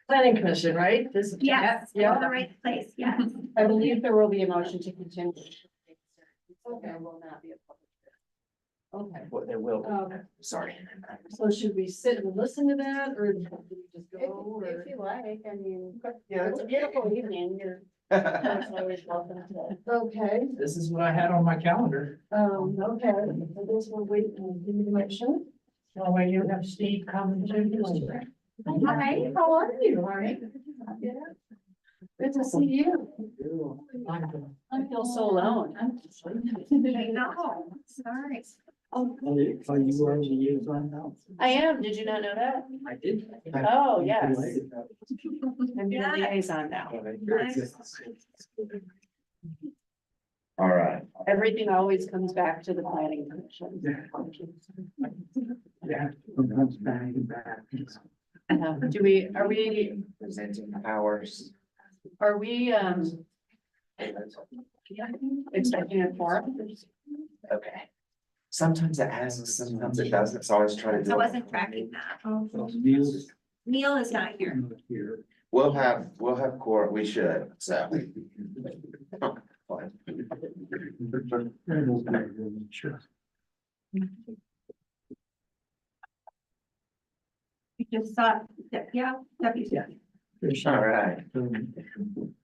Planning commission, right? This. Yes, Yeah, all the right place, yes. I believe there will be a motion to continue. Okay. There will not be a public hearing. okay. What there will, Okay, sorry. so should we sit and listen to that, or do we just go, or? If you like, I mean, Yeah. it's a beautiful evening, you're always welcome to. Okay, This is what I had on my calendar. okay, so this will wait and give me the motion. Oh, wait, you have Steve coming too. Hi, how are you? All right. Good to see you. I feel so alone. I know, sorry. Are you are the liaison now? I am, did you not know that? I did. Oh, yes. I'm the Yeah. liaison now. All right. Everything always comes back to the planning commission. Yeah. Sometimes back and back. Are we, Presenting powers. expecting a forum? Okay. Sometimes it has, sometimes it doesn't, so I always try to do. I it. wasn't tracking that. Neil's Neil is not here. not here. We'll have court, we should, so. Fine. Randall's back there, sure. We just saw, yeah, Debbie's. Yeah. All right,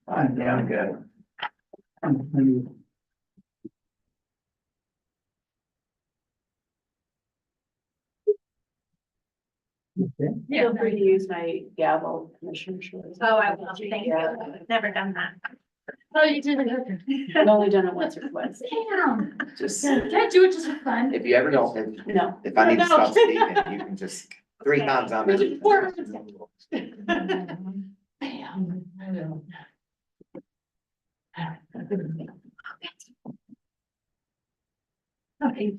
I'm down good. Feel free to use my gavel, Commissioner Shores. Oh, I will, thank you. Never done that. Oh, you did it. I've only done it once or twice. Damn. Just, Can I do it just for fun? if you ever don't, No. if I need to No. stop speaking, you can just, 3 times I'm. in. Bam. I know. Okay.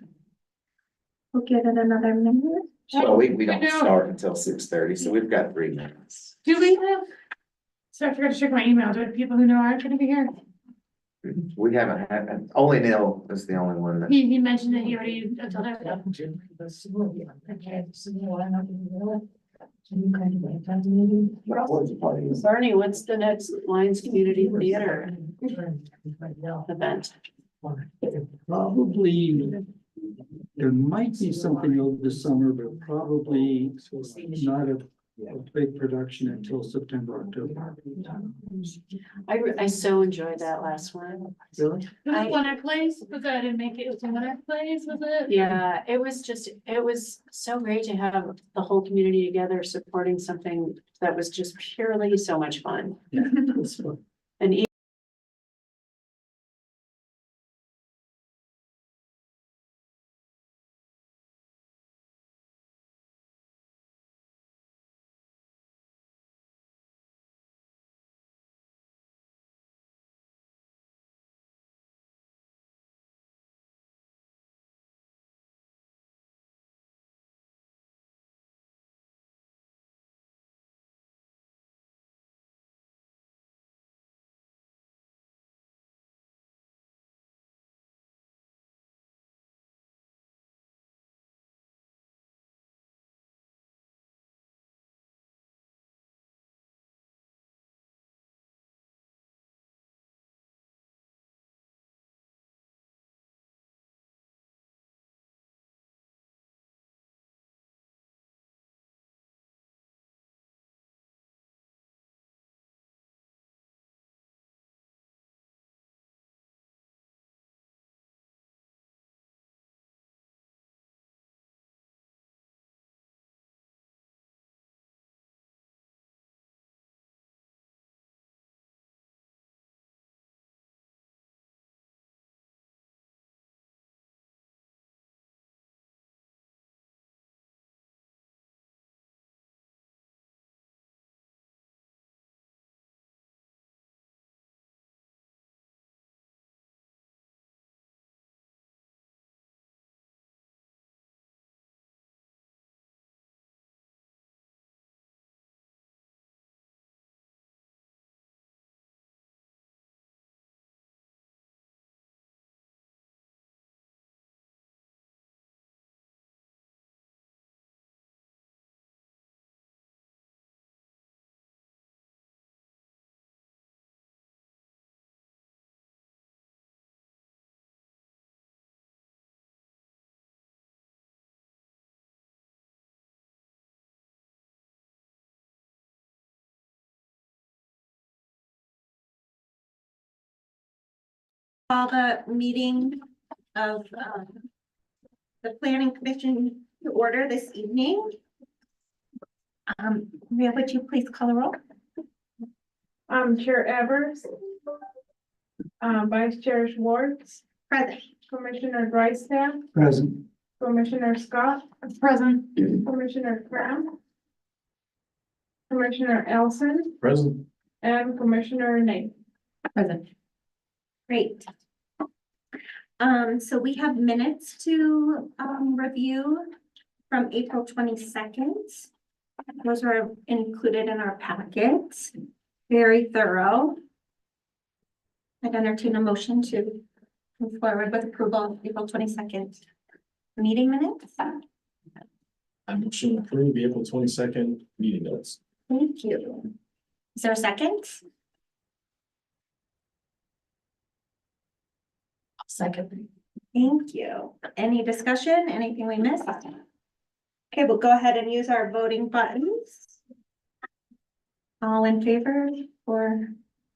We'll give it another minute. Well, we don't No. start until 6:30, so we've got 3 minutes. Do we have? So I forgot to check my email. Do we have people who know aren't gonna be here? We haven't had, only Neil is the only one that. He mentioned that he already told us. Barney, what's the next Lions Community Theater event? Probably, there might be something over the summer, but probably not a big production until September, October. I so enjoyed that last one. Really? Was I- it one at Place? Was it, I didn't make it. It was one at Place, was it? Yeah, it was so great to have the whole community together supporting something that was just purely so much fun. Yeah, that's fun. And Call the meeting of the planning commission to order this evening. Maria, would you please call the roll? Chair Evers. Vice Chair Schwartz, Present. Commissioner Drysdale, Present. Commissioner Scott. Present. Commissioner Cram. Commissioner Elson Present. and Commissioner Nate. Present. Great. So we have minutes to review from April 22nd. Those are included in our packets. Very thorough. I'd entertain a motion to move forward with approval of April 22nd meeting minutes. I motion to approve the April 22nd meeting notes. Thank you. Is there a second? Second. Thank you. Any discussion? Anything we missed? Okay, we'll go ahead and use our voting buttons. All in favor or,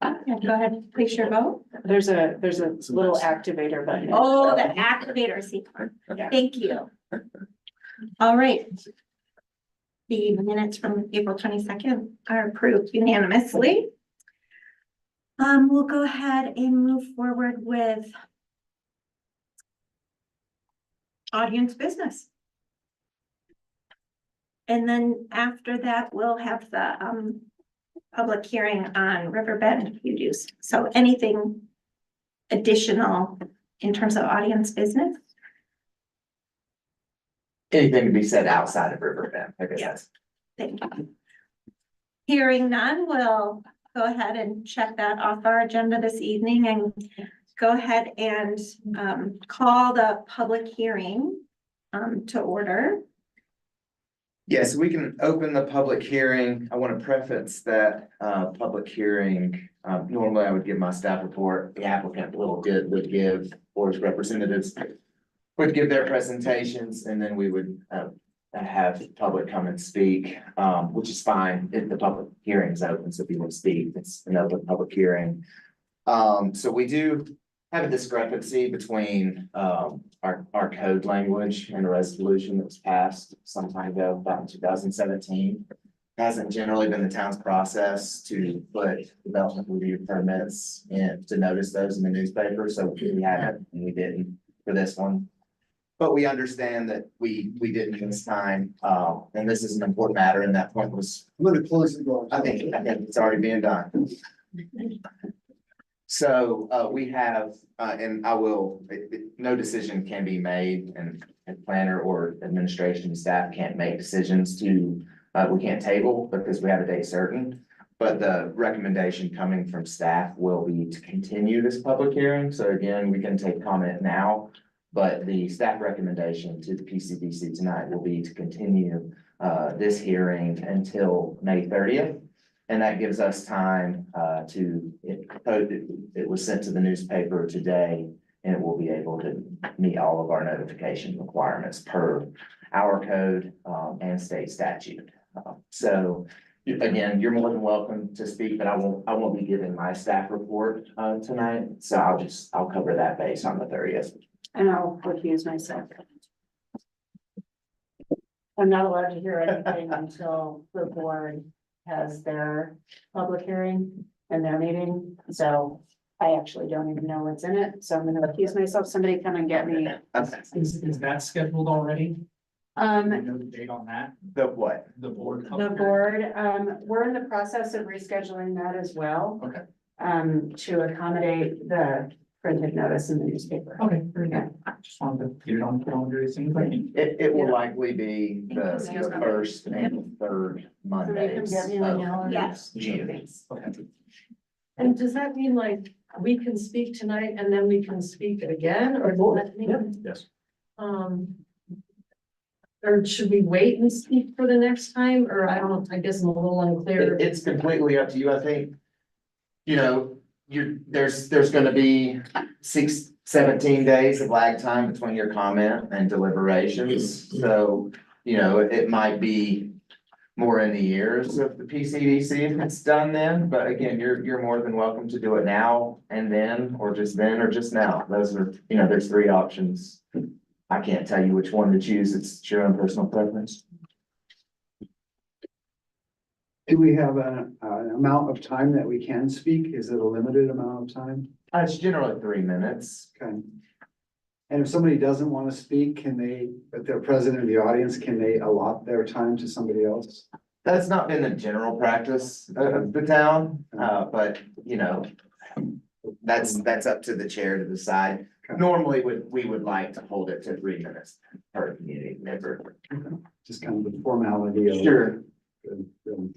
yeah, go ahead, place your vote. There's a little activator button. Oh, the activator sequence. Yeah. Thank you. All right. The minutes from April 22nd are approved unanimously. We'll go ahead and move forward with audience business. And then after that, we'll have the public hearing on Riverbend use. So anything additional in terms of audience business? Anything to be said outside of Riverbend, I guess that's. Thank you. Hearing none, we'll go ahead and check that off our agenda this evening and go ahead and call the public hearing to order. Yes, we can open the public hearing. I want to preface that public hearing. Normally I would give my staff report, the applicant would give, or his representatives would give their presentations, and then we would have public come and speak, which is fine if the public hearing is open, so if you want to speak, it's an open public hearing. So we do have a discrepancy between our code language and a resolution that was passed some time ago, about in 2017. Hasn't generally been the town's process to put development review permits and to notice those in the newspaper, so we haven't, and we didn't for this one. But we understand that we didn't this time, and this is an important matter, and that point was. I'm gonna close the door. I think it's already being done. So we have, and I will, no decision can be made, and planner or administration staff can't make decisions to, we can't table because we have a date certain. But the recommendation coming from staff will be to continue this public hearing. So again, we can take comment now, but the staff recommendation to the PCDC tonight will be to continue this hearing until May 30th. And that gives us time it was sent to the newspaper today, and it will be able to meet all of our notification requirements per our code and state statute. So again, you're more than welcome to speak, but I won't be giving my staff report tonight. So I'll cover that base on the 30th. And I'll recuse myself. I'm not allowed to hear anything until the board has their public hearing and their meeting, so I actually don't even know what's in it, so I'm gonna recuse myself. Somebody come and get me. Is that scheduled already? You know the date on that? The what? The board. The board, we're in the process of rescheduling that as well. Okay. To accommodate the printed notice in the newspaper. Okay, very good. Just wanted to get it on the calendar as soon as I can. It will likely be the first and third Mondays get me the of calendar? Yes. June. Okay. And does that mean like we can speak tonight and then we can speak again or will that mean? Yes. Or should we wait and speak for the next time? Or I don't know, I guess I'm a little unclear. It's completely up to you. I think, you know, there's gonna be 17 days of lag time between your comment and deliberations. So, you know, it might be more in the years of the PCDC if it's done then, but again, you're more than welcome to do it now and then, or just now. Those are, there's three options. I can't tell you which one to choose. It's your own personal preference. Do we have an amount of time that we can speak? Is it a limited amount of time? It's generally 3 minutes. Okay. And if somebody doesn't want to speak, if they're present in the audience, can they allot their time to somebody else? That's not been the general practice of the town, but that's up to the chair to decide. Okay. Normally, we would like to hold it to 3 minutes per community member. Just kind of the formality of. Sure. Good, good.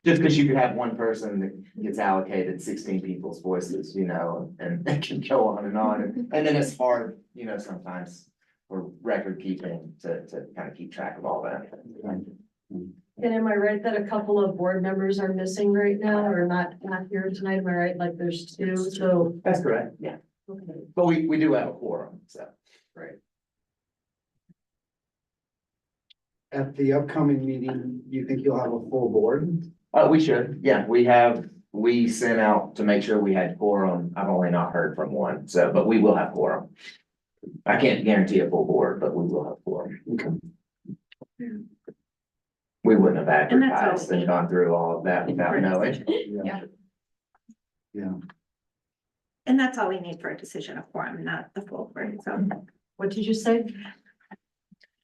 Just because you could have one person that gets allocated 16 people's voices, and it can go on. And then it's hard, sometimes for record keeping to kind of keep track of all that. And am I right that a couple of board members are missing right now or not here tonight? Am I right? Like there's two, so. That's correct, yeah. Okay, But we do have a quorum, so. right. At the upcoming meeting, you think you'll have a full board? We should, yeah, we sent out to make sure we had quorum. I've only not heard from one, but we will have quorum. I can't guarantee a full board, but we will have quorum. Okay. We wouldn't have And that's advertised and gone through all of that without knowing. Yeah. Yeah. And that's all we need for a decision of quorum, not the full board, so. What did you say?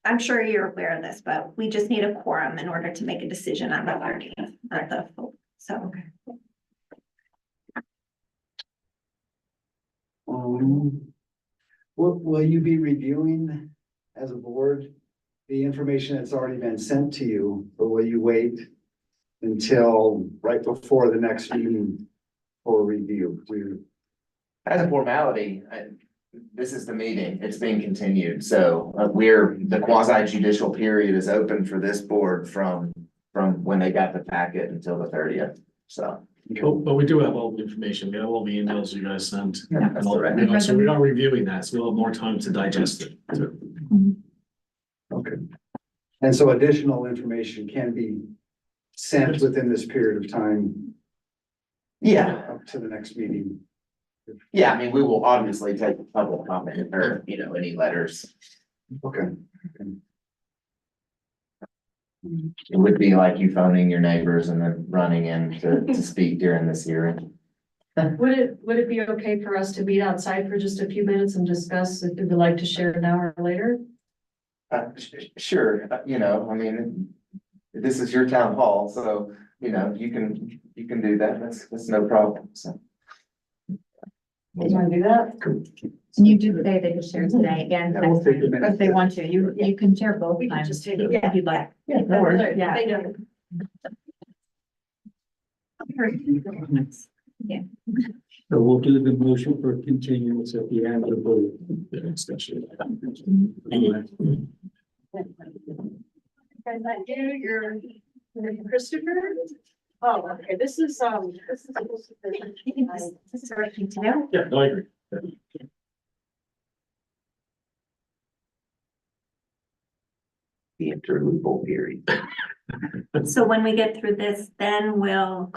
I'm sure you're aware of this, but we just need a quorum in order to make a decision on the 30th, not the full, so. Will you be reviewing as a board the information that's already been sent to you, or will you wait until right before the next meeting for review? As a formality, this is the meeting, it's being continued, so the quasi judicial period is open for this board from when they got the packet until the 30th, so. But we do have all the information. We have all the emails you guys sent. Yeah, And all that, so we are reviewing that, so we'll have more time to digest it. Okay. And so additional information can be sent within this period of time Yeah, up to the next meeting. yeah, I mean, we will obviously take public comment or, any letters. Okay. It would be like you phoning your neighbors and then running in to speak during this hearing. Would it be okay for us to meet outside for just a few minutes and discuss if you'd like to share an hour later? Sure, I mean, this is your town hall, so, you can do that, that's no problem, so. You wanna do that? And you do say they can share today again, Yeah, we'll take a minute. if they want to, you can share both We can times just take it. if you'd like. Yeah, no worries. Yeah. Thank you. So we'll do the motion for continuance at the end of the vote. The discussion. You're Christopher? Oh, okay, this is. This is working too. Yeah, no, I agree. The interlude period. So when we get through this, then we'll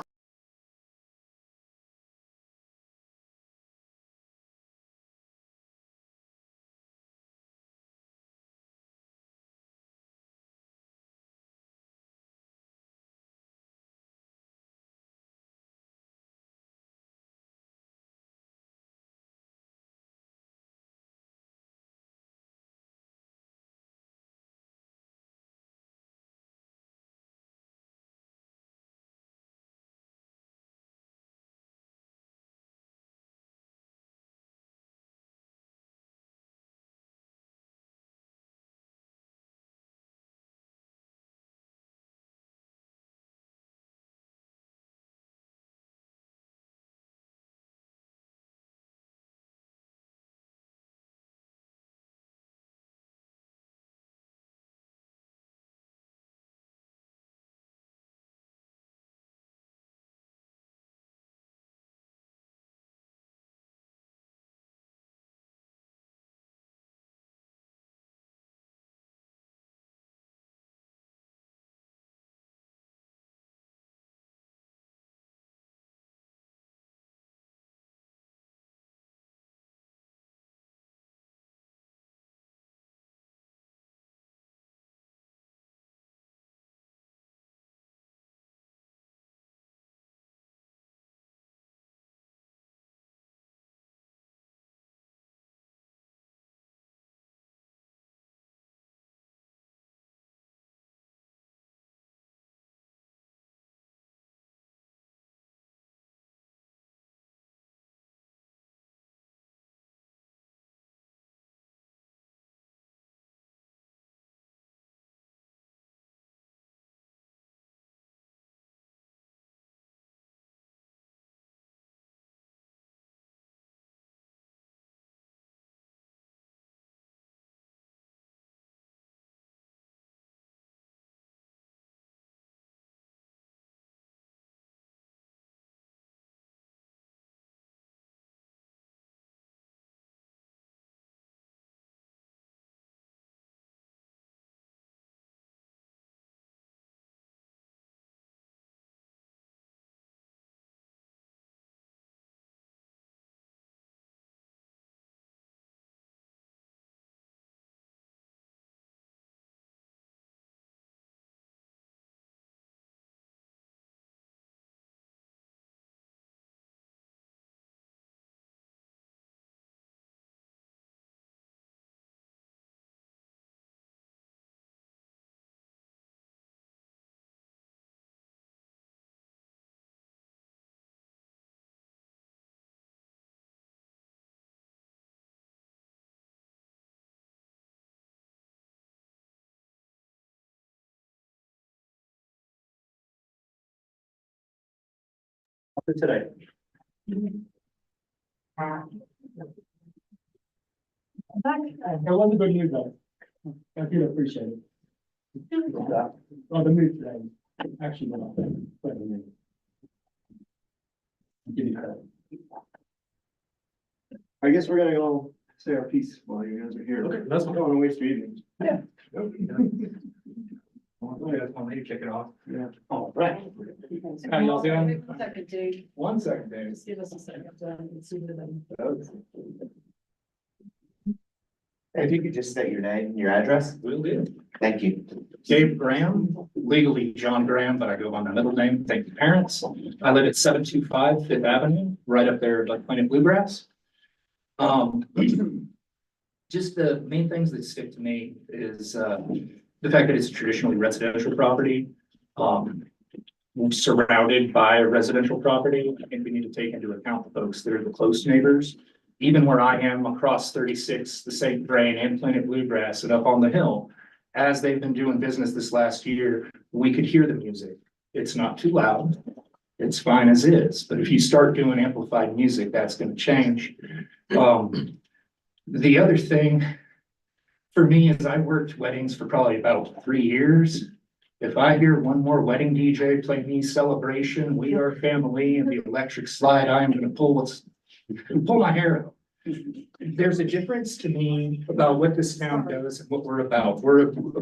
for today. I love the good news though. I do appreciate it. Oh, the mood today, actually, went up. Give you credit. I guess we're gonna go say our piece while you guys are here. Okay, that's I don't wanna waste your evening. Yeah. I'll let you kick it off. Yeah. All right. How y'all doing? Second, Dave. 1 second, Dave. Just give us a second to see them. If you could just state your name and your address, Will do. thank you. Dave Graham, legally John Graham, but I go by my middle name, thank you parents. I live at 725 Fifth Avenue, right up there by Planet Bluegrass. Just the main things that stick to me is, the fact that it's a traditionally residential property. Surrounded by a residential property. I think we need to take into account the folks that are the close neighbors. Even where I am across 36, the St. Vrain and Planet Bluegrass and up on the hill, as they've been doing business this last year, we could hear the music. It's not too loud. It's fine as is, but if you start doing amplified music, that's gonna change. The other thing for me is I worked weddings for probably about 3 years. If I hear one more wedding DJ play me Celebration, We Are Family and the Electric Slide, I am gonna pull my hair out. There's a difference to me about what this town does and what we're about.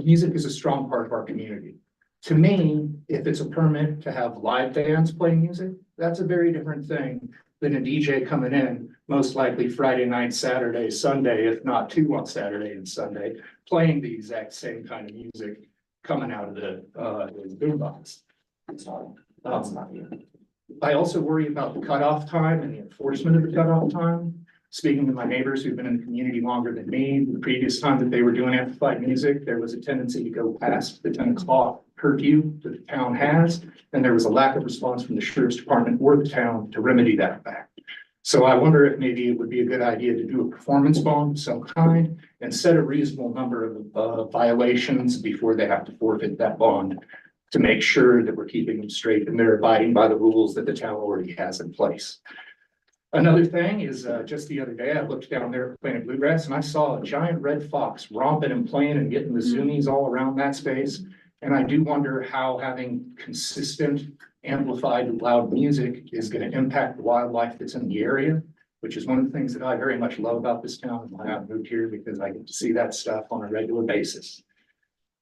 Music is a strong part of our community. To me, if it's a permit to have live bands play music, that's a very different thing than a DJ coming in, most likely Friday night, Saturday, Sunday, if not 2 on Saturday and Sunday, playing the exact same kind of music coming out of the boombox. That's not you. I also worry about the cutoff time and the enforcement of the cutoff time. Speaking to my neighbors who've been in the community longer than me, the previous time that they were doing amplified music, there was a tendency to go past the 10 o'clock curfew that the town has. And there was a lack of response from the sheriff's department or the town to remedy that fact. So I wonder if maybe it would be a good idea to do a performance bond of some kind and set a reasonable number of violations before they have to forfeit that bond to make sure that we're keeping them straight and they're abiding by the rules that the town already has in place. Another thing is, just the other day, I looked down there at Planet Bluegrass and I saw a giant red fox romping and playing and getting the zoomies all around that space. And I do wonder how having consistent, amplified, loud music is going to impact the wildlife that's in the area, which is one of the things that I very much love about this town and why I moved here, because I get to see that stuff on a regular basis.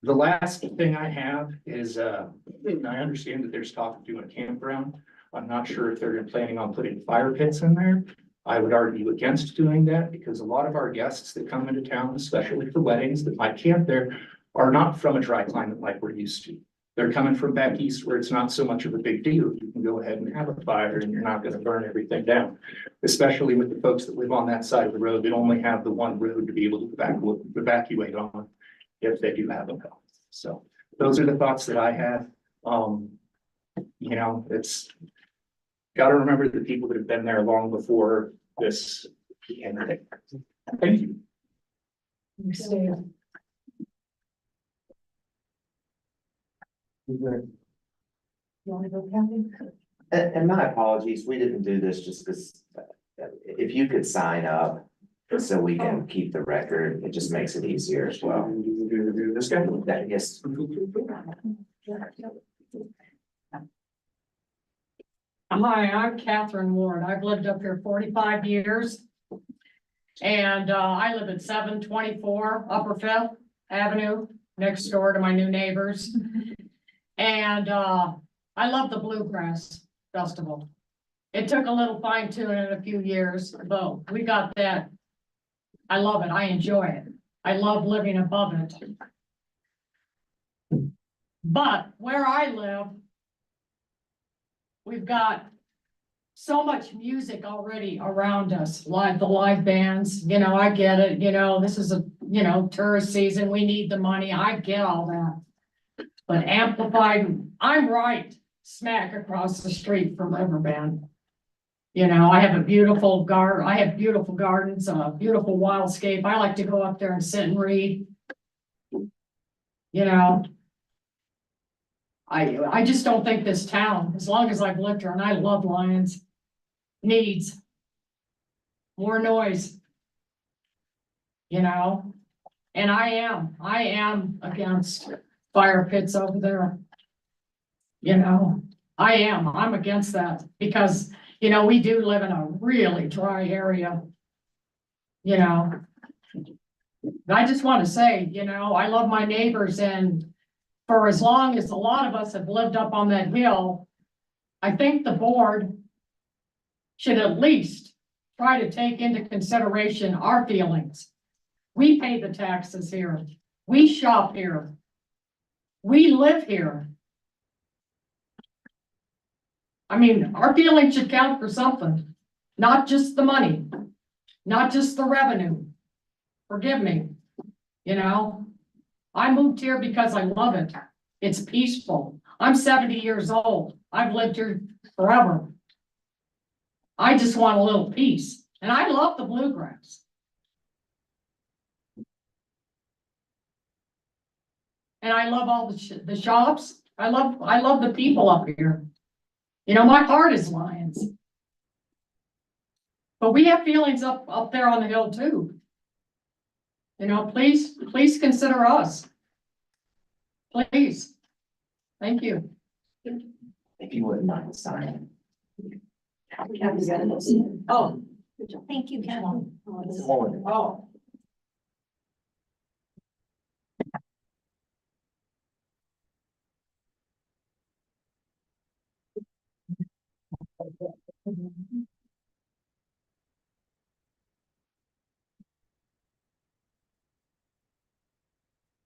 The last thing I have is, I understand that there's talk of doing a campground. I'm not sure if they're planning on putting fire pits in there. I would argue against doing that because a lot of our guests that come into town, especially for weddings that might camp there, are not from a dry climate like we're used to. They're coming from back east where it's not so much of a big deal. You can go ahead and have a fire and you're not going to burn everything down. Especially with the folks that live on that side of the road that only have the one road to be able to evacuate on if they do have a call. So those are the thoughts that I have. You know, it's got to remember the people that have been there long before this began. Thank you. You wanna go, Kathy? And my apologies, we didn't do this just because, if you could sign up so we can keep the record, it just makes it easier as well. This guy. Yes. Hi, I'm Catherine Ward. I've lived up here 45 years. And I live at 724 Upper Fifth Avenue, next door to my new neighbors. And I love the Bluegrass Festival. It took a little fine tuning in a few years, but we got that. I love it. I enjoy it. I love living above it. But where I live, we've got so much music already around us, the live bands, you know, I get it, you know, this is a, you know, tourist season, we need the money, I get all that. But amplified, I'm right smack across the street from Riverbend. You know, I have beautiful gardens, a beautiful wildscape, I like to go up there and sit and read. You know, I just don't think this town, as long as I've lived here, and I love Lyons, needs more noise. You know, and I am against fire pits over there. You know, I'm against that because, you know, we do live in a really dry area. You know, I just want to say, you know, I love my neighbors, and for as long as a lot of us have lived up on that hill, I think the board should at least try to take into consideration our feelings. We pay the taxes here. We shop here. We live here. I mean, our feelings should count for something, not just the money, not just the revenue. Forgive me, you know, I moved here because I love it. It's peaceful. I'm 70 years old. I've lived here forever. I just want a little peace, and I love the bluegrass. And I love all the shops. I love the people up here. You know, my heart is Lyons. But we have feelings up there on the hill too. You know, please consider us. Please. Thank you. If you wouldn't mind signing. Oh, Thank you, Ken. oh.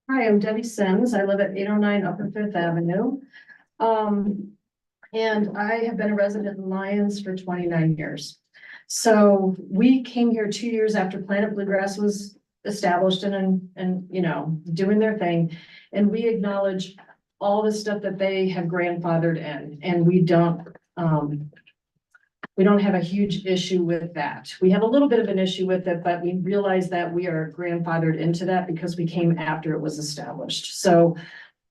Hi, I'm Debbie Sims. I live at 809 Upper Fifth Avenue. And I have been a resident in Lyons for 29 years. So we came here 2 years after Planet Bluegrass was established and you know, doing their thing. And we acknowledge all the stuff that they have grandfathered in, and we don't have a huge issue with that. We have a little bit of an issue with it, but we realize that we are grandfathered into that because we came after it was established. So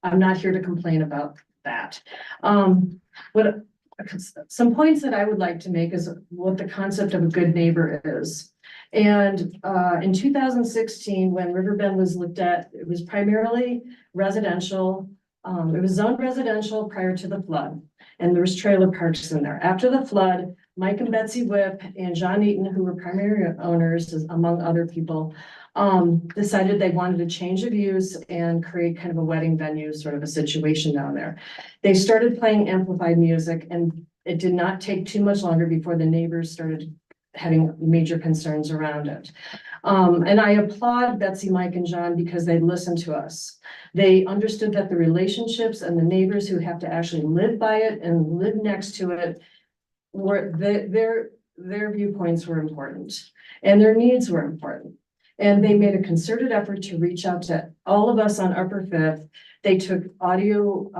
I'm not here to complain about that. Some points that I would like to make is what the concept of a good neighbor is. And in 2016, when Riverbend was looked at, it was primarily residential. It was zoned residential prior to the flood, and there was trailer parks in there. After the flood, Mike and Betsy Whip and John Eaton, who were primary owners, among other people, decided they wanted a change of use and create kind of a wedding venue sort of a situation down there. They started playing amplified music, and it did not take too much longer before the neighbors started having major concerns around it. And I applaud Betsy, Mike, and John because they listened to us. They understood that the relationships and the neighbors who have to actually live by it and live next to it were their viewpoints were important and their needs were important. And they made a concerted effort to reach out to all of us on Upper Fifth. They took audio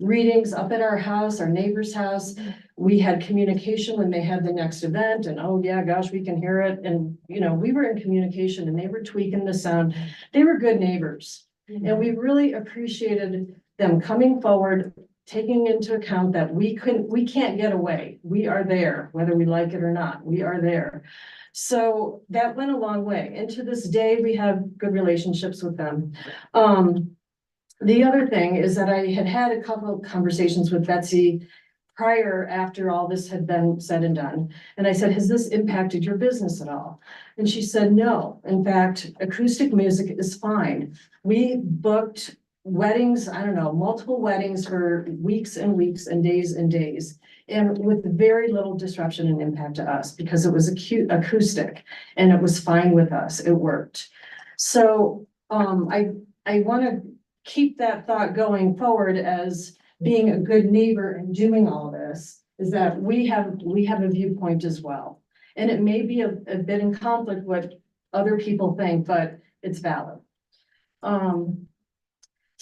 readings up at our house, our neighbor's house. We had communication when they had the next event, and oh yeah, gosh, we can hear it. And you know, we were in communication and they were tweaking the sound. They were good neighbors. And we really appreciated them coming forward, taking into account that we can't get away. We are there, whether we like it or not, we are there. So that went a long way. And to this day, we have good relationships with them. The other thing is that I had a couple of conversations with Betsy prior, after all this had been said and done. And I said, has this impacted your business at all? And she said, no. In fact, acoustic music is fine. We booked weddings, I don't know, multiple weddings for weeks and weeks and days, and with very little disruption and impact to us because it was acoustic and it was fine with us. It worked. So I want to keep that thought going forward as being a good neighbor and doing all this, is that we have a viewpoint as well. And it may be a bit in conflict with what other people think, but it's valid.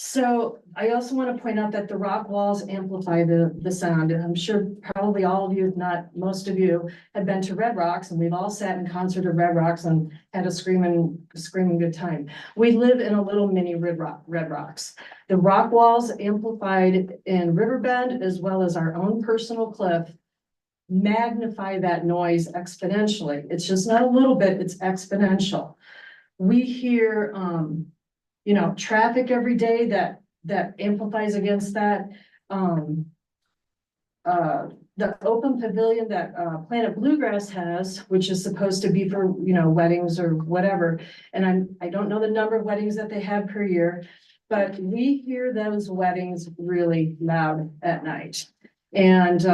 So I also want to point out that the rock walls amplify the sound, and I'm sure probably all of you, if not most of you, have been to Red Rocks, and we've all sat in concert at Red Rocks and had a screaming good time. We live in a little mini Red Rocks. The rock walls amplified in Riverbend, as well as our own personal cliff, magnify that noise exponentially. It's just not a little bit, it's exponential. We hear, you know, traffic every day that amplifies against that. The open pavilion that Planet Bluegrass has, which is supposed to be for, you know, weddings or whatever. And I don't know the number of weddings that they have per year, but we hear those weddings really loud at night. And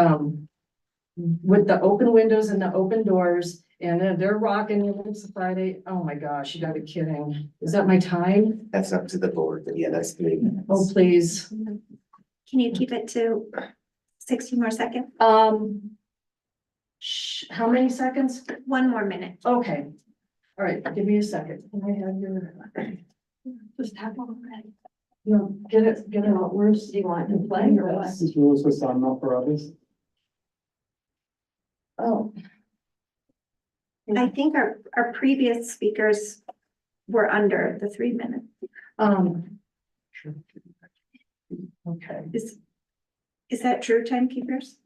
with the open windows and the open doors, and they're rocking it's Friday. Oh my gosh, you gotta be kidding. Is that my time? That's up to the board, but yeah, that's 3 minutes. Oh, please. Can you keep it to 60 more seconds? How many seconds? 1 more minute. Okay. All right, give me a second. Can I have your? Just have one ready. No, get it out. Where's, do you want to play or what? These rules was on up for others. Oh. I think our previous speakers were under the 3 minutes. Okay. Is that true, timekeepers?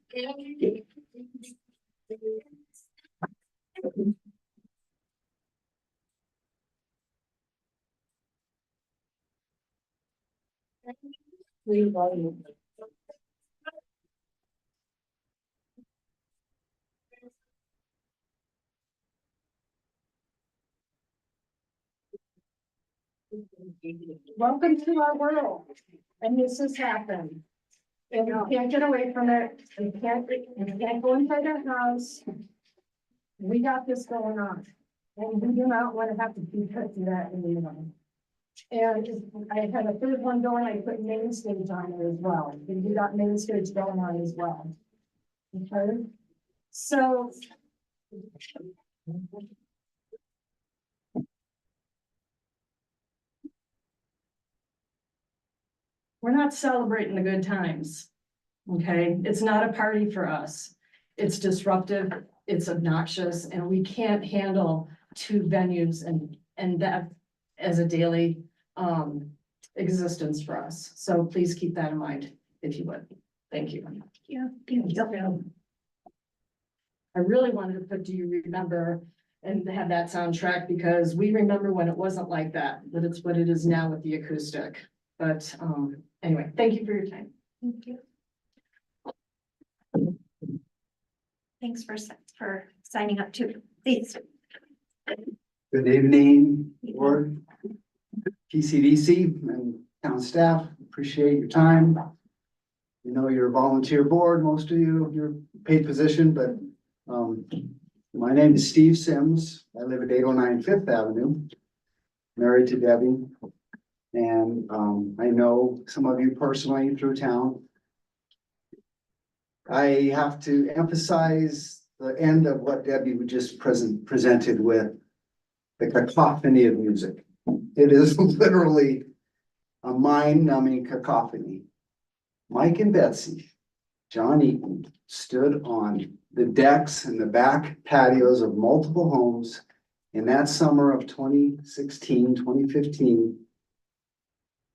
Welcome to our world. And this has happened. And you can't get away from it. You can't go inside our house. We got this going on. And we do not want to have to be put through that anymore. And I had a third one going, I put main stage on it as well. And we got main stage going on as well. Okay, so. We're not celebrating the good times. Okay, it's not a party for us. It's disruptive, it's obnoxious, and we can't handle 2 venues and that as a daily existence for us. So please keep that in mind, if you would. Thank you. Yeah, thank you. I really wanted to put Do You Remember and have that soundtrack because we remember when it wasn't like that, but it's what it is now with the acoustic. But anyway, thank you for your time. Thank you. Thanks for signing up too. Please. Good evening, board, PCDC and town staff. Appreciate your time. You know, you're a volunteer board, most of you, you're paid position, but my name is Steve Sims. I live at 809 Fifth Avenue, married to Debbie. And I know some of you personally through town. I have to emphasize the end of what Debbie just presented with the cacophony of music. It is literally a mind-numbing cacophony. Mike and Betsy, John Eaton, stood on the decks and the back patios of multiple homes in that summer of 2016, 2015,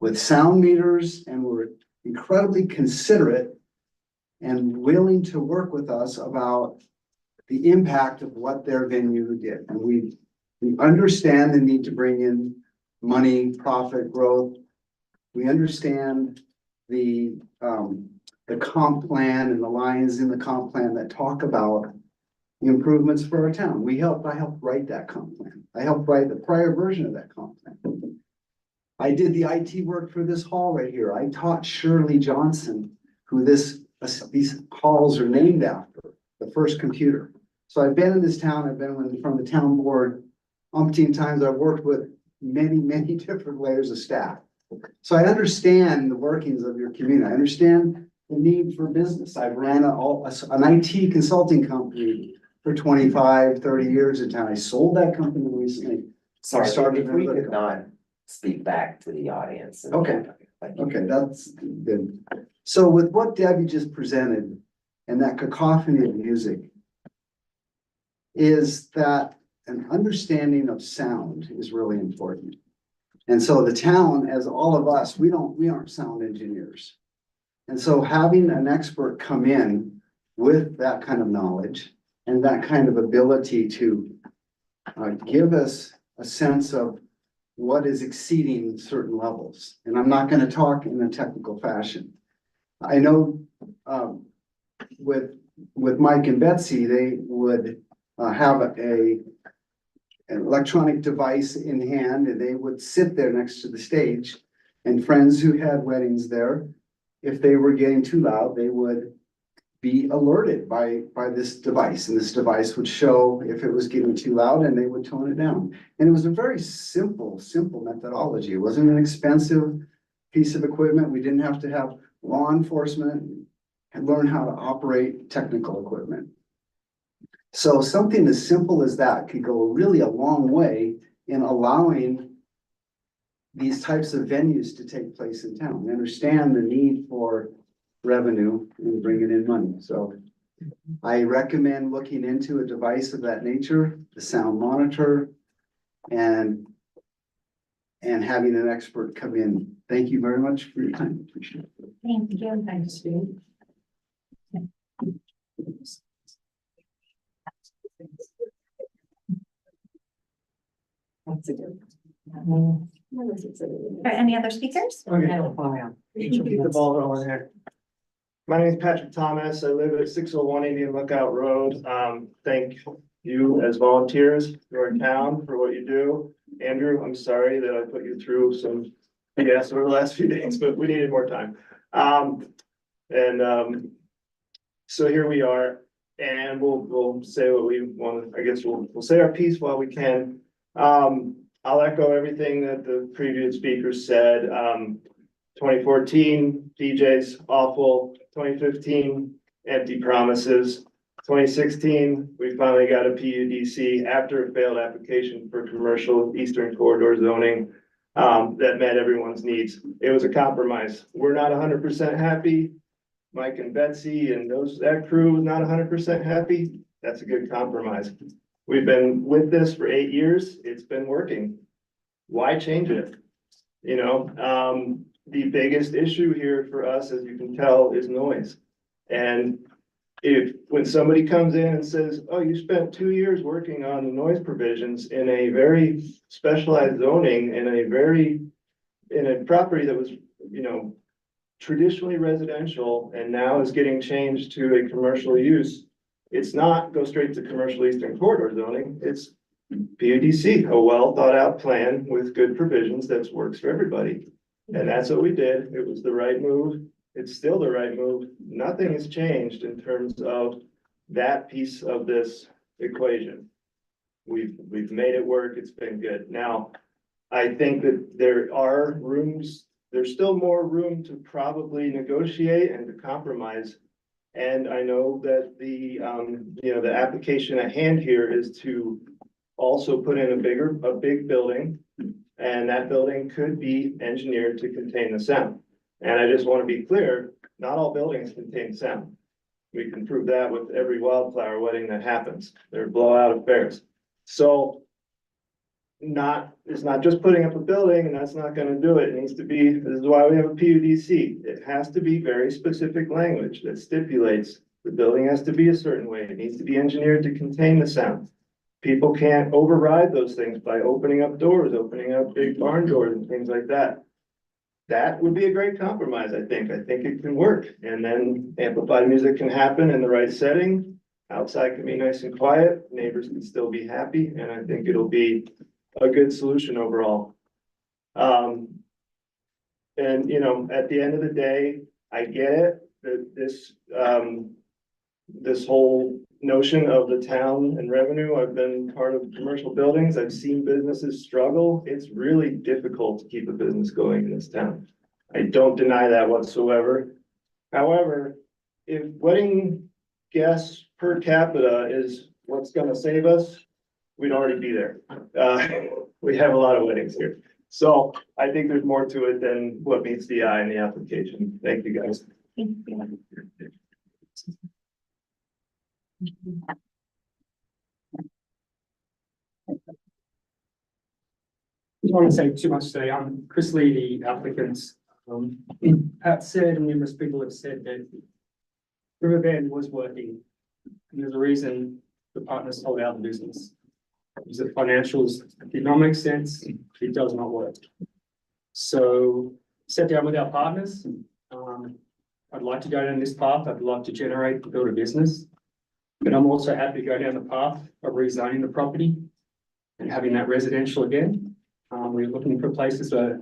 with sound meters, and were incredibly considerate and willing to work with us about the impact of what their venue did. And we understand the need to bring in money, profit, growth. We understand the comp plan and the lines in the comp plan that talk about the improvements for our town. I helped write that comp plan. I helped write the prior version of that comp plan. I did the IT work for this hall right here. I taught Shirley Johnson, who these halls are named after, the first computer. So I've been in this town, I've been from the town board umpteen times. I've worked with many, many different layers of staff. So I understand the workings of your community. I understand the need for business. I've ran an IT consulting company for 25, 30 years in town. I sold that company recently. Sorry, Started if we another could not speak back to the audience. and- Okay. Thank you. Okay, that's good. So with what Debbie just presented and that cacophony of music, is that an understanding of sound is really important. And so the town, as all of us, we aren't sound engineers. And so having an expert come in with that kind of knowledge and that kind of ability to give us a sense of what is exceeding certain levels. And I'm not gonna talk in a technical fashion. I know, with Mike and Betsy, they would have an electronic device in hand, and they would sit there next to the stage. And friends who had weddings there, if they were getting too loud, they would be alerted by this device, and this device would show if it was getting too loud, and they would tone it down. And it was a very simple methodology. It wasn't an expensive piece of equipment. We didn't have to have law enforcement and learn how to operate technical equipment. So something as simple as that could go really a long way in allowing these types of venues to take place in town. We understand the need for revenue and bringing in money. So I recommend looking into a device of that nature, the sound monitor, and having an expert come in. Thank you very much for your time. Appreciate it. Thank you. Thanks, Steve. That's a good. Are any other speakers? Keep the ball rolling here. My name is Patrick Thomas. I live at 601 Indian Lookout Road. Thank you as volunteers to our town for what you do. Andrew, I'm sorry that I put you through some BS over the last few days, but we needed more time. So here we are, and we'll say what we want. I guess we'll say our piece while we can. I'll echo everything that the previous speakers said. 2014, DJs awful. 2015, empty promises. 2016, we finally got a PUDC after a failed application for commercial Eastern Corridor zoning that met everyone's needs. It was a compromise. We're not 100% happy. Mike and Betsy and that crew was not 100% happy. That's a good compromise. We've been with this for 8 years. It's been working. Why change it? You know, the biggest issue here for us, as you can tell, is noise. And when somebody comes in and says, oh, you spent 2 years working on the noise provisions in a very specialized zoning in a property that was, you know, traditionally residential and now is getting changed to a commercial use, it's not go straight to commercial Eastern Corridor zoning, it's PUDC, a well thought out plan with good provisions that works for everybody. And that's what we did. It was the right move. It's still the right move. Nothing has changed in terms of that piece of this equation. We've made it work. It's been good. Now, I think that there's still more room to probably negotiate and to compromise. And I know that the application at hand here is to also put in a big building. And that building could be engineered to contain the sound. And I just want to be clear, not all buildings contain sound. We can prove that with every wildflower wedding that happens. They're blowout affairs. So it's not just putting up a building, and that's not going to do it. It needs to be, this is why we have a PUDC. It has to be very specific language that stipulates the building has to be a certain way. It needs to be engineered to contain the sound. People can't override those things by opening up doors, opening up big barn doors and things like that. That would be a great compromise, I think. I think it can work. And then amplified music can happen in the right setting. Outside can be nice and quiet. Neighbors can still be happy. And I think it'll be a good solution overall. And, you know, at the end of the day, I get it that this whole notion of the town and revenue. I've been part of commercial buildings. I've seen businesses struggle. It's really difficult to keep a business going in this town. I don't deny that whatsoever. However, if wedding guests per capita is what's going to save us, we'd already be there. We have a lot of weddings here. So I think there's more to it than what meets the eye in the application. Thank you, guys. Thank you. I don't want to say too much today. I'm Chris Lee, the applicant. Pat said, and numerous people have said that Riverbend was working. And there's a reason the partners sold out the business. Is it financials did not make sense? It does not work. So sat down with our partners. I'd like to go down this path. I'd like to generate, build a business. But I'm also happy to go down the path of rezoning the property and having that residential again. We're looking for places for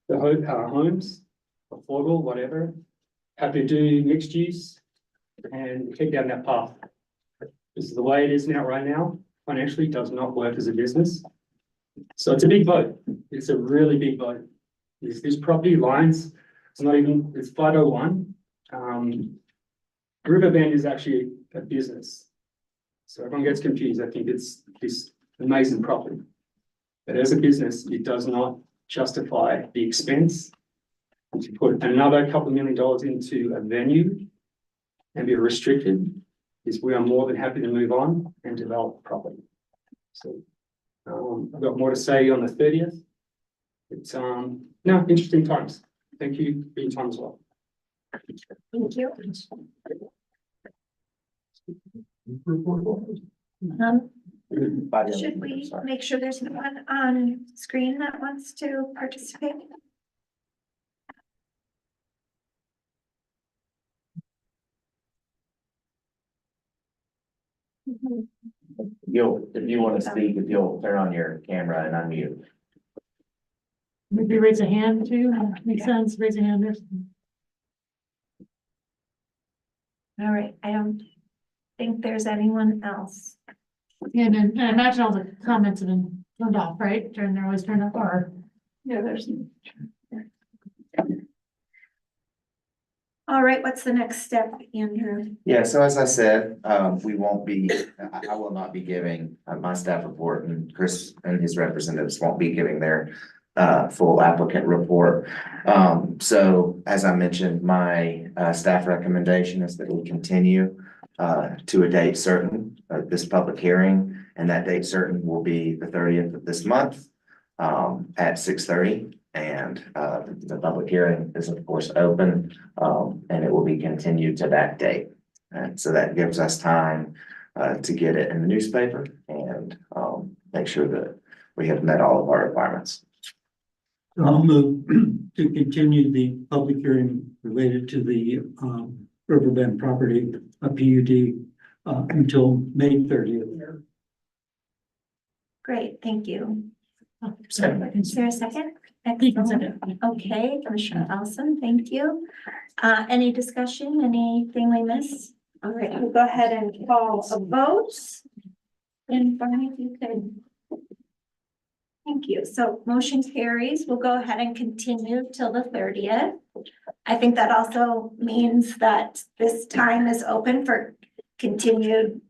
the homes, affordable, whatever. Happy to do mixed use and keep down that path. This is the way it is now, right now. Financially, does not work as a business. So it's a big vote. It's a really big vote. This property lines, it's not even, it's 501. Riverbend is actually a business. So everyone gets confused. I think it's this amazing property. But as a business, it does not justify the expense to put another couple $1 million into a venue and be restricted. Is we are more than happy to move on and develop property. So I've got more to say on the 30th. It's no, interesting times. Thank you for your time as well. Thank you. Should we make sure there's no one on screen that wants to participate? If you want to speak, if you'll turn on your camera and unmute. Maybe raise a hand too, makes sense, raise a hand. All right, I don't think there's anyone else. Yeah, and I imagine all the comments have been turned off, right? They're always turned off, or? Yeah, there's. All right, what's the next step, Andrew? Yeah, so as I said, we won't be, I will not be giving my staff report, and Chris and his representatives won't be giving their full applicant report. So as I mentioned, my staff recommendation is that we continue to a date certain, this public hearing, and that date certain will be the 30th of this month at 6:30. And the public hearing is of course open, and it will be continued to that date. And so that gives us time to get it in the newspaper and make sure that we have met all of our requirements. I'll move to continue the public hearing related to the Riverbend property, a PUD, until May 30th. Great, thank you. Sorry. Is there a second? You can send it. Okay, Commissioner Ellison, thank you. Any discussion, anything we missed? All right, we'll go ahead and call a vote. And Barney, if you could. Thank you. So motion carries. We'll go ahead and continue till the 30th. I think that also means that this time is open for continued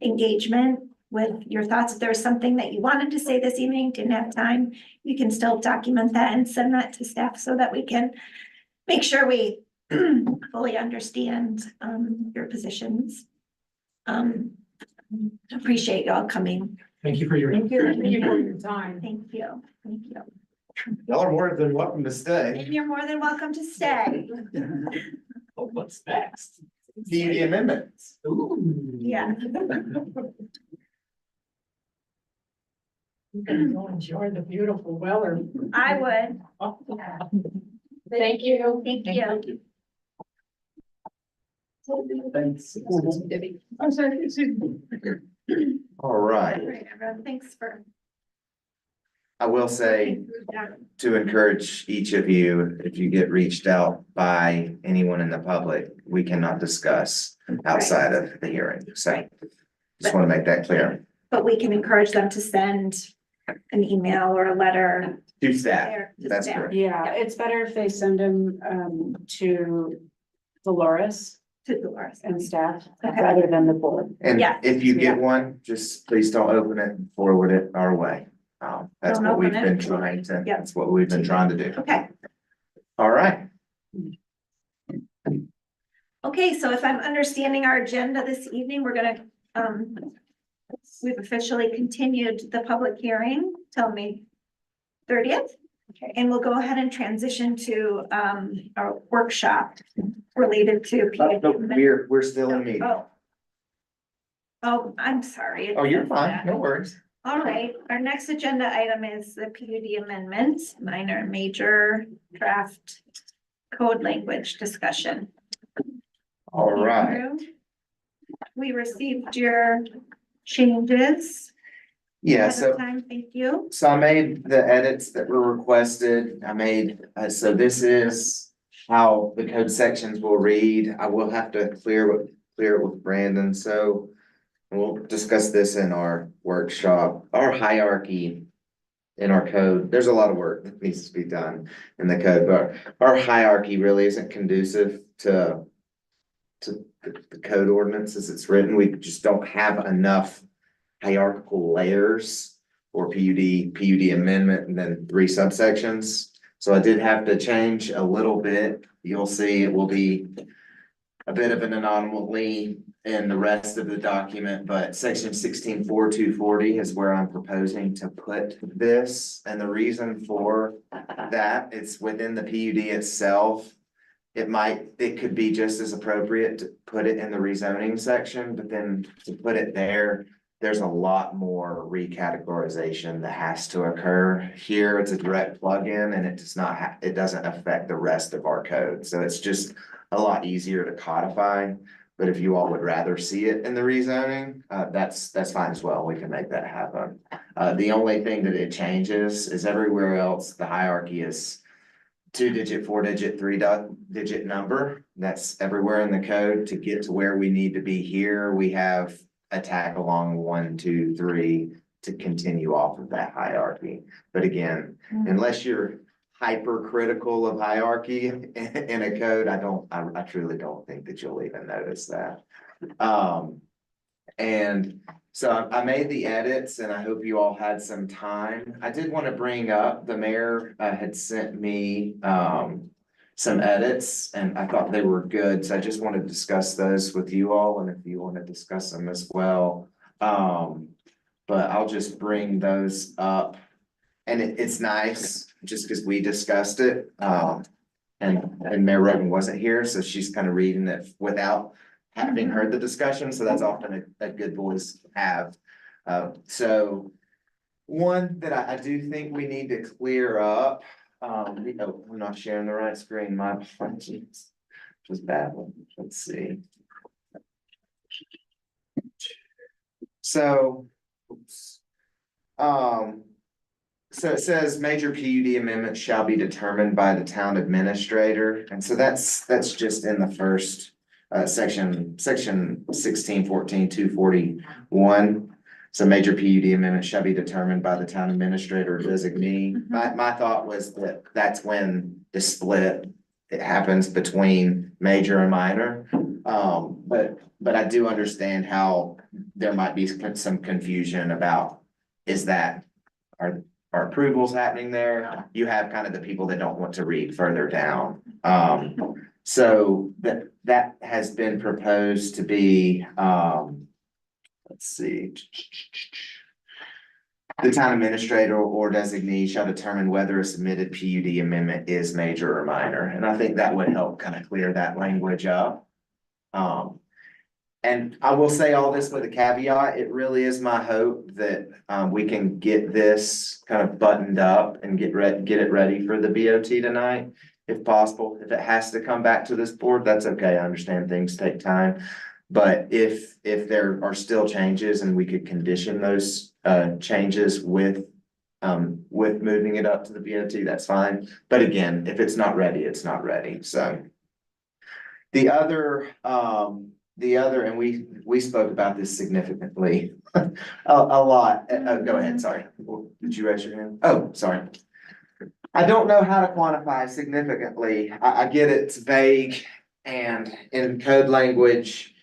engagement with your thoughts. If there's something that you wanted to say this evening, didn't have time, you can still document that and send that to staff so that we can make sure we fully understand your positions. Appreciate y'all coming. Thank you for your. Thank you. Thank you for your time. Thank you. Thank you. Y'all are more than welcome to stay. And you're more than welcome to stay. Oh, what's next? PUD amendments. Yeah. You can go enjoy the beautiful weather. I would. Thank you. Thank you. Thanks. I'm sorry. All right. All right, everyone, thanks for. I will say to encourage each of you, if you get reached out by anyone in the public, we cannot discuss outside of the hearing. So just want to make that clear. But we can encourage them to send an email or a letter. To staff, there to that's staff. correct. Yeah, it's better if they send them to Dolores To Dolores. and staff Okay. rather than the board. And Yeah. if you get one, just please don't open it and forward it our way. That's Don't what we've open been it. trying to, Yep. that's what we've been trying to do. Okay. All right. Okay, so if I'm understanding our agenda this evening, we're gonna, we've officially continued the public hearing till May 30th. Okay, and we'll go ahead and transition to, our workshop related to. We're still in meeting. Oh, I'm sorry. It Oh, you're says fine. that. No worries. All right, our next agenda item is the PUD amendments, minor and major draft code language discussion. All right. Andrew, we received your changes. Yeah, ahead of so. time. Thank you. So I made the edits that were requested. I made, so this is how the code sections will read. I will have to clear it with Brandon, so we'll discuss this in our workshop. Our hierarchy in our code, there's a lot of work that needs to be done in the code, but our hierarchy really isn't conducive to the code ordinance as it's written. We just don't have enough hierarchical layers or PUD amendment, and then 3 subsections. So I did have to change a little bit. You'll see it will be a bit of an anomaly in the rest of the document, but section 16.4.240 is where I'm proposing to put this. And the reason for that, it's within the PUD itself. It could be just as appropriate to put it in the rezoning section, but then to put it there, there's a lot more recategorization that has to occur. Here, it's a direct plug-in and it does not it doesn't affect the rest of our code. So it's just a lot easier to codify. But if you all would rather see it in the rezoning, that's fine as well. We can make that happen. The only thing that it changes is everywhere else, the hierarchy is 2-digit, 4-digit, 3-digit number. That's everywhere in the code. To get to where we need to be here, we have a tag along 1, 2, 3 to continue off of that hierarchy. But again, unless you're hypercritical of hierarchy in a code, I truly don't think that you'll even notice that. And so I made the edits and I hope you all had some time. I did want to bring up, the mayor had sent me some edits and I thought they were good. So I just want to discuss those with you all and if you want to discuss them as well. But I'll just bring those up. And it's nice just because we discussed it. And Mayor Rogan wasn't here, so she's kind of reading it without having heard the discussion. So that's often a good voice to have. So one that I do think we need to clear up. I'm not sharing the right screen. My apologies. Just bad one. Let's see. So, oops. So it says major PUD amendments shall be determined by the town administrator. And so that's just in the first section 16.14.241. So major PUD amendments shall be determined by the town administrator or designee. My thought was that that's when the split, it happens between major and minor. But I do understand how there might be some confusion about, are approvals happening there? You have kind of the people that don't want to read further down. So that has been proposed to be, let's see. The town administrator or designee shall determine whether a submitted PUD amendment is major or minor. And I think that would help kind of clear that language up. And I will say all this with a caveat, it really is my hope that we can get this kind of buttoned up and get it ready for the BOT tonight, if possible. If it has to come back to this board, that's okay. I understand things take time. But if there are still changes and we could condition those changes with moving it up to the BOT, that's fine. But again, if it's not ready, it's not ready. So the other, and we spoke about this significantly, a lot. Go ahead, sorry. Did you raise your hand? Oh, sorry. I don't know how to quantify significantly. I get it's vague and in code language,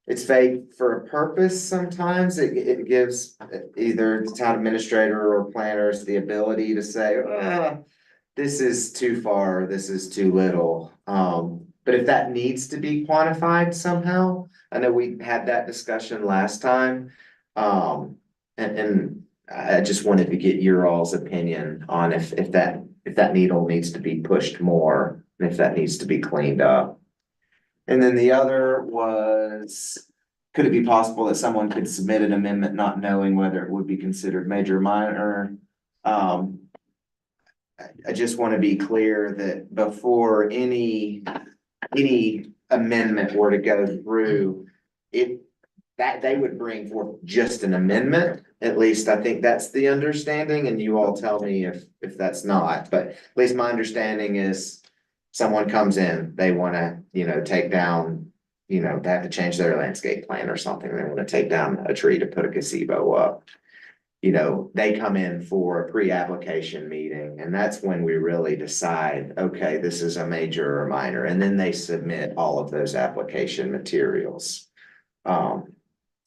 it's vague for a purpose sometimes. It gives either the town administrator or planners the ability to say, this is too far, this is too little. But if that needs to be quantified somehow, I know we had that discussion last time. And I just wanted to get your all's opinion on if that needle needs to be pushed more, and if that needs to be cleaned up. And then the other was, could it be possible that someone could submit an amendment not knowing whether it would be considered major or minor? I just want to be clear that before any amendment were to go through, that they would bring forth just an amendment. At least I think that's the understanding, and you all tell me if that's not, but at least my understanding is someone comes in, they wanna, take down, they have to change their landscape plan or something, they wanna take down a tree to put a gazebo up. They come in for a pre-application meeting, and that's when we really decide, okay, this is a major or minor, and then they submit all of those application materials.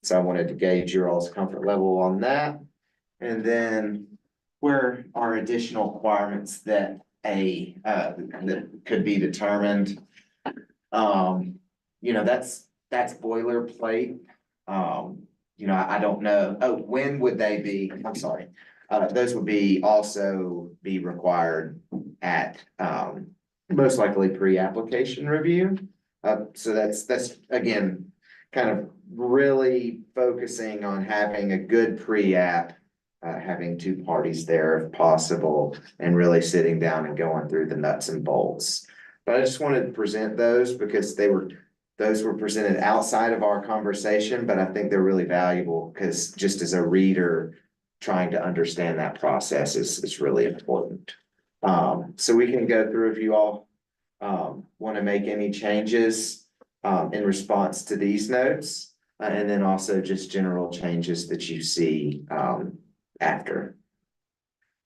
So I wanted to gauge your all's comfort level on that. And then where are additional requirements that that could be determined? That's boilerplate. I don't know. Oh, when would they be? I'm sorry. Those would also be required at, most likely pre-application review. So that's again, kind of really focusing on having a good pre-app, having two parties there if possible, and really sitting down and going through the nuts and bolts. But I just wanted to present those because those were presented outside of our conversation, but I think they're really valuable because just as a reader, trying to understand that process is really important. So we can go through if you all want to make any changes in response to these notes. And then also just general changes that you see after.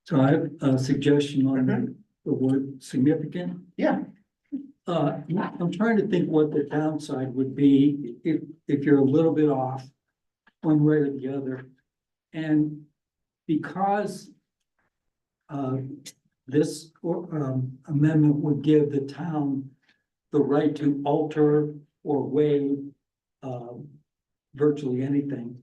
So I have a suggestion on the word significant. Yeah. I'm trying to think what the downside would be if you're a little bit off one way or the other. And because this amendment would give the town the right to alter or waive virtually anything.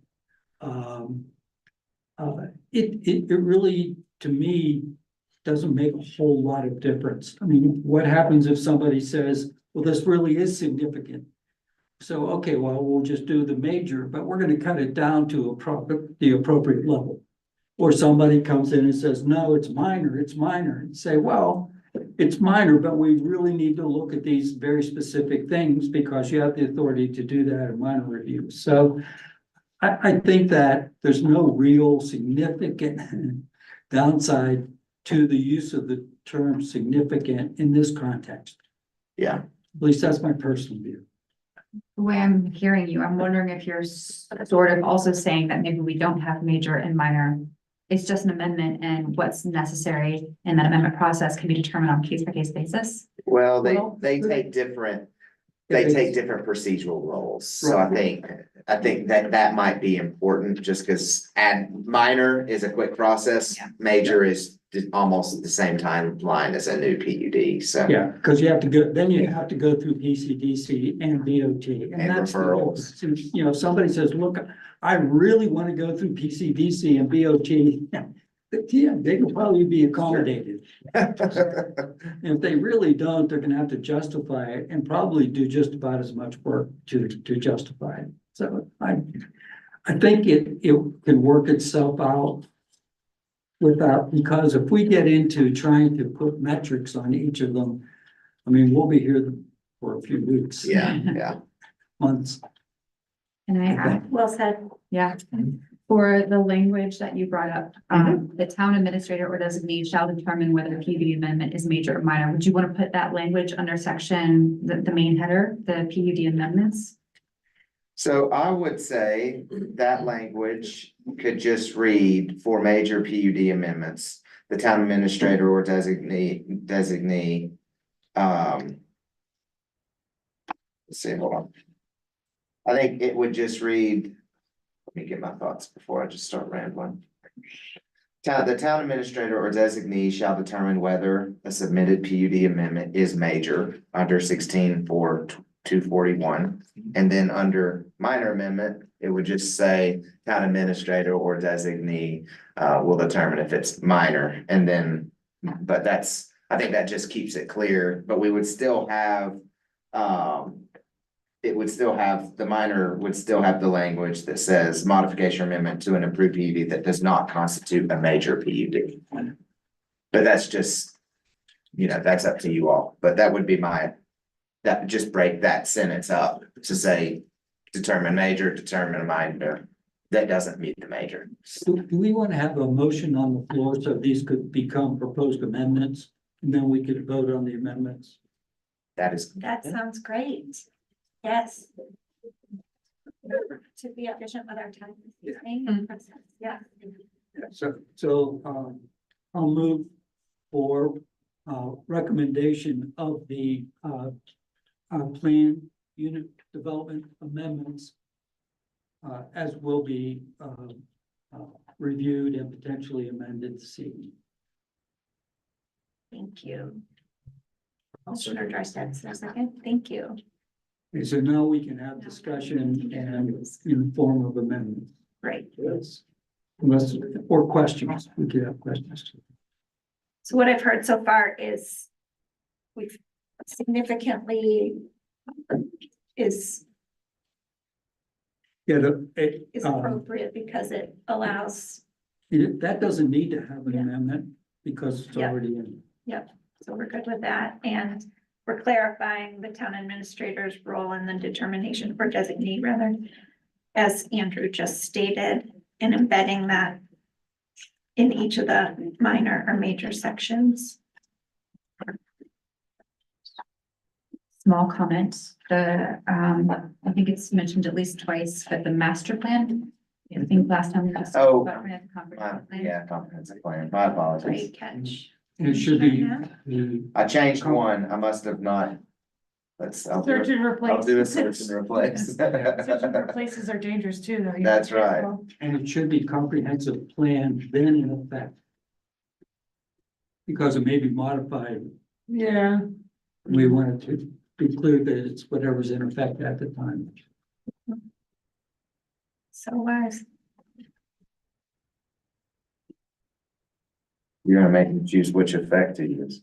It really, to me, doesn't make a whole lot of difference. I mean, what happens if somebody says, well, this really is significant? So, okay, well, we'll just do the major, but we're gonna cut it down to the appropriate level. Or somebody comes in and says, no, it's minor, and say, well, it's minor, but we really need to look at these very specific things because you have the authority to do that in minor review. So I think that there's no real significant downside to the use of the term significant in this context. Yeah. At least that's my personal view. The way I'm hearing you, I'm wondering if you're sort of also saying that maybe we don't have major and minor. It's just an amendment, and what's necessary in that amendment process can be determined on case by case basis. Well, they take different procedural roles. So I think that might be important just because minor is a quick process. Yeah. Major is almost the same timeline as a new PUD. So Yeah, because you have to go through PCDC and DOT. And that's the referrals. difference. Somebody says, look, I really want to go through PCDC and BOT. Yeah, they could probably be accommodated. If they really don't, they're gonna have to justify it and probably do just about as much work to justify it. So I think it can work itself out because if we get into trying to put metrics on each of them, I mean, we'll be here for a few weeks. Yeah. And Months. Well said. Yeah, for the language that you brought up, the town administrator or designee shall determine whether PUD amendment is major or minor. Would you want to put that language under section, the main header, the PUD amendments? So I would say that language could just read for major PUD amendments, the town administrator or designee. Let's see, hold on. I think it would just read, let me get my thoughts before I just start rambling. The town administrator or designee shall determine whether a submitted PUD amendment is major under 16.4.241. And then under minor amendment, it would just say town administrator or designee will determine if it's minor. And then, but I think that just keeps it clear, but we would still have, it would still have, the minor would still have the language that says modification or amendment to an approved PUD that does not constitute a major PUD. But that's just, that's up to you all, but that would be that just break that sentence up to say, determine major, determine minor, that doesn't meet the major. So do we want to have a motion on the floor so these could become proposed amendments? And then we could vote on the amendments? That is. That sounds great. Yes. To be efficient with our time. Yeah. So I'll move for recommendation of the plan unit development amendments as will be reviewed and potentially amended this evening. Thank you. Commissioner Drysdale, second. Thank you. Okay, so now we can have discussion and in the form of amendment. Great. Yes. Unless, or questions, we could have questions. So what I've heard so far is we've significantly is Yeah, appropriate because it allows, that doesn't need to have an amendment because it's Yeah. already in. so we're good with that. And we're clarifying the town administrator's role in the determination for designee rather, as Andrew just stated, and embedding that in each of the minor or major sections. Small comment, I think it's mentioned at least twice, but the master plan. I think last time we just. Oh. talked about comprehensive plan. Yeah, comprehensive plan, my apologies. Great catch. And it should be, I changed one, I must have not. I'll Search and I'll replace. do a search and replace. Search and replaces are dangerous too, though. You That's have to be right. careful. and it should be comprehensive plan then in effect. Because it may be modified, Yeah. we wanted to be clear that it's whatever's in effect at the time. So wise. You're gonna make them choose which effect to use.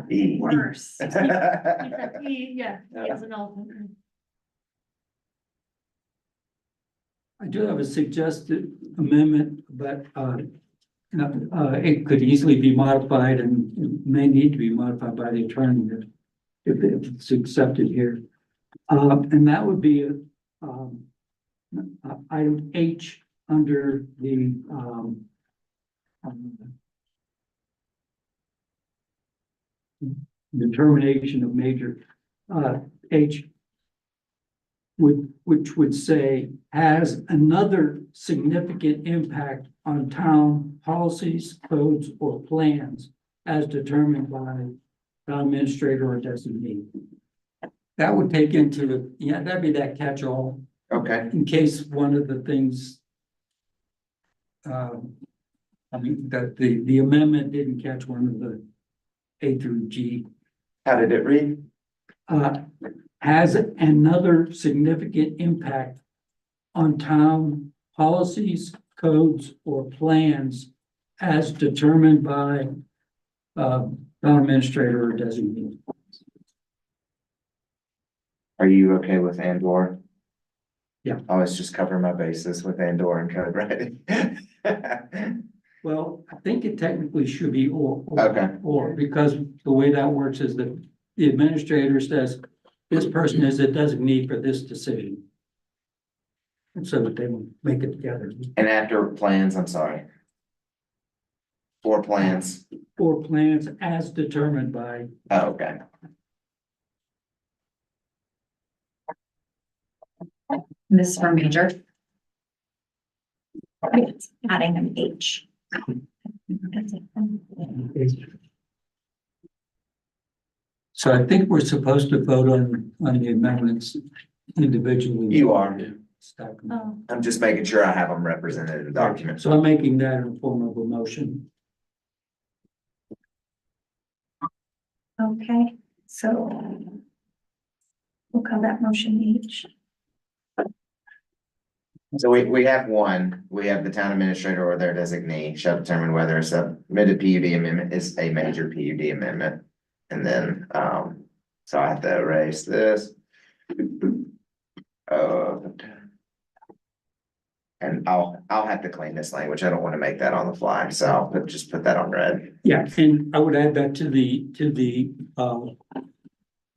E. Worse. Yeah, he has an alternate. I do have a suggested amendment, but it could easily be modified and it may need to be modified by the attorney if it's accepted here. And that would be item H under the determination of major H, which would say has another significant impact on town policies, codes, or plans as determined by town administrator or designee. That would take into, that'd be that catch-all Okay, in case one of the things that the amendment didn't catch one of the A through G. how did it read? Has another significant impact on town policies, codes, or plans as determined by town administrator or designee. Are you okay with Andor? Yeah. I was just covering my bases with Andor and code writing. Well, I think it technically should be Okay. or, because the way that works is that the administrator says, this person is a designee for this decision. And so that they will make it together. And after plans, I'm sorry. For plans, Or plans as determined by, oh, okay. This is for major. Adding an H. so I think we're supposed to vote on the amendments individually. You are. Stack them. Oh, I'm just making sure I have them represented in the document. So I'm making that in the form of a motion. okay, so we'll call that motion H. So we have one, we have the town administrator or their designee shall determine whether a submitted PUD amendment is a major PUD amendment. And then, so I have to erase this. And I'll have to clean this language. I don't want to make that on the fly, so I'll just put that on red. Yeah, and I would add that to the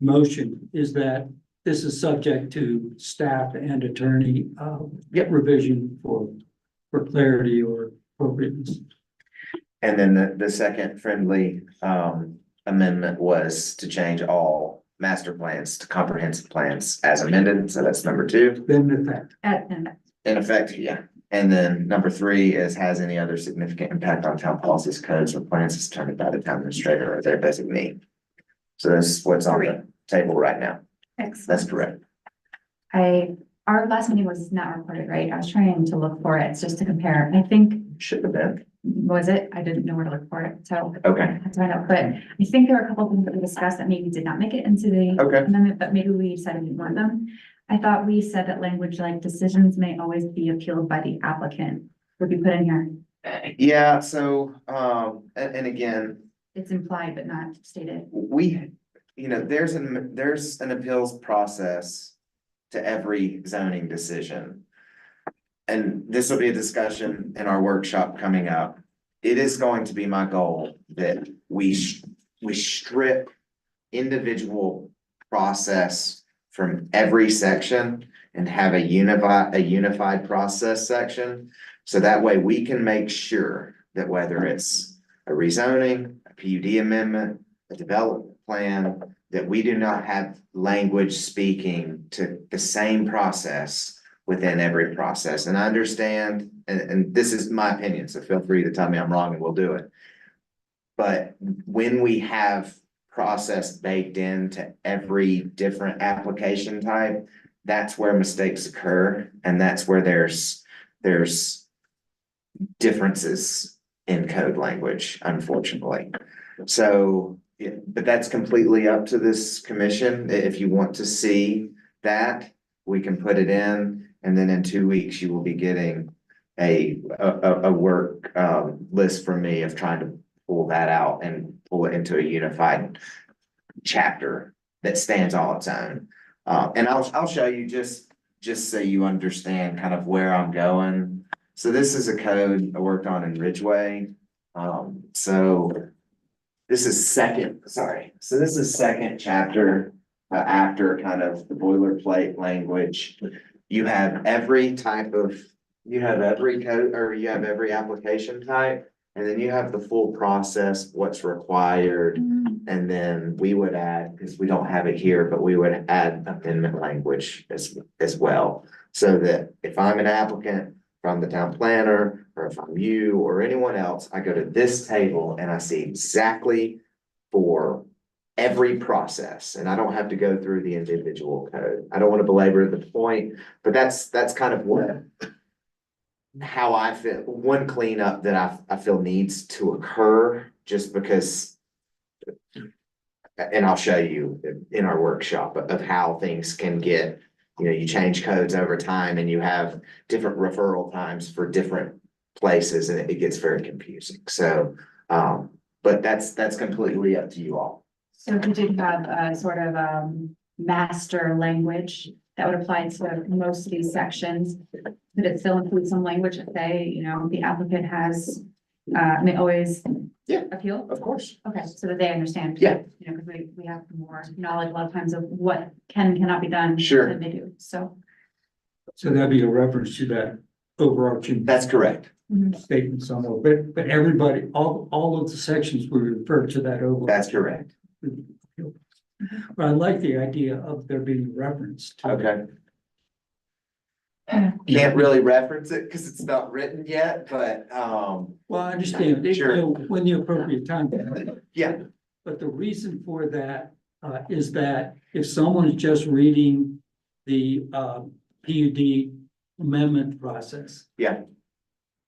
motion is that this is subject to staff and attorney revision for clarity or appropriateness. And then the second friendly amendment was to change all master plans to comprehensive plans as amended, so that's number 2. Then in effect, In effect, yeah. And then number 3 is has any other significant impact on town policies, codes, or plans as determined by the town administrator or their designee. So that's what's on the table right now. Excellent. That's correct. Our last meeting was not recorded, right? I was trying to look for it just to compare. I think, Should have been. was it? I didn't know where to look for it, so. Okay. I had to find out, but I think there are a couple of things that we discussed that maybe did not make it into the Okay. amendment, but maybe we said we want them. I thought we said that language like decisions may always be appealed by the applicant would be put in here. Yeah, so, and again, It's implied but not stated. we, there's an appeals process to every zoning decision. And this will be a discussion in our workshop coming up. It is going to be my goal that we strip individual process from every section and have a unified process section. So that way we can make sure that whether it's a rezoning, a PUD amendment, a development plan, that we do not have language speaking to the same process within every process. And I understand, and this is my opinion, so feel free to tell me I'm wrong and we'll do it. But when we have process baked into every different application type, that's where mistakes occur, and that's where there's differences in code language, unfortunately. So, yeah, but that's completely up to this commission. If you want to see that, we can put it in, and then in 2 weeks, you will be getting a work list from me of trying to pull that out and pull it into a unified chapter that stands all its own. And I'll show you just so you understand kind of where I'm going. So this is a code I worked on in Ridgeway. So this is second chapter after kind of the boilerplate language. You have every code, or you have every application type. And then you have the full process, what's required, and then we would add, because we don't have it here, but we would add amendment language as well. So that if I'm an applicant from the town planner, or if I'm you or anyone else, I go to this table and I see exactly for every process, and I don't have to go through the individual code. I don't want to belabor the point, but that's kind of how I feel, one cleanup that I feel needs to occur, just because. And I'll show you in our workshop of how things can get, you change codes over time and you have different referral times for different places, and it gets very confusing. So, but that's completely up to you all. So if we did have a sort of master language that would apply to most of these sections, could it still include some language that say, the applicant has, may always appeal? Of course. Okay, so that they understand. Yeah. Because we have more knowledge a lot of times of what cannot be done. Sure. Than they do, so. so that'd be a reference to that overarching That's correct. statement somewhere, but everybody, all of the sections will refer to that over. That's correct. But I like the idea of there being reference to. Okay. Can't really reference it because it's not written yet, but, Well, I understand, Sure. when the appropriate time. yeah, But the reason for that is that if someone is just reading the PUD amendment process. Yeah.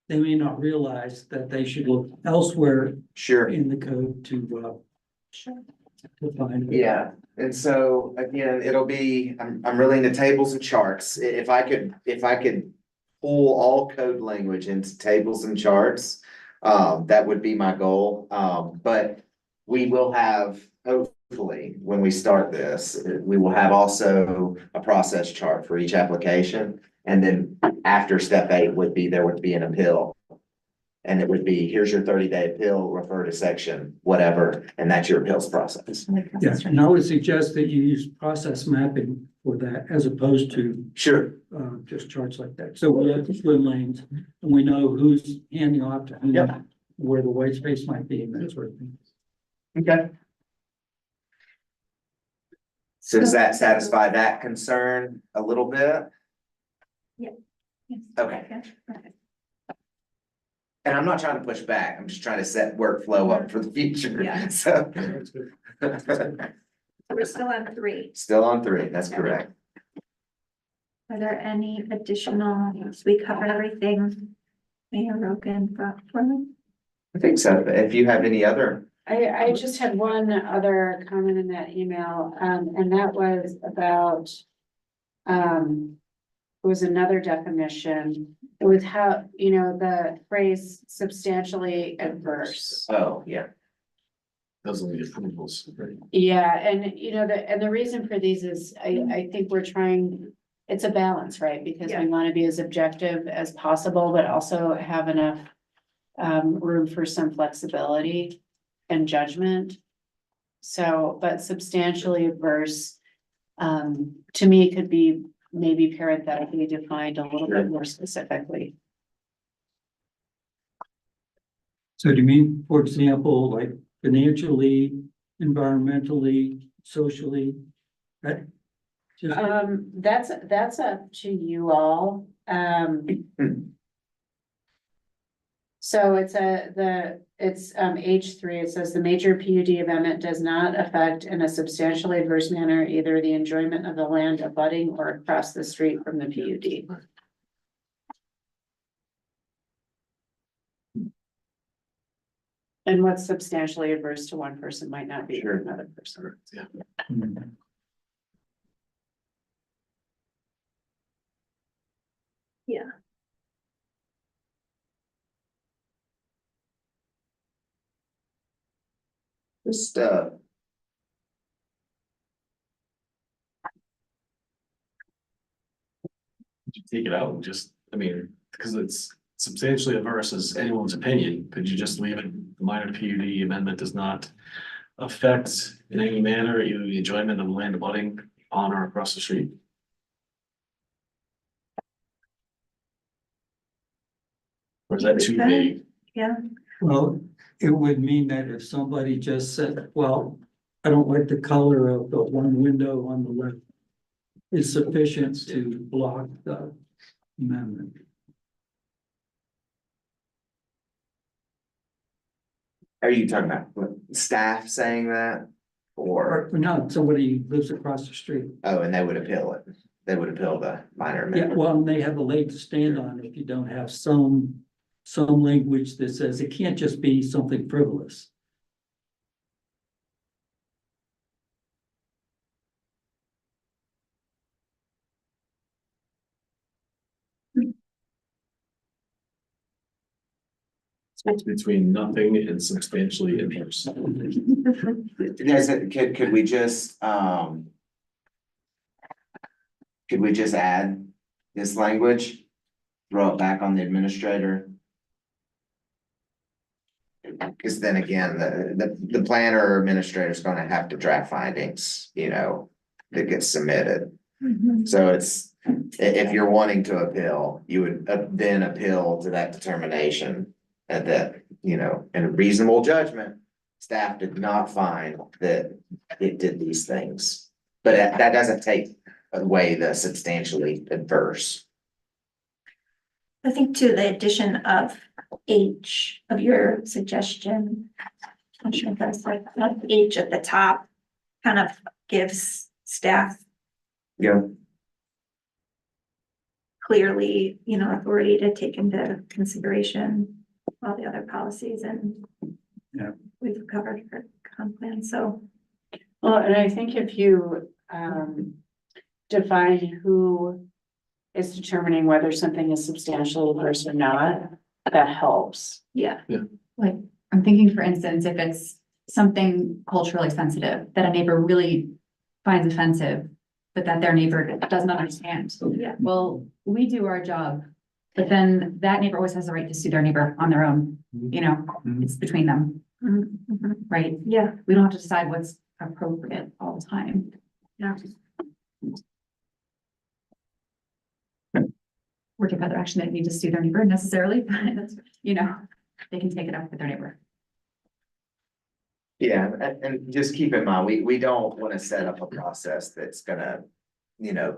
They may not realize that they should look elsewhere Sure. in the code to find. Yeah, and so again, it'll be, I'm really into tables and charts. If I could pull all code language into tables and charts, that would be my goal. But we will have, hopefully, when we start this, we will have also a process chart for each application. And then after step 8 would be, there would be an appeal. And it would be, here's your 30-day appeal, refer to section, whatever, and that's your appeals process. Yeah, and I would suggest that you use process mapping for that as opposed to Sure. just charts like that. So we have the swim lanes and we know who's handing off to whom, Yep. where the white space might be and that sort of thing. Okay. So does that satisfy that concern a little bit? Okay. And I'm not trying to push back, I'm just trying to set workflow up for the future, Yeah. so. We're still on 3. Still on 3, that's correct. Are there any additional, so we covered everything Mayor Rogan brought forward? I think so, if you have any other, I just had one other comment in that email, and that was about, it was another definition. It was how, the phrase substantially adverse. oh, yeah, Those are the approvals, right? Yeah, and the reason for these is, I think we're trying, it's a balance, right? Because we want to be as objective as possible, but also have enough room for some flexibility and judgment. So, but substantially adverse, to me, could be maybe parenthetically defined a little bit more specifically. So do you mean, for example, like financially, environmentally, socially? Right? Just, That's up to you all. So it's H3, it says the major PUD amendment does not affect in a substantially adverse manner either the enjoyment of the land abutting or across the street from the PUD. And what's substantially adverse to one person might not be to another person. Yeah. Yeah. just, You take it out and just, I mean, because it's substantially adverse as anyone's opinion, could you just leave it, the minor PUD amendment does not affect in any manner either the enjoyment of land abutting on or across the street? Or is that too vague? Yeah, well, it would mean that if somebody just said, well, I don't like the color of the one window on the left, is sufficient to block the amendment. are you talking about what, staff saying that? Or, Or not, somebody lives across the street. oh, and they would appeal it, they would appeal the minor Yeah, amendment. well, and they have a leg to stand on if you don't have some language that says it can't just be something frivolous. So it's between nothing and substantially adverse. Guys, could we just, could we just add this language? Throw it back on the administrator? Because then again, the planner or administrator is gonna have to draft findings, that get submitted. So it's, if you're wanting to appeal, you would then appeal to that determination. And that, in a reasonable judgment, staff did not find that it did these things. But that doesn't take away the substantially adverse. I think to the addition of H of your suggestion. I'm sure that's like H at the top kind of gives staff Yeah. clearly, authority to take into consideration all the other policies and Yeah. we've covered her comp plan, so. Well, and I think if you, define who is determining whether something is substantially adverse or not, that helps. Yeah, Like, I'm thinking, for instance, if it's something culturally sensitive that a neighbor really finds offensive, but that their neighbor doesn't understand. Yeah. Well, we do our job, but then that neighbor always has the right to sue their neighbor on their own, it's between them, Mhm, mhm. right? Yeah, We don't have to decide what's appropriate all the time. yeah. Or take other action that need to sue their neighbor necessarily, but, they can take it up with their neighbor. Yeah, and just keep in mind, we don't wanna set up a process that's gonna,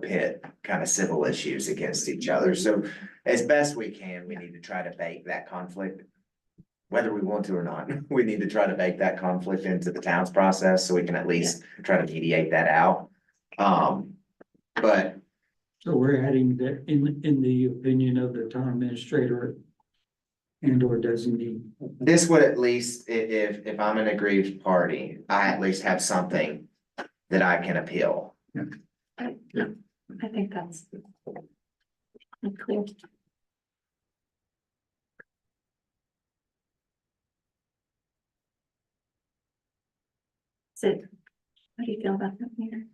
pit kind of civil issues against each other. So as best we can, we need to try to bake that conflict. Whether we want to or not, we need to try to bake that conflict into the town's process so we can at least try to mediate that out. But So we're adding that in the opinion of the town administrator and or designee. this would at least, if I'm an aggrieved party, I at least have something that I can appeal. I think that's clear. Sid, how do you feel about that, Mayor?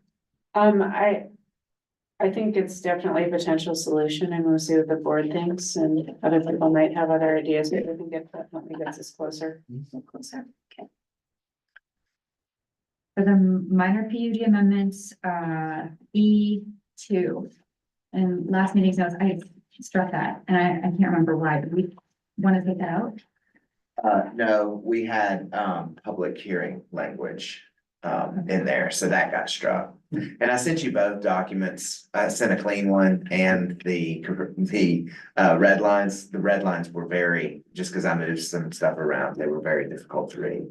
I think it's definitely a potential solution and we'll see what the board thinks and other people might have other ideas. Maybe we can get that, let me get this closer. Closer, okay. For the minor PUD amendments, E2. And last meeting's notes, I struck that, and I can't remember why, but we want to take that out? No, we had, public hearing language, in there, so that got struck. And I sent you both documents. I sent a clean one and the red lines. The red lines were just because I moved some stuff around, they were very difficult to read.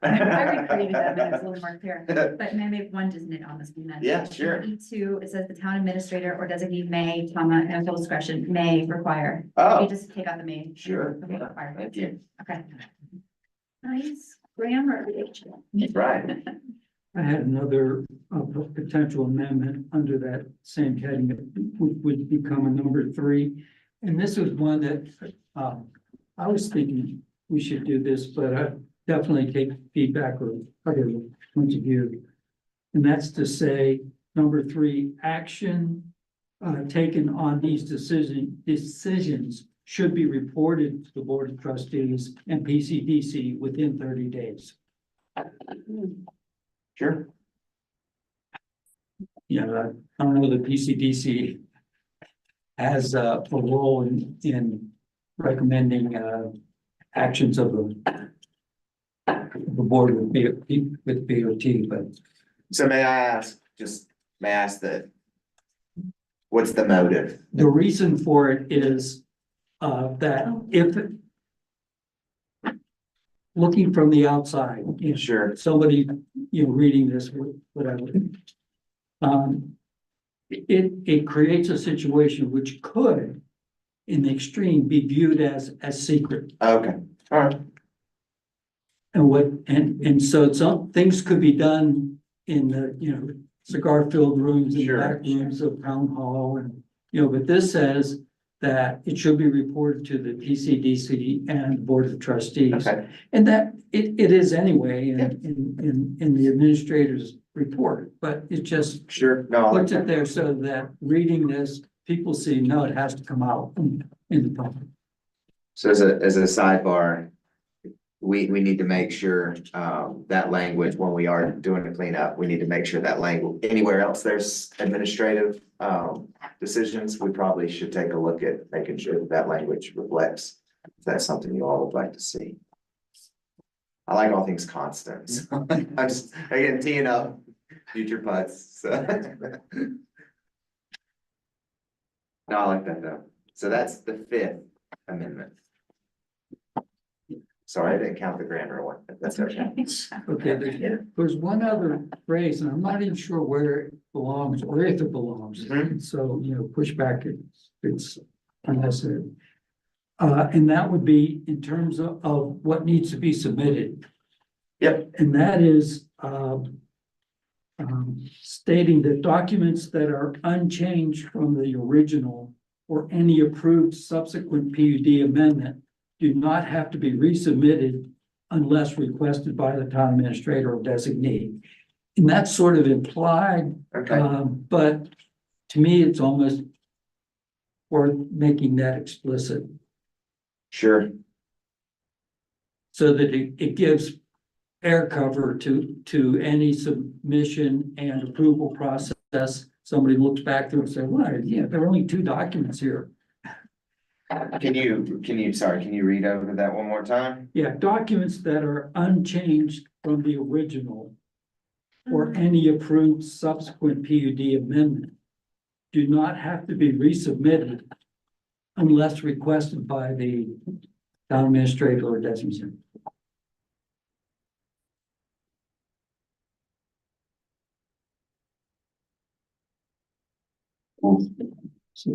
I recreated them and it's a little more clear, but maybe one doesn't on this one then. Yeah, sure. E2, it says the town administrator or designee may, comma, and full discretion, may require. Oh. You just take out the may. Sure. Okay, require. Thank you. Okay. Nice grammar, Rachel. Right. I had another potential amendment under that same heading, which would become a number 3. And this was one that I was thinking we should do this, but I definitely take feedback or other points of view. And that's to say, number 3, action taken on these decisions should be reported to the Board of Trustees and PCDC within 30 days. Sure. Yeah, I don't know, the PCDC has a role in recommending actions of the board with BOT, but So may I ask that, what's the motive? the reason for it is that if looking from the outside, if Sure. somebody, reading this, whatever. It creates a situation which could, in the extreme, be viewed as secret. Okay, all right. And so some things could be done in the, cigar-filled rooms and Sure. back rooms of town hall and, but this says that it should be reported to the PCDC and Board of Trustees. Okay. And that it is anyway in the administrator's report, but it just Sure, no, I like puts it that. there so that reading this, people see, no, it has to come out in the public. So as a sidebar, we need to make sure, that language, when we are doing the cleanup, we need to make sure that language, anywhere else there's administrative, decisions, we probably should take a look at making sure that that language reflects, if that's something you all would like to see. I like all things constant, so I'm just, again, teeing up future putts, so. No, I like that though. So that's the 5th amendment. Sorry, I didn't count the grammar one, but that's okay. Okay, there's one other phrase, and I'm not even sure where it belongs or if it belongs. Mhm. So, push back it's unnecessary. And that would be in terms of what needs to be submitted. Yep. And that is, stating that documents that are unchanged from the original or any approved subsequent PUD amendment do not have to be resubmitted unless requested by the town administrator or designee. And that's sort of implied, Okay, but to me, it's almost worth making that explicit sure. so that it gives air cover to any submission and approval process. Somebody looks back through and say, well, yeah, there are only 2 documents here. Can you read over that one more time? Yeah, documents that are unchanged from the original or any approved subsequent PUD amendment do not have to be resubmitted unless requested by the town administrator or designee.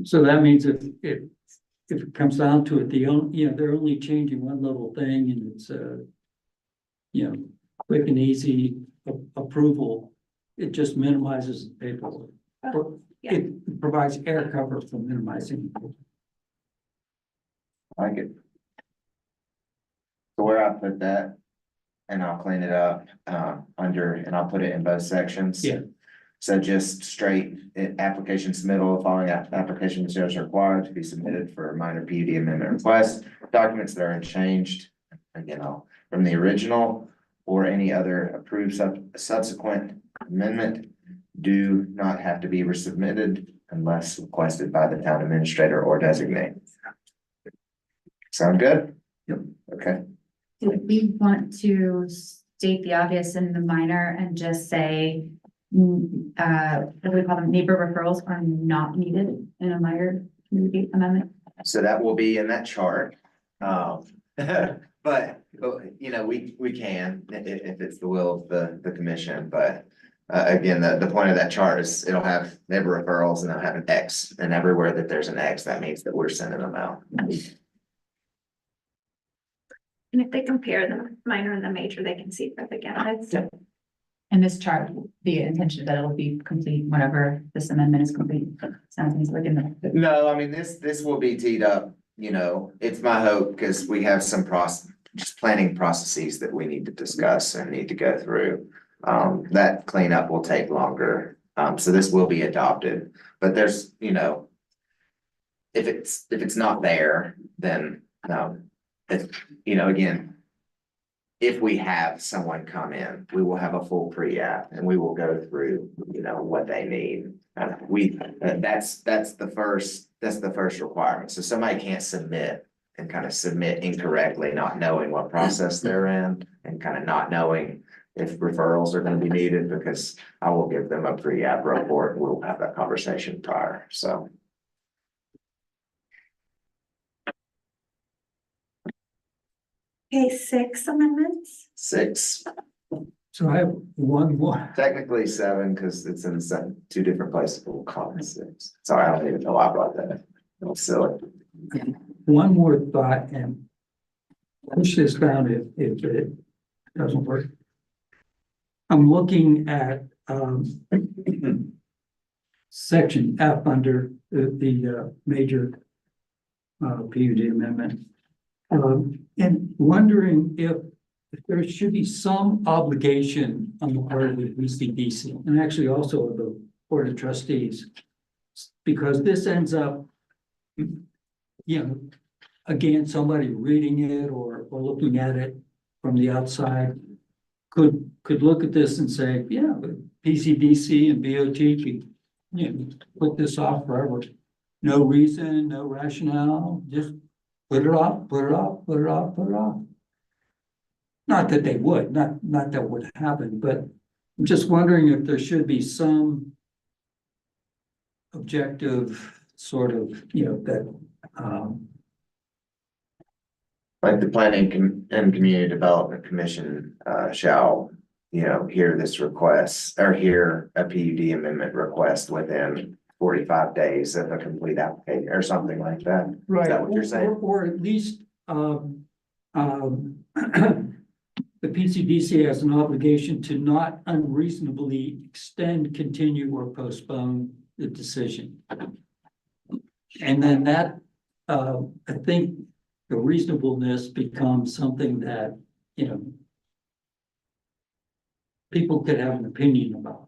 So that means if it comes down to it, they're only changing one little thing and it's quick and easy approval. It just minimizes the paperwork. yeah. It provides air cover for minimizing. I like it. So where I put that, and I'll clean it up, and I'll put it in both sections. Yeah. So just straight, application submittal, following application materials are required to be submitted for minor PUD amendment request. Documents that are unchanged, again, from the original or any other approved subsequent amendment do not have to be resubmitted unless requested by the town administrator or designate. Sound good? Yep. Okay. Do we want to state the obvious in the minor and just say, what do we call them, neighbor referrals are not needed in a minor community amendment? So that will be in that chart. But we can, if it's the will of the commission, but again, the point of that chart is it'll have neighbor referrals and it'll have an X, and everywhere that there's an X, that means that we're sending them out. And if they compare the minor and the major, they can see where the gap is. And this chart, the intention that it'll be complete whenever this amendment is complete. Sounds like in the. No, I mean, this will be teed up, it's my hope, because we have some just planning processes that we need to discuss and need to go through. That cleanup will take longer, so this will be adopted, but there's, if it's not there, then, again, if we have someone come in, we will have a full pre-app and we will go through, what they need. That's the first requirement. So somebody can't submit and kind of submit incorrectly, not knowing what process they're in and kind of not knowing if referrals are going to be needed, because I will give them a pre-app report and we'll have that conversation prior, so. Okay, 6 amendments. 6, So I have one more. technically 7, because it's in 2 different places, but we'll call it 6. Sorry, I don't even know why I brought that up. It's silly. One more thought, and push this down if it doesn't work. I'm looking at section F under the major PUD amendment. And wondering if there should be some obligation on the part of the BCDC and actually also of the Board of Trustees. Because this ends up, again, somebody reading it or looking at it from the outside could look at this and say, yeah, but PCDC and BOT could, put this off forever. No reason, no rationale, just put it off, put it off, put it off, put it off. Not that they would, not that would happen, but I'm just wondering if there should be some objective sort of, that, Like the Planning and Community Development Commission shall, hear this request or hear a PUD amendment request within 45 days of a complete application or something like that. Right. that what you're saying? Or at least, the PCDC has an obligation to not unreasonably extend, continue, or postpone the decision. And then that, I think the reasonableness becomes something that, you know, people could have an opinion about.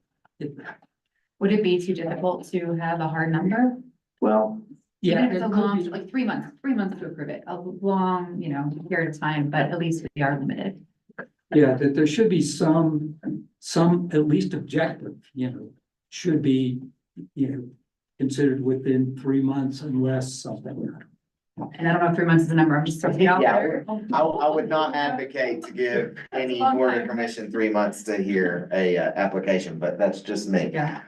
Would it be too difficult to have a hard number? Well, Even Yeah, if it's a it could long, be. like 3 months to approve it, a long, period of time, but at least we are limited. Yeah, that there should be some at least objective, should be, considered within 3 months unless something. And I don't know if 3 months is a number, I'm just throwing it out Yeah, there. I would not advocate to give any That's a long board or time. commission 3 months to hear a application, but that's just me. Yeah.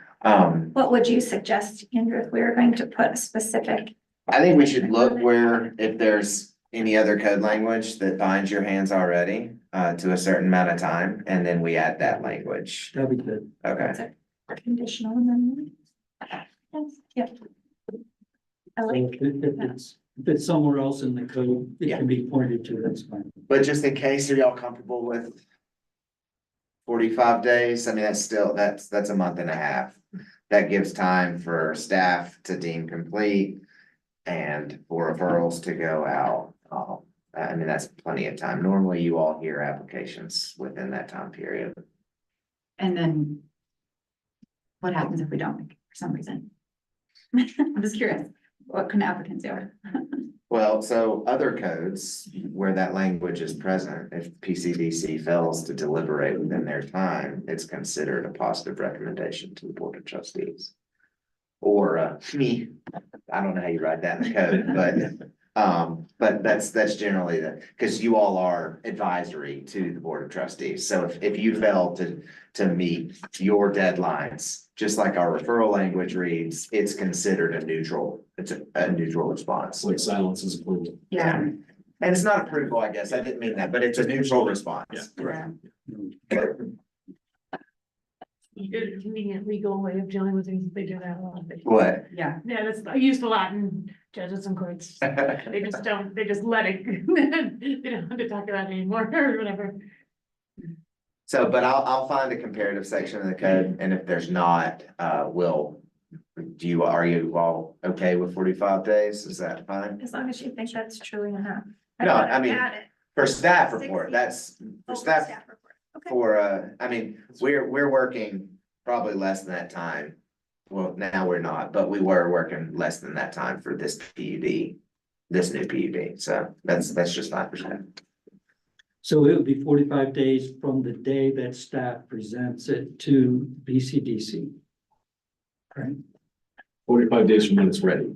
What would you suggest, Andrew, if we were going to put a specific? I think we should look where, if there's any other code language that binds your hands already, to a certain amount of time, and then we add that language. That'd be good. Okay, Conditional amendment? Yes, yep. I So like, if it's somewhere else in the code, it Yeah. can be pointed to, that's fine. but just in case, are y'all comfortable with 45 days? I mean, that's a month and a half. That gives time for staff to deem complete and for referrals to go out. I mean, that's plenty of time. Normally, you all hear applications within that time period. And then what happens if we don't, for some reason? I'm just curious, what can applicants do? Well, so other codes where that language is present, if PCDC fails to deliberate within their time, it's considered a positive recommendation to the Board of Trustees. Or I don't know how you write that in the code, but that's generally because you all are advisory to the Board of Trustees. So if you fail to meet your deadlines, just like our referral language reads, it's considered a neutral response. It's like silence is approval. Yeah. And it's not approval, I guess. I didn't mean that, but it's a neutral response. Yeah. Good convenient legal way of dealing with things, they do that a lot. What? Yeah. Yeah, that's used a lot in judges and courts. They just don't, they just let it, they don't have to talk about it anymore or whatever. So, but I'll find a comparative section of the code, and if there's not, are you all okay with 45 days? Is that fine? as long as you think that's truly enough. No, wanna I mean, add it. For staff report, 60. that's, Oh, for staff, report. Okay. for, I mean, we're working probably less than that time. Well, now we're not, but we were working less than that time for this PUD, this new PUD, so that's just 5%. So it would be 45 days from the day that staff presents it to BCDC. Right? 45 days from when it's ready.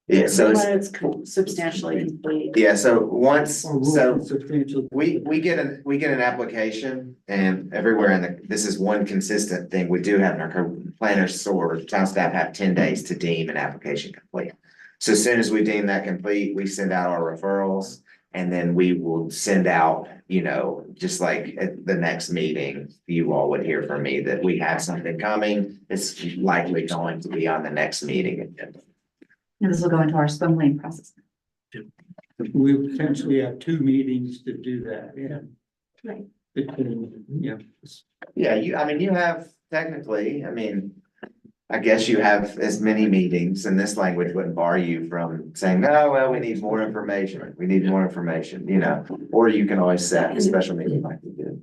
Yeah, so when it's substantially complete. yeah, so once, Or so. will substantially. We get an application and everywhere this is one consistent thing we do have in our code. Planners or town staff have 10 days to deem an application complete. So as soon as we deem that complete, we send out our referrals and then we will send out, just like at the next meeting, you all would hear from me that we have something coming. It's likely going to be on the next meeting agenda. And this will go into our swim lane process. We potentially have 2 meetings to do that, yeah. Right. Between, Yeah, you have technically, I guess you have as many meetings and this language wouldn't bar you from saying, oh, well, we need more information. We need more information, or you can always set a special meeting like we did.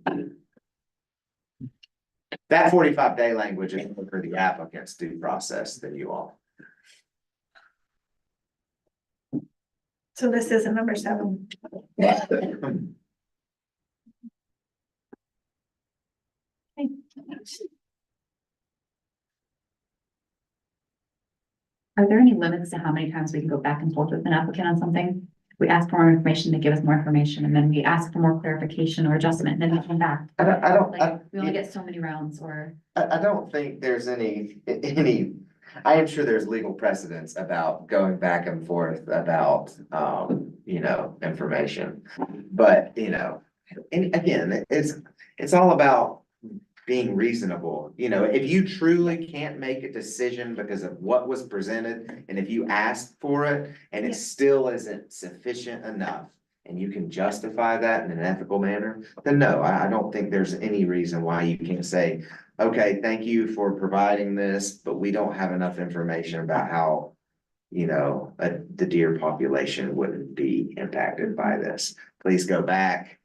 That 45-day language is for the applicant's due process than you all. So this is a number 7. Are there any limits to how many times we can go back and forth with an applicant on something? We ask for more information, they give us more information, and then we ask for more clarification or adjustment, and then we come back. Like, we only get so many rounds or. I don't think there's any, I am sure there's legal precedence about going back and forth about, information. But, and again, it's all about being reasonable. You know, if you truly can't make a decision because of what was presented, and if you asked for it and it still isn't sufficient enough, and you can justify that in an ethical manner, then no, I don't think there's any reason why you can't say, okay, thank you for providing this, but we don't have enough information about how, you know, the deer population wouldn't be impacted by this. Please go back.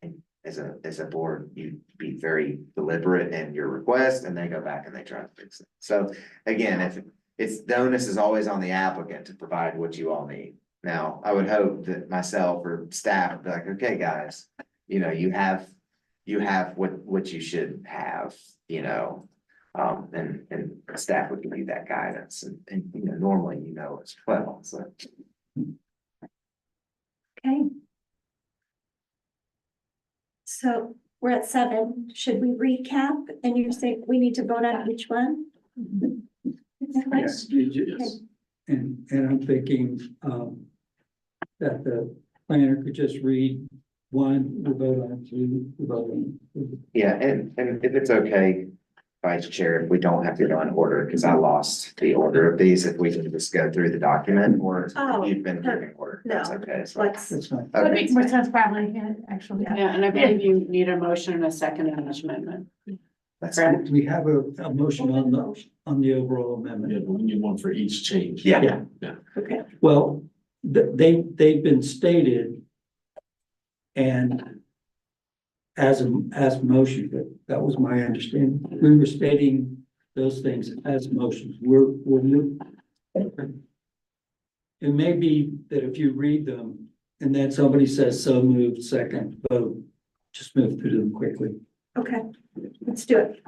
And as a board, you be very deliberate in your request, and they go back and they try to fix it. So again, if it's, the onus is always on the applicant to provide what you all need. Now, I would hope that myself or staff would be like, okay, guys, you know, you have what you should have, you know. And staff would give you that guidance and, you know, normally, you know, as well, so. Okay. So we're at 7. Should we recap? And you're saying we need to vote on each one? Yes, and I'm thinking, that the planner could just read one, we vote on 2, we vote on. Yeah, and if it's okay, Vice Chair, if we don't have to go in order, because I lost the order of these, if we can just go through the document, or Oh, if you've been giving order, that's no. okay. So, Let's, That's fine. Would okay. make more sense probably, yeah, actually. Yeah, and I believe you need a motion and a second on each amendment. That's Correct. We have a motion on the overall amendment. Yeah, but we need one for each change. Yeah. okay. Well, they've been stated. And as a motion, but that was my understanding. We were stating those things as motions. We're new. It may be that if you read them and then somebody says so moved, second vote, just move through them quickly. Okay, let's do it.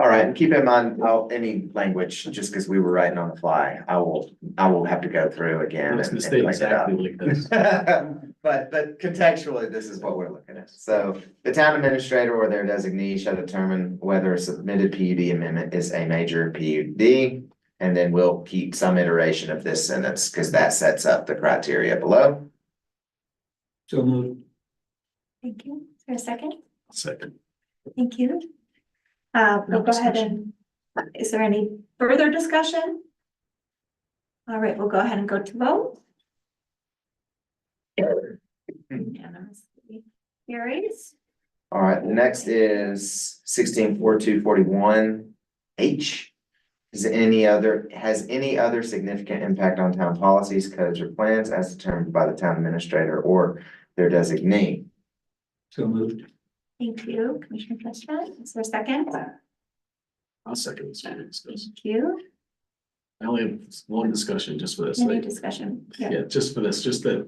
All right, and keep in mind, any language, just because we were writing on the fly, I will have to go through again It's and gonna stay clean it up. exactly like this. But contextually, this is what we're looking at. So the town administrator or their designee shall determine whether a submitted PUD amendment is a major PUD. And then we'll keep some iteration of this sentence because that sets up the criteria below. So moved. Thank you. Is there a second? Second. Thank you. We'll go ahead and, is there any further discussion? All right, we'll go ahead and go to vote. Unanimously carries. All right, next is 164241 H. Has any other significant impact on town policies, codes, or plans as determined by the town administrator or their designee? So moved. Thank you, Commissioner President. Is there a second? I'll second this one. Thank you. I only have one discussion just for this. Any like, discussion? Yeah, just for this, just that,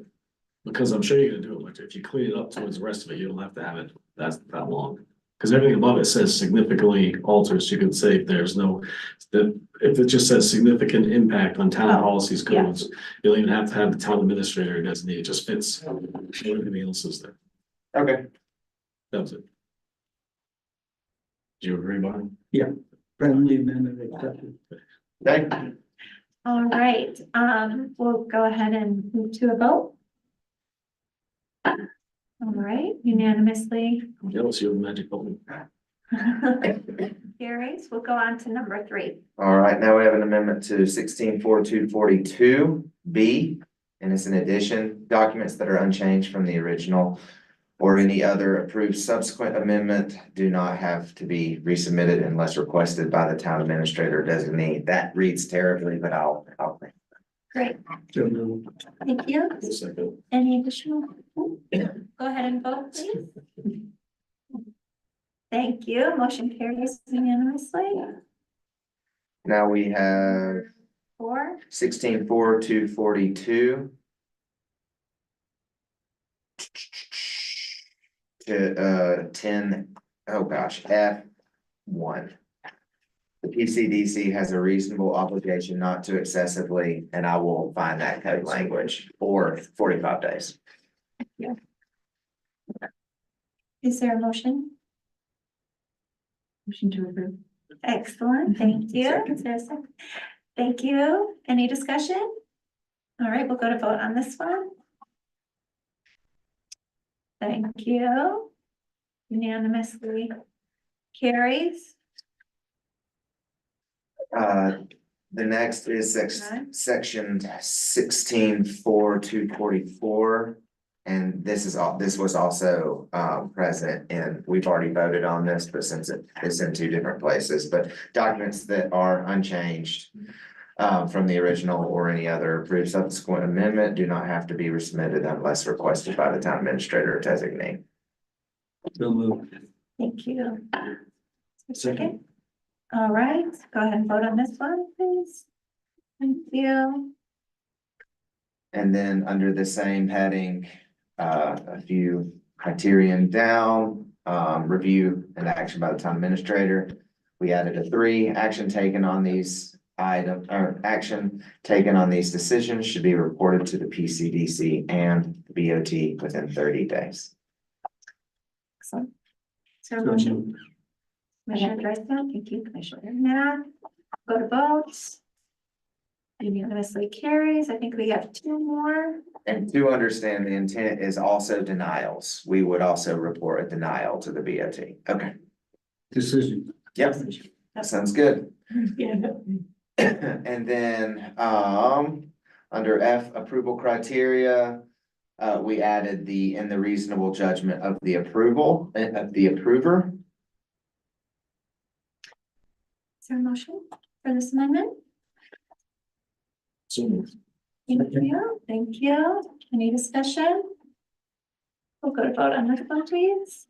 because I'm sure you're gonna do it, but if you clean it up towards the rest of it, you don't have to have it that long. Because everything above it says significantly alters, you could say if there's no, if it just says significant impact on town Oh, policies, yeah. codes. You don't even have to have the town administrator designate, it just fits, everything else is there, Okay. that was it. Do you agree, Barney? Friendly amendment accepted. Thank you. All right, we'll go ahead and move to a vote. All right, unanimously Jealous you have a magic button. carries. We'll go on to number 3. All right, now we have an amendment to 164242 B. And it's an addition, documents that are unchanged from the original or any other approved subsequent amendment do not have to be resubmitted unless requested by the town administrator designee. That reads terribly, but I'll. Great, So moved. thank you. Second. Any additional? Go ahead and vote, please. Thank you. Motion carries unanimously. Now we have 4. 164242. To 10, oh gosh, F1. The PCDC has a reasonable obligation not to excessively, and I will find that code language for 45 days. Is there a motion? Motion to approve. Excellent, thank you. Second. Is there a second? Thank you. Any discussion? All right, we'll go to vote on this one. Thank you. Unanimously Carries. The next is Okay. section 16.4.244. And this was also present, and we've already voted on this, but since it is in two different places, but documents that are unchanged from the original or any other approved subsequent amendment do not have to be resubmitted unless requested by the town administrator or designee. So moved. Thank you. Second. All right, go ahead and vote on this one, please. Thank you. And then under the same heading, a few criterion down, review and action by the town administrator. We added a 3, action taken on these items, or action taken on these decisions should be reported to the PCDC and the BOT within 30 days. Excellent. So motion. Commissioner Drysdale, thank you, Commissioner Knapp. Go to votes. Unanimously carries. I think we have 2 more. And to understand, the intent is also denials. We would also report a denial to the BOT. Okay, Decision. yep, sounds good. Yeah. And then, under F, approval criteria, we added in the reasonable judgment of the approval, of the approver. Is there a motion for this amendment? So moved. Thank you, thank you. Any discussion? We'll go to vote on this one, please.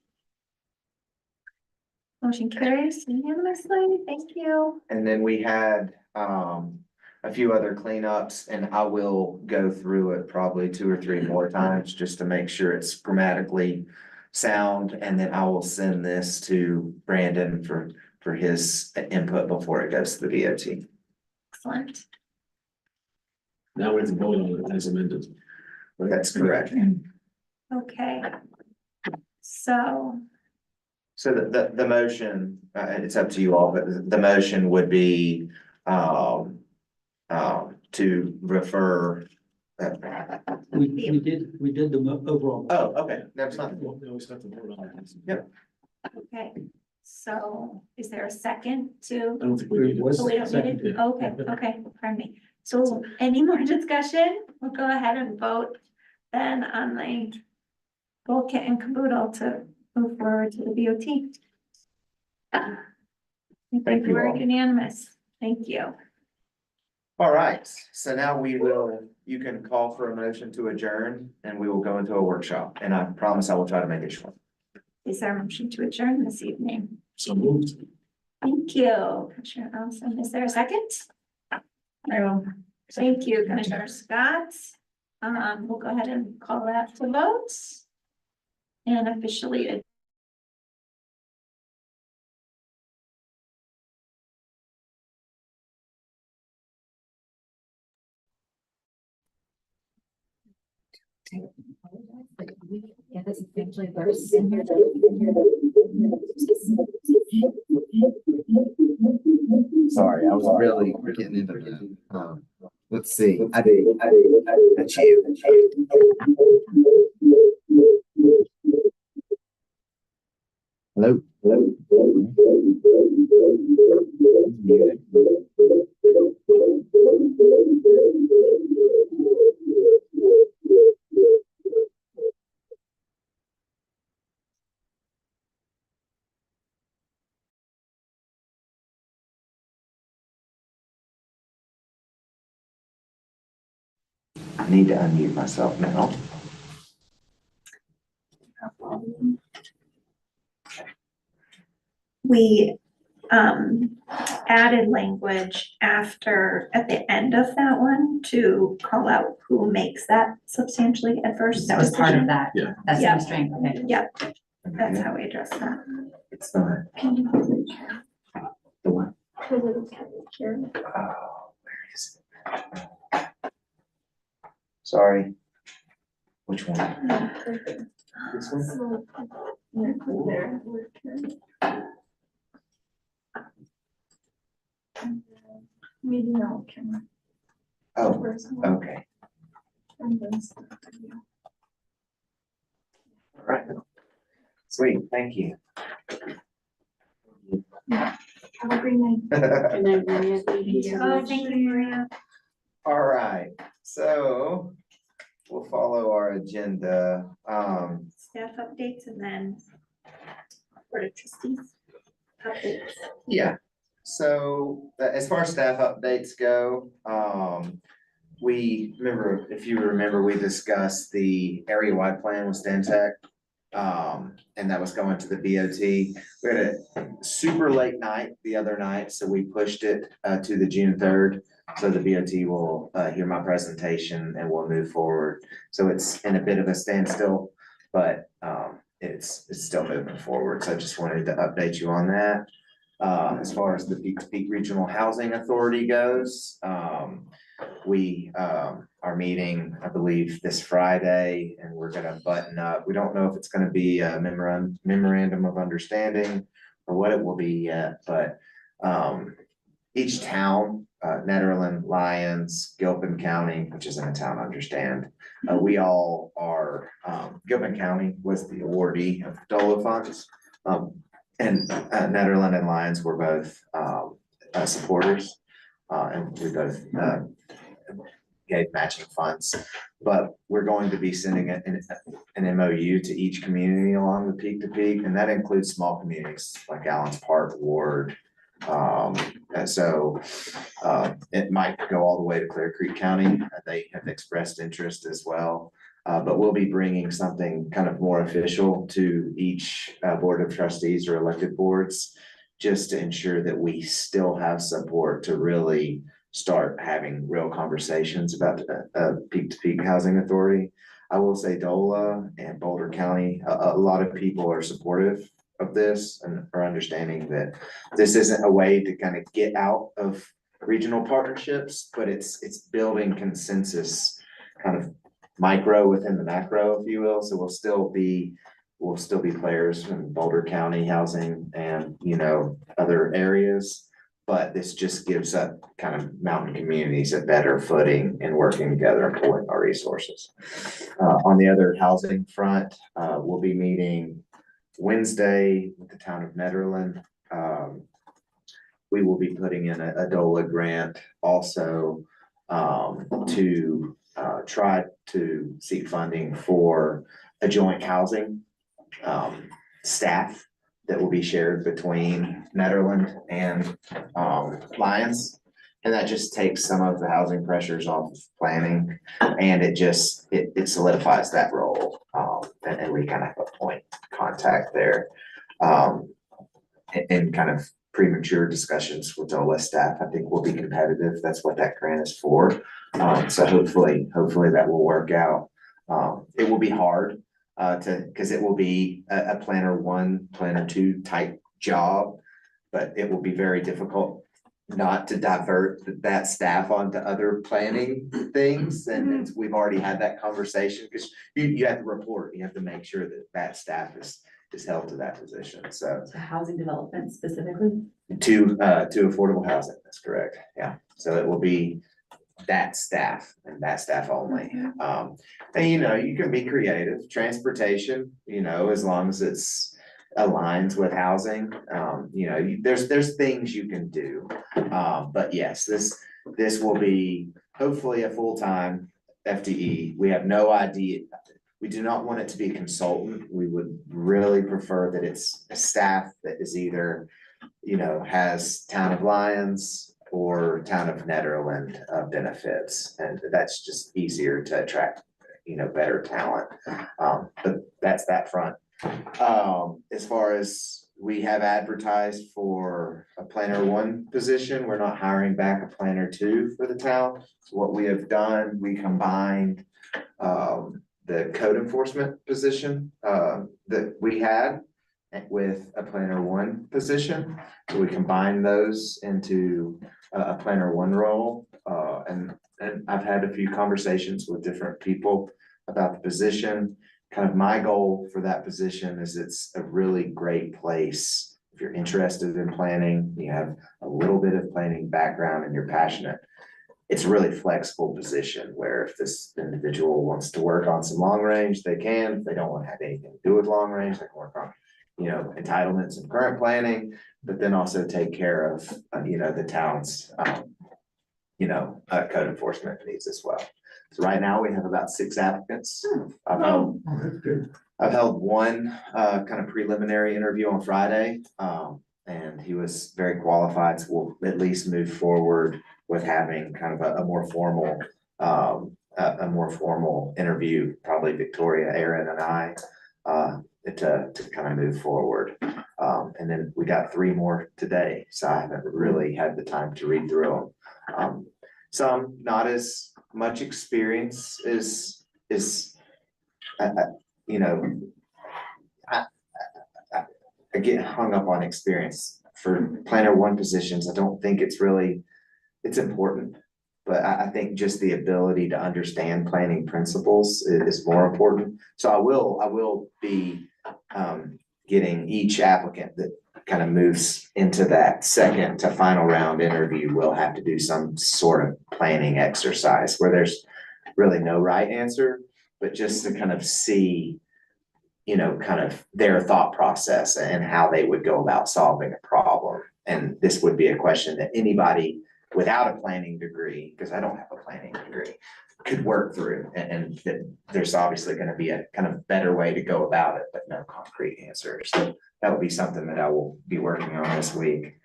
Motion carries unanimously. Thank you. And then we had, a few other cleanups, and I will go through it probably 2 or 3 more times just to make sure it's grammatically sound. And then I will send this to Brandon for his input before it goes to the BOT. Excellent. Now we have to vote on it as amended. That's correct. Okay. So, So the motion, it's up to you all, but the motion would be, to refer. We did the overall. Oh, okay, that's not. No, we still have to vote on it. Yep. okay, so is there a second to? I don't think we need It it. was Oh, we don't need it? seconded. Okay, okay, pardon me. So any more discussion? We'll go ahead and vote then on the full kit and caboodle to move forward to the BOT. Thank you We're all. unanimous. Thank you. All right, so now you can call for a motion to adjourn and we will go into a workshop, and I promise I will try to make it short. Is there a motion to adjourn this evening? So moved. Thank you, Commissioner Thompson. Is there a second? I will. Thank you, Commissioner Scott. We'll go ahead and call that to vote. And officially Sorry, I was really getting into that. Let's see. Achieve. Hello? I need to unmute myself now. we added language at the end of that one to call out who makes that substantially adverse. That was part decision. of that. Yeah. That's Yeah. the strength of it. Yep, that's how we address that. It's not. The one. Oh, where is it? Sorry. Which one? This one? Oh, okay. All right. Sweet, thank you. Have a great night. Good night, Maria. Thank you. Oh, thank you, Maria. All right, so we'll follow our agenda. Staff updates and then Board of Trustees updates. Yeah, so as far as staff updates go, we remember, if you remember, we discussed the area-wide plan with Stantec. And that was going to the BOT. We had a super late night the other night, so we pushed it to the June 3rd. So the BOT will hear my presentation and we'll move forward. So it's in a bit of a standstill, but it's still moving forward. So I just wanted to update you on that. As far as the Peak to Peak Regional Housing Authority goes, we are meeting, I believe, this Friday, and we're gonna button up. We don't know if it's gonna be a memorandum of understanding or what it will be yet, but each town, Nederland, Lyons, Gilpin County, which isn't a town, understand, we all are, Gilpin County was the awardee of DOLA funds. And Nederland and Lyons were both supporters, and we both gave matching funds. But we're going to be sending an MOU to each community along the Peak to Peak, and that includes small communities like Allen's Park, Ward. And so it might go all the way to Clear Creek County. They have expressed interest as well. But we'll be bringing something kind of more official to each Board of Trustees or elected boards, just to ensure that we still have support to really start having real conversations about Peak to Peak Housing Authority. I will say DOLA and Boulder County, a lot of people are supportive of this and are understanding that this isn't a way to kind of get out of regional partnerships, but it's building consensus kind of micro within the macro, if you will. So we'll still be players in Boulder County housing and, you know, other areas. But this just gives up kind of mountain communities a better footing in working together and pulling our resources. On the other housing front, we'll be meeting Wednesday with the town of Nederland. We will be putting in a DOLA grant also to try to seek funding for a joint housing staff that will be shared between Nederland and Lyons. And that just takes some of the housing pressures off of planning, and it solidifies that role. And we kind of have a point contact there. And kind of premature discussions with DOLA staff, I think will be competitive. That's what that grant is for. So hopefully that will work out. It will be hard because it will be a planner 1, planner 2 type job, but it will be very difficult not to divert that staff onto other planning things. And we've already had that conversation because you have to report, you have to make sure that staff is held to that position. So Housing development specifically? to affordable housing, that's correct. Yeah, so it will be that staff and that staff only. And you know, you can be creative, transportation, you know, as long as it's aligns with housing. You know, there's things you can do. But yes, this will be hopefully a full-time FTE. We have no idea. We do not want it to be consultant. We would really prefer that it's a staff that is either, you know, has Town of Lyons or Town of Nederland benefits. And that's just easier to attract, you know, better talent. But that's that front. As far as we have advertised for a planner 1 position, we're not hiring back a planner 2 for the town. So what we have done, we combined the code enforcement position that we had with a planner 1 position. So we combined those into a planner 1 role. And I've had a few conversations with different people about the position. Kind of my goal for that position is it's a really great place. If you're interested in planning, you have a little bit of planning background and you're passionate. It's a really flexible position where if this individual wants to work on some long range, they can. If they don't want to have anything to do with long range, they can work on you know, entitlements and current planning, but then also take care of, you know, the town's, code enforcement needs as well. So right now we have about 6 applicants. I've held one, kind of preliminary interview on Friday, and he was very qualified, so we'll at least move forward with having kind of a more formal, interview, probably Victoria, Aaron and I, to kind of move forward. And then we got 3 more today, so I haven't really had the time to read through them. Some not as much experience you know, I get hung up on experience for planner 1 positions. I don't think it's important. But I think just the ability to understand planning principles is more important. So I will be getting each applicant that kind of moves into that second to final round interview will have to do some sort of planning exercise where there's really no right answer, but just to kind of see, you know, kind of their thought process and how they would go about solving a problem. And this would be a question that anybody without a planning degree, because I don't have a planning degree, could work through. And that there's obviously going to be a kind of better way to go about it, but no concrete answer. So that would be something that I will be working on this week.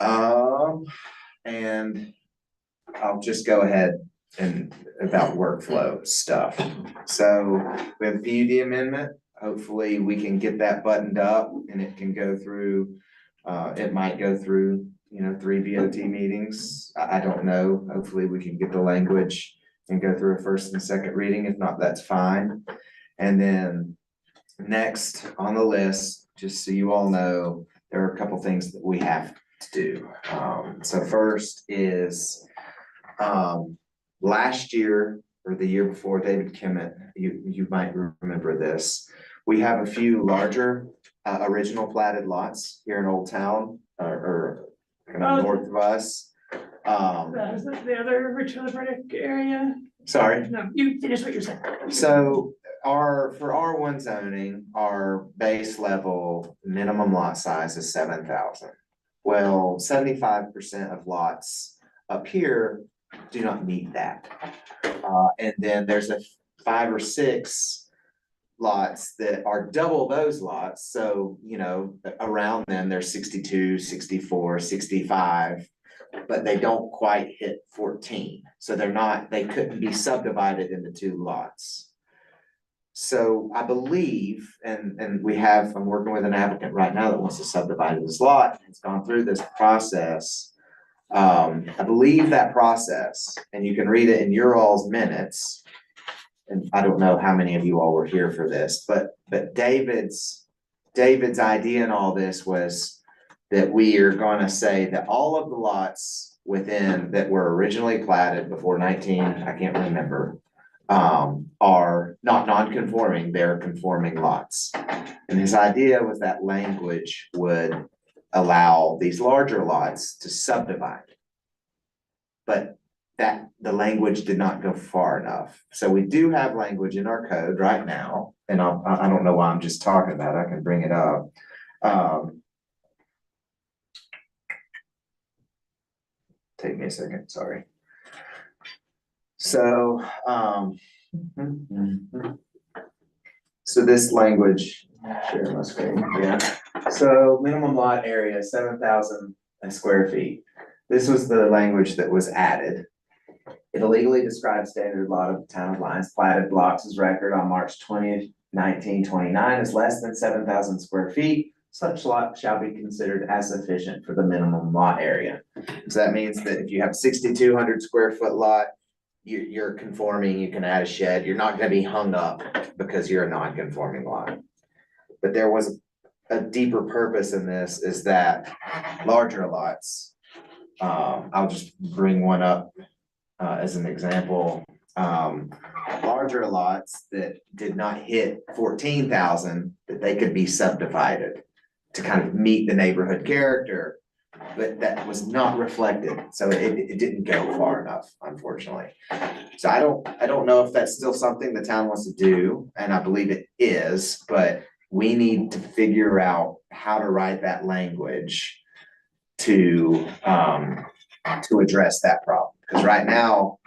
And I'll just go ahead and about workflow stuff. So we have the PUD amendment. Hopefully we can get that buttoned up and it can go through, it might go through, you know, 3 BOT meetings. I don't know. Hopefully we can get the language and go through a first and second reading. If not, that's fine. And then next on the list, just so you all know, there are a couple things that we have to do. So first is last year or the year before, David Kimmett, you might remember this. We have a few larger original platted lots here in Old Town or kind of north of us. Is that the other Richland Burdick area? Sorry. No, you finish what you're saying. So for R1 zoning, our base level minimum lot size is 7,000. Well, 75% of lots up here do not meet that. And then there's 5 or 6 lots that are double those lots. So, you know, around them, they're 62, 64, 65, but they don't quite hit 14. So they couldn't be subdivided into 2 lots. So I believe, and I'm working with an applicant right now that wants to subdivide this lot. It's gone through this process. I believe that process, and you can read it in your all's minutes. And I don't know how many of you all were here for this, but David's idea in all this was that we are going to say that all of the lots within that were originally platted before 19, I can't remember, are not non-conforming, they're conforming lots. And his idea was that language would allow these larger lots to subdivide. But that the language did not go far enough. So we do have language in our code right now, and I don't know why I'm just talking about it. I can bring it up. Take me a second, sorry. So, so this language, share my screen, yeah. So minimum lot area, 7,000 square feet. This was the language that was added. It illegally describes standard lot of the town of Lyons platted blocks as record on March 20th, 1929 as less than 7,000 square feet. Such lot shall be considered as sufficient for the minimum lot area. So that means that if you have 6,200 square foot lot, you're conforming, you can add a shed, you're not gonna be hung up because you're a non-conforming lot. But there was a deeper purpose in this, is that larger lots, I'll just bring one up as an example. Larger lots that did not hit 14,000, that they could be subdivided to kind of meet the neighborhood character, but that was not reflected. So it didn't go far enough, unfortunately. So I don't know if that's still something the town wants to do, and I believe it is, but we need to figure out how to write that language to address that problem. Because right now,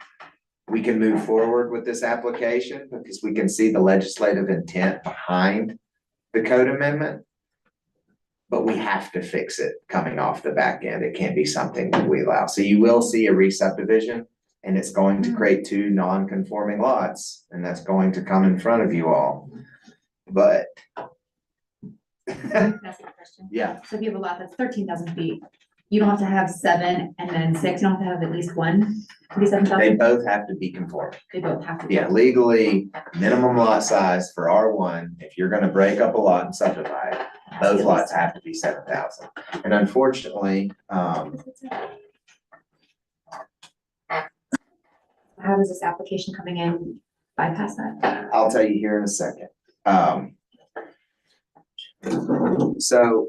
we can move forward with this application because we can see the legislative intent behind the code amendment. But we have to fix it coming off the back end. It can't be something that we allow. So you will see a re-subdivision, and it's going to create 2 non-conforming lots, and that's going to come in front of you all. But That's my question. yeah, So if you have a lot that's 13,000 feet, you don't have to have 7 and then 6, you don't have to have at least 1 to be 7,000? they both have to be conforming. They both have to be. Yeah, legally, minimum lot size for R1, if you're gonna break up a lot and subdivide, both lots have to be 7,000. And unfortunately, How does this application coming in bypass that? I'll tell you here in a second. So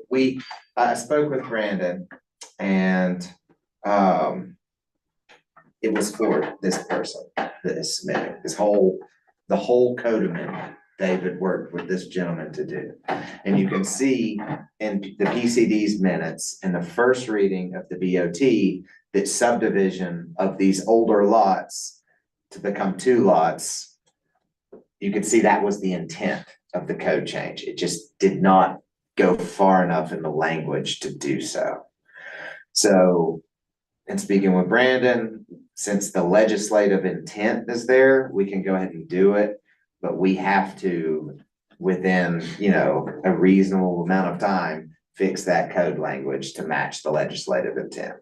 I spoke with Brandon and, it was for this person that is submitting the whole code amendment. David worked with this gentleman to do. And you can see in the PCD's minutes in the first reading of the BOT that subdivision of these older lots to become 2 lots. You can see that was the intent of the code change. It just did not go far enough in the language to do so. So, in speaking with Brandon, since the legislative intent is there, we can go ahead and do it. But we have to, within, a reasonable amount of time, fix that code language to match the legislative intent.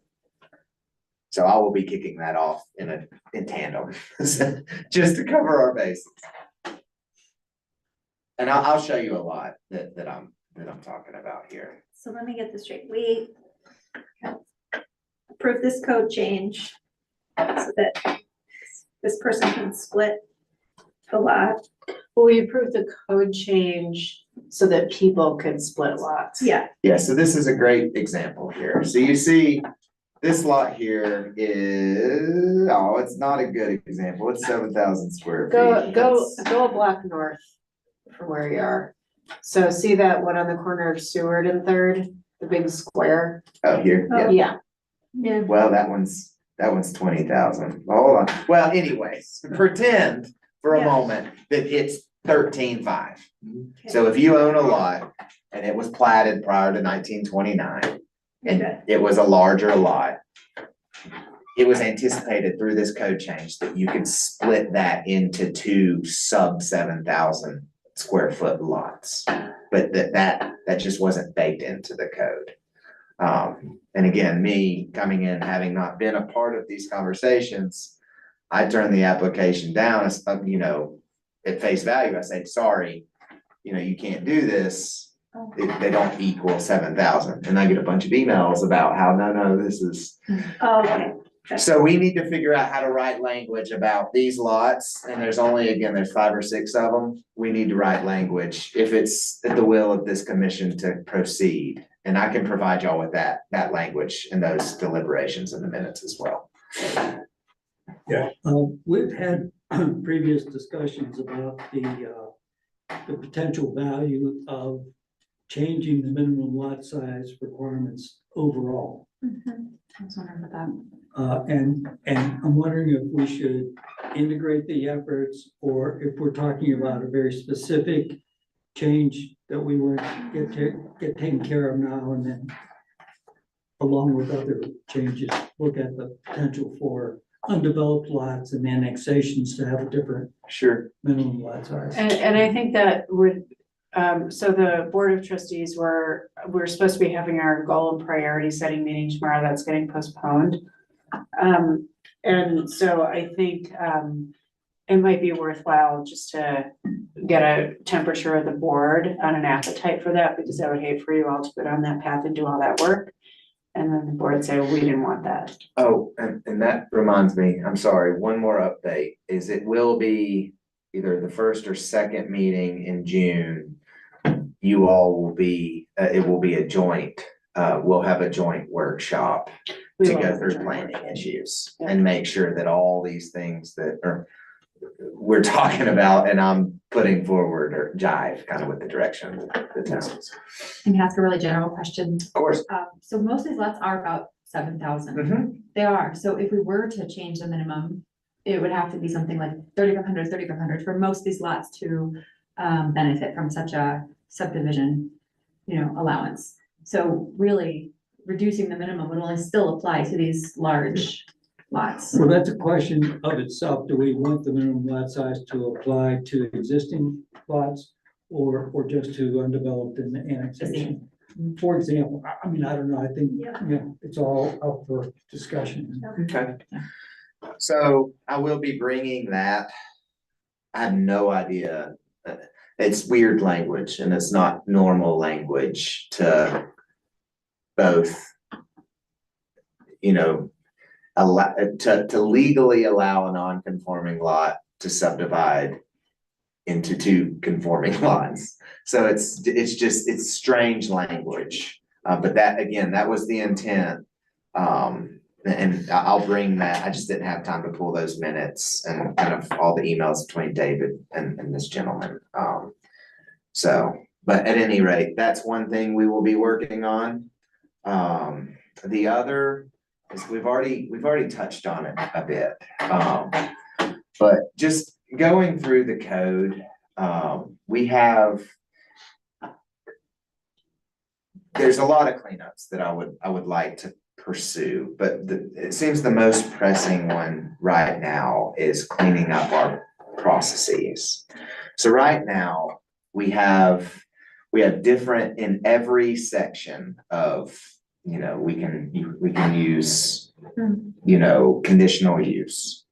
So I will be kicking that off in tandem, just to cover our bases. And I'll show you a lot that I'm talking about here. So let me get this straight. We approve this code change so that this person can split the lot. Well, we approved the code change so that people could split lots. Yeah, Yeah, so this is a great example here. So you see, this lot here is, it's not a good example. It's 7,000 square feet. Go That's- a block north from where you are. So see that one on the corner of Seward and Third, the big square? Oh, here, yeah. Yeah. Yeah. Well, that one's 20,000. Hold on. Well, anyways, pretend for a Yeah. moment that it's 13.5. So if you own a lot and it was platted prior to 1929 and Okay. it was a larger lot, it was anticipated through this code change that you could split that into 2 sub 7,000 square foot lots. But that just wasn't baked into the code. And again, me coming in, having not been a part of these conversations, I turned the application down, at face value. I say, sorry, you can't do this. They don't equal 7,000. And I get a bunch of emails about how, no, this is. okay. So we need to figure out how to write language about these lots, and there's 5 or 6 of them. We need to write language if it's at the will of this commission to proceed. And I can provide y'all with that language in those deliberations in the minutes as well. We've had previous discussions about the potential value of changing the minimum lot size requirements overall. I was wondering about that. And I'm wondering if we should integrate the efforts, or if we're talking about a very specific change that we want to get taken care of now, and then along with other changes, look at the potential for undeveloped lots and annexations to have a different Sure. minimum lot size. And I think that would, so the Board of Trustees we're supposed to be having our goal and priority setting meeting tomorrow. That's getting postponed. And so I think, it might be worthwhile just to get a temperature of the board on an appetite for that, because I would hate for you all to go down that path and do all that work. And then the board say, we didn't want that. Oh, and that reminds me, I'm sorry, one more update is it will be either the first or second meeting in June. You all will be, it will be a joint, we'll have a joint workshop We to will go have a through joint planning workshop. issues Yeah. and make sure that all these things that are, we're talking about, and I'm putting forward or jive kind of with the direction the town's. I can ask a really general question. Of course. So most of these lots are about 7,000. Mhm. They are. So if we were to change the minimum, it would have to be something like 3,500 for most of these lots to benefit from such a subdivision, allowance. So really reducing the minimum would only still apply to these large lots. Well, that's a question of itself. Do we want the minimum lot size to apply to existing lots or just to undeveloped and annexation? For example, I mean, I don't know, I think, it's all up for discussion. Okay. So I will be bringing that. I have no idea. It's weird language and it's not normal language to both, allow, to legally allow a non-conforming lot to subdivide into two conforming lots. So it's strange language. But that was the intent. And I'll bring that. I just didn't have time to pull those minutes and kind of all the emails between David and this gentleman. But at any rate, that's one thing we will be working on. The other is we've already touched on it a bit. But just going through the code, there's a lot of cleanups that I would like to pursue, but it seems the most pressing one right now is cleaning up our processes. So right now, we have different in every section of, we can use, conditional use.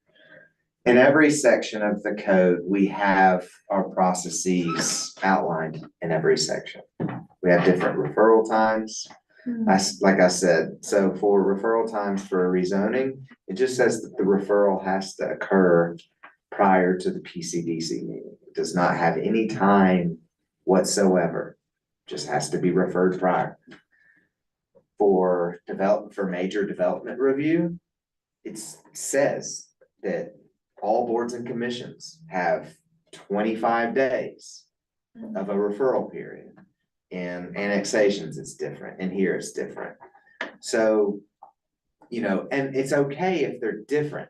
In every section of the code, we have our processes outlined in every section. We have different referral times. Like I said, so for referral times for rezoning, it just says that the referral has to occur prior to the PCDC meeting. It does not have any time whatsoever, just has to be referred prior. For major development review, it says that all boards and commissions have 25 days of a referral period. In annexations, it's different, and here it's different. So, and it's okay if they're different,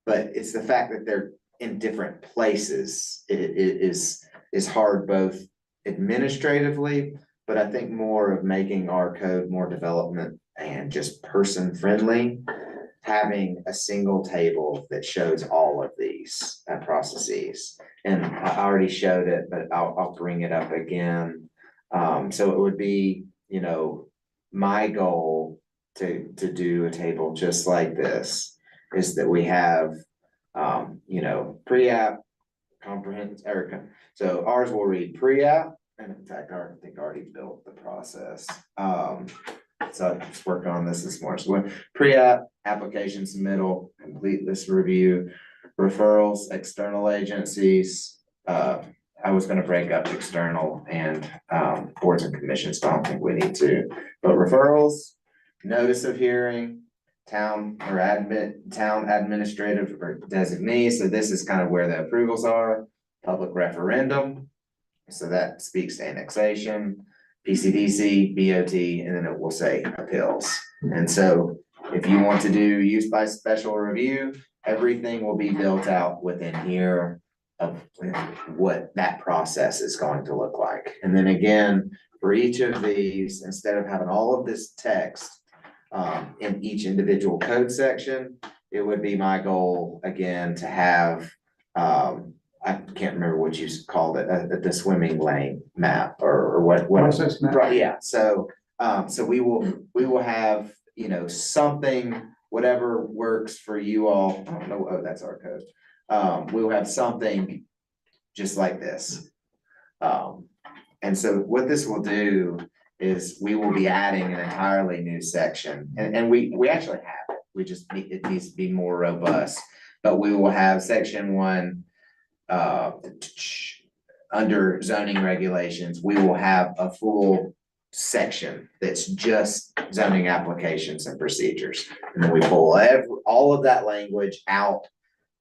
but it's the fact that they're in different places. It is hard both administratively, but I think more of making our code more development and just person friendly. Having a single table that shows all of these processes. And I already showed it, but I'll bring it up again. So it would be, my goal to do a table just like this is that we have, pre-app, comprehensive, so ours will read pre-app, and in fact, I think I already built the process. So I was working on this morning. So pre-app, application submittal, complete list review, referrals, external agencies. I was gonna break up external and boards and commissions, but I don't think we need to. But referrals, notice of hearing, town administrative or designee. So this is kind of where the approvals are. Public referendum. So that speaks to annexation, PCDC, BOT, and then it will say appeals. And so if you want to do use by special review, everything will be built out within here of what that process is going to look like. And then again, for each of these, instead of having all of this text in each individual code section, it would be my goal again to have I can't remember what you called it, the swimming lane map or what. Process map. Right, yeah, so we will have, something, whatever works for you all. I don't know, that's our code. We'll have something just like this. And so what this will do is we will be adding an entirely new section, and we actually have it. It needs to be more robust, but we will have section 1. Under zoning regulations, we will have a full section that's just zoning applications and procedures. And then we pull all of that language out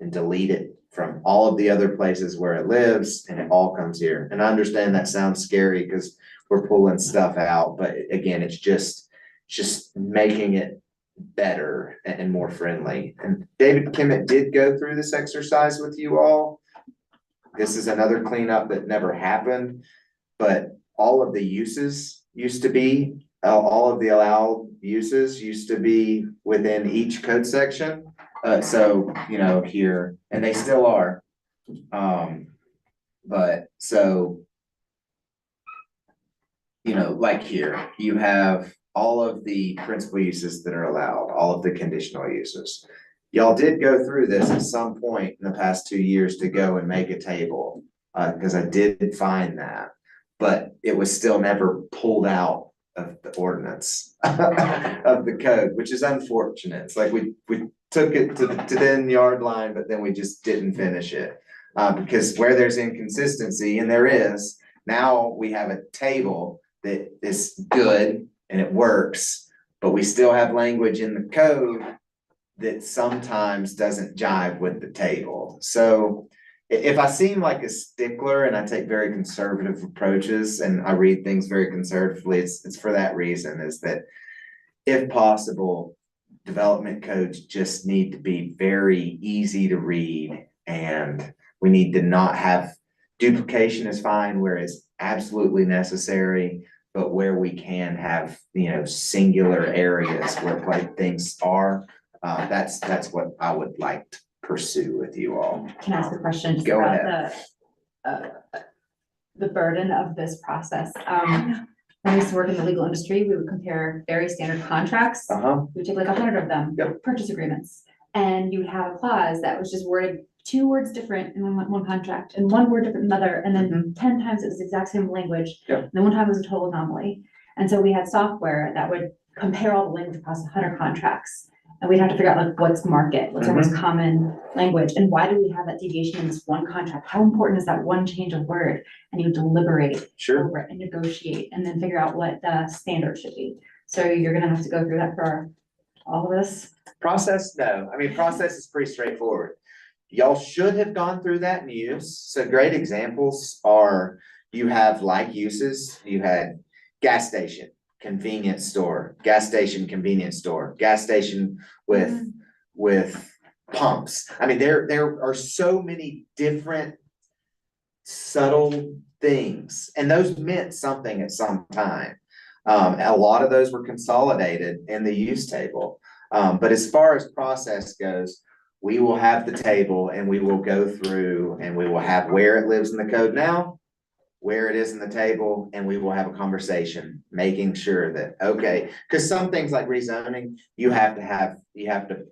and delete it from all of the other places where it lives, and it all comes here. And I understand that sounds scary because we're pulling stuff out, but again, it's just making it better and more friendly. And David Kimmett did go through this exercise with you all. This is another cleanup that never happened, but all of the uses used to be, all of the allowed uses used to be within each code section. So, you know, here, and they still are. But so, you know, like here, you have all of the principal uses that are allowed, all of the conditional uses. Y'all did go through this at some point in the past 2 years to go and make a table, because I did find that, but it was still never pulled out of the ordinance of the code, which is unfortunate. It's like we took it to the end yard line, but then we just didn't finish it. Because where there's inconsistency, and there is, now we have a table that is good and it works, but we still have language in the code that sometimes doesn't jive with the table. So if I seem like a stickler and I take very conservative approaches and I read things very conservatively, it's for that reason, is that if possible, development codes just need to be very easy to read, and we need to not have duplication is fine where it's absolutely necessary, but where we can have, you know, singular areas where like things are, that's what I would like to pursue with you all. Can I ask a question? just Go about ahead. The burden of this process. When I used to work in the legal industry, we would compare very standard contracts. Uh-huh. We would take like 100 of them, Yep. purchase agreements, and you would have a clause that was just worded 2 words different in one contract and 1 word different in another, and then 10 times it was the exact same language. Yep. And then one time it was a total anomaly. And so we had software that would compare all the language across 100 contracts. And we'd have to figure out like what's market, what's our most common language, and why do we have that deviation in this one contract? How important is that one change of word? And you deliberate Sure. over it and negotiate and then figure out what the standard should be. So you're gonna have to go through that for all of this. Process, no. I mean, process is pretty straightforward. Y'all should have gone through that in use. So great examples are, you have like uses, you had gas station, convenience store, gas station, convenience store, gas station with pumps. I mean, there are so many different subtle things, and those meant something at some time. A lot of those were consolidated in the use table. But as far as process goes, we will have the table and we will go through and we will have where it lives in the code now, where it is in the table, and we will have a conversation, making sure that, okay, because some things like rezoning, you have to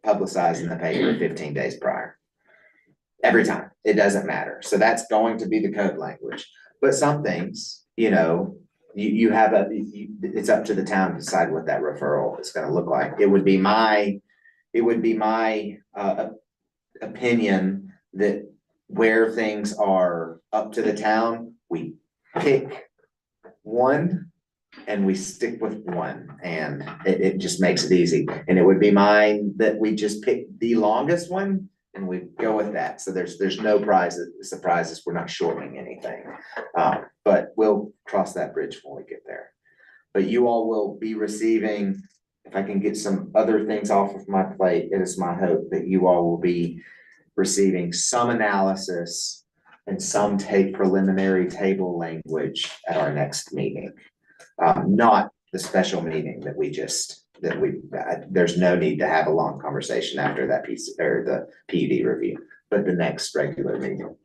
publicize in the paper 15 days prior. Every time, it doesn't matter. So that's going to be the code language. But some things, you know, it's up to the town to decide what that referral is gonna look like. It would be my opinion that where things are up to the town, we pick one and we stick with one, and it just makes it easy. And it would be mine that we just pick the longest one and we go with that. So there's no surprises. We're not shortening anything. But we'll cross that bridge when we get there. But you all will be receiving, if I can get some other things off of my plate, it is my hope that you all will be receiving some analysis and some preliminary table language at our next meeting. Not the special meeting there's no need to have a long conversation after that piece or the PUD review, but the next regular meeting.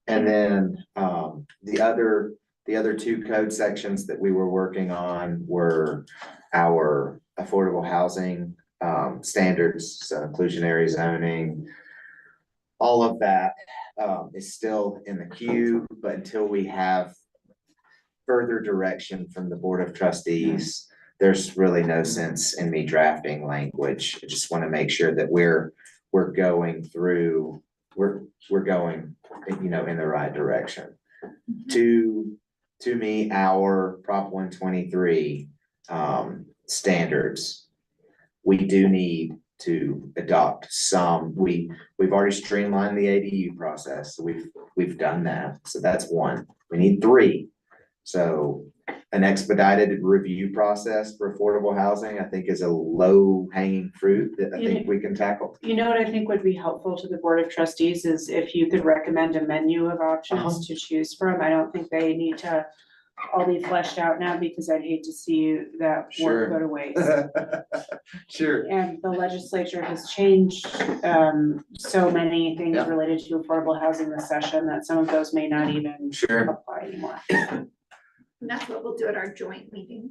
And then, the other 2 code sections that we were working on were our affordable housing, standards, so inclusionary zoning. All of that, is still in the queue, but until we have further direction from the Board of Trustees, there's really no sense in me drafting language. I just want to make sure that we're going, you know, in the right direction. To me, our Prop 123 standards we do need to adopt some, we've already streamlined the ADU process, so we've done that, so that's one. We need three. So an expedited review process for affordable housing, I think, is a low hanging fruit that I think we can tackle. You know what I think would be helpful to the Board of Trustees is if you could recommend a menu of Uh-huh. options to choose from. I don't think they need to all be fleshed out now, because I'd hate to see that Sure. work go to waste. Sure. And the legislature has changed so many things Yeah. related to affordable housing this session that some of those may not even Sure. apply anymore. And that's what we'll do at our joint meeting.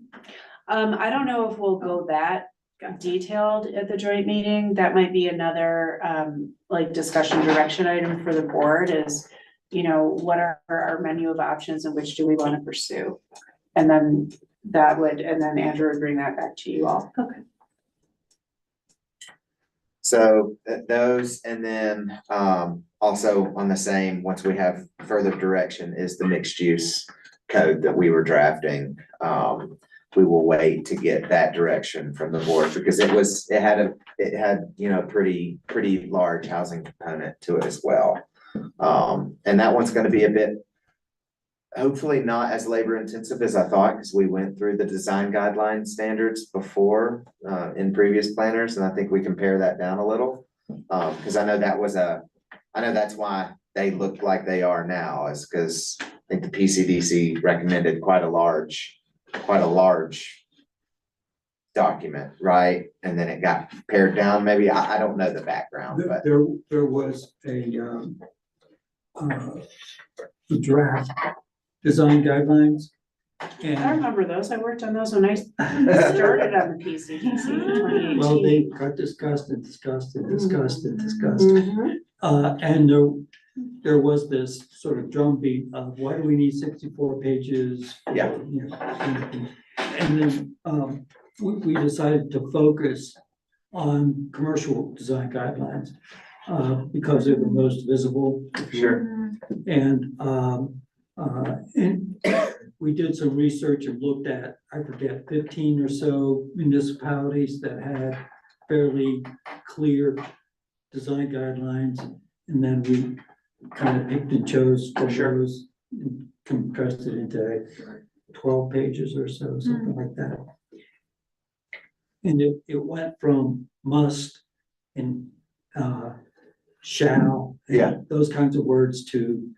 I don't know if we'll go that detailed at the joint meeting. That might be another like discussion direction item for the board is, you know, what are our menu of options and which do we want to pursue? And then Andrew would bring that back to you all. Okay. So those, and then also on the same, once we have further direction, is the mixed use code that we were drafting. We will wait to get that direction from the board because it had, you know, pretty large housing component to it as well. And that one's gonna be a bit, hopefully not as labor intensive as I thought, because we went through the design guideline standards before in previous planners, and I think we can pare that down a little. Because I know that's why they look like they are now, is because I think the PCDC recommended quite a large document, right? And then it got pared down, maybe, I don't know the background, but. There was a draft design guidelines. I And, remember those. I worked on those when I started on the PCDC in 2018. well, they got discussed and discussed and discussed and discussed. Mhm. And there was this sort of drumbeat of why do we need 64 pages? Yeah. You know, and then, we decided to focus on commercial design guidelines, because they're the most visible. if you will. Sure. And we did some research and looked at, I forget, 15 or so municipalities that had fairly clear design guidelines. And then we kind of picked and chose from Sure. those and compressed it into 12 pages or so, something like that. And it went from must and shall. and Yeah. those kinds of words to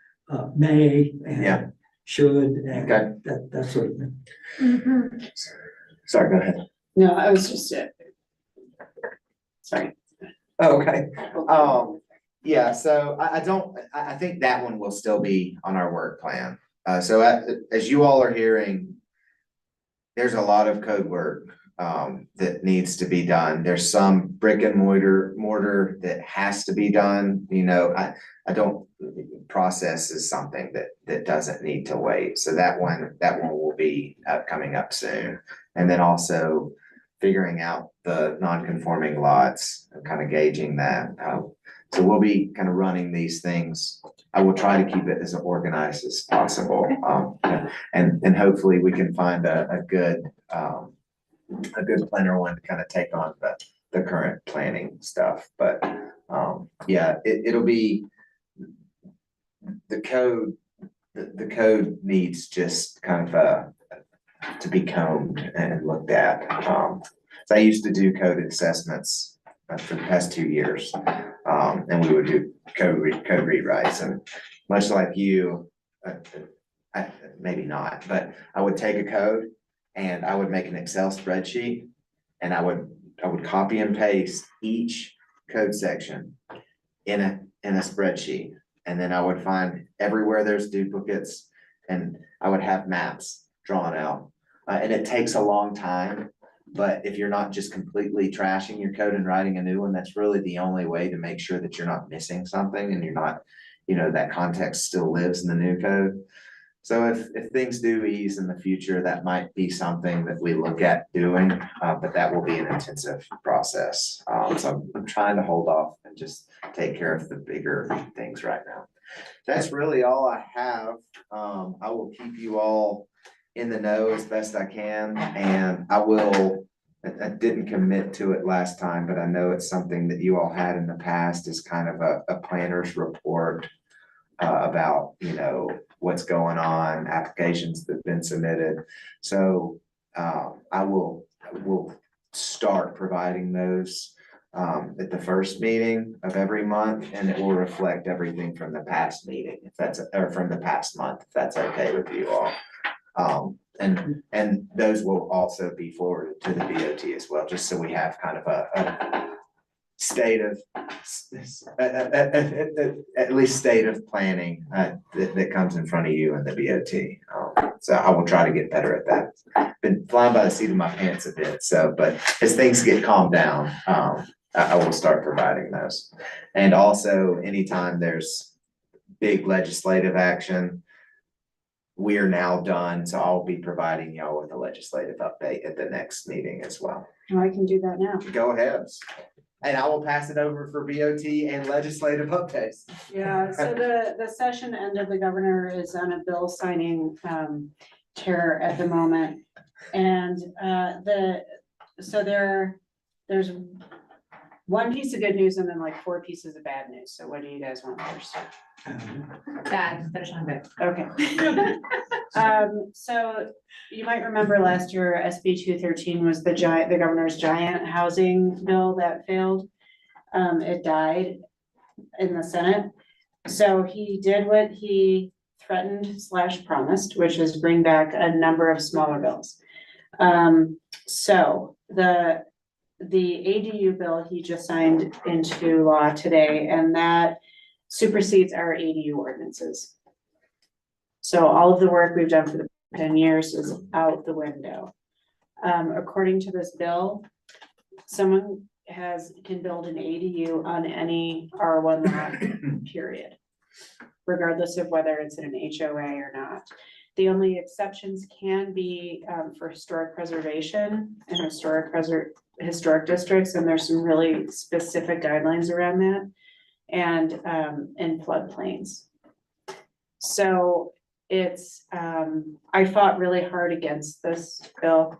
may Yeah. and should and Okay. that sort of thing. Mhm. Sorry, go ahead. No, I was just, sorry. Oh, okay. Yeah, so I think that one will still be on our work plan. So as you all are hearing, there's a lot of code work that needs to be done. There's some brick and mortar that has to be done. You know, I don't, process is something that doesn't need to wait. So that one will be coming up soon. And then also figuring out the non-conforming lots and kind of gauging that. So we'll be kind of running these things. I will try to keep it as organized as possible. And hopefully we can find a good planner one to kind of take on the current planning stuff. But yeah, it'll be the code needs just kind of to be combed and looked at. So I used to do code assessments for the past 2 years. And we would do code rewrites, and much like you, maybe not, but I would take a code and I would make an Excel spreadsheet and I would copy and paste each code section in a spreadsheet. And then I would find everywhere there's duplicates and I would have maps drawn out. And it takes a long time, but if you're not just completely trashing your code and writing a new one, that's really the only way to make sure that you're not missing something and you're not, you know, that context still lives in the new code. So if things do ease in the future, that might be something that we look at doing, but that will be an intensive process. So I'm trying to hold off and just take care of the bigger things right now. That's really all I have. I will keep you all in the know as best I can, and I will I didn't commit to it last time, but I know it's something that you all had in the past is kind of a planner's report about, you know, what's going on, applications that've been submitted. So I will start providing those at the first meeting of every month, and it will reflect everything from the past meeting, if that's, or from the past month, if that's okay with you all. And those will also be forwarded to the DOT as well, just so we have kind of a state of, at least state of planning, that comes in front of you and the DOT. So I will try to get better at that. Been flying by the seat of my pants a bit, so, but as things get calmed down, I will start providing those. And also, anytime there's big legislative action, we are now done, so I'll be providing y'all with a legislative update at the next meeting as well. Oh, I can do that now. Go ahead. And I will pass it over for BOT and legislative updates. Yeah, so the session end of the governor is on a bill signing chair at the moment. And there's one piece of good news and then like 4 pieces of bad news. So what do you guys want first? Bad, finish on good. Okay. So you might remember last year, SB 213 was the governor's giant housing bill that failed. It died in the Senate. So he did what he threatened / promised, which is bring back a number of smaller bills. So the ADU bill he just signed into law today, and that supersedes our ADU ordinances. So all of the work we've done for the 10 years is out the window. According to this bill, someone can build an ADU on any R1 lot, period, regardless of whether it's in an HOA or not. The only exceptions can be for historic preservation and historic districts, and there's some really specific guidelines around that, and in floodplains. So it's, I fought really hard against this bill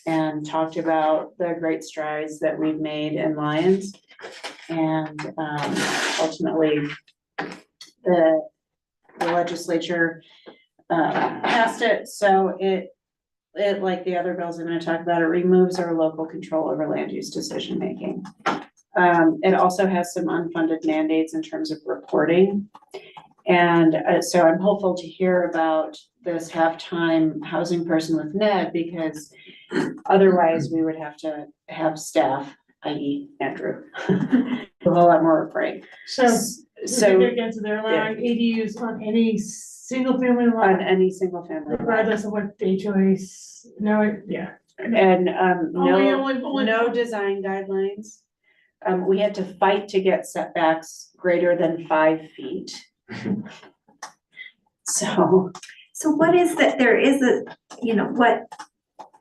and talked about the great strides that we've made in Lyons. And ultimately, the legislature passed it. So it, like the other bills I'm going to talk about, it removes our local control over land use decision making. It also has some unfunded mandates in terms of reporting. And so I'm hopeful to hear about this half-time housing person with Ned, because otherwise we would have to have staff, i.e. Andrew, a whole lot more reporting. So again, so they're allowing ADUs on any single family lot, On any single family. regardless of what the HOAs, yeah. And Only- no design guidelines. We had to fight to get setbacks greater than 5 feet. So what is that, there is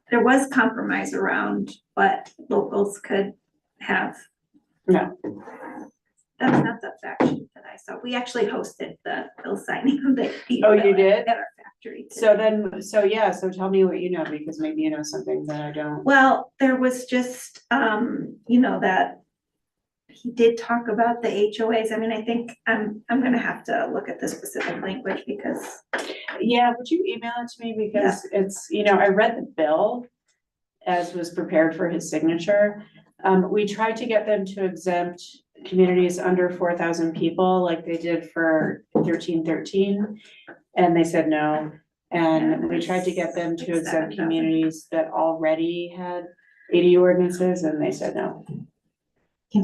there was compromise around what locals could have. No. That's not the fact sheet that I saw. We actually hosted the bill signing of the. Oh, you did? At our factory. So tell me what you know, because maybe you know something that I don't. Well, there was just, that he did talk about the HOAs. I mean, I think I'm gonna have to look at the specific language because. Yeah, would you email it to me? Because it's, I read the bill as was prepared for his signature. We tried to get them to exempt communities under 4,000 people like they did for 1313, and they said no. And we tried to get them to exempt communities that already had ADU ordinances, and they said no. Can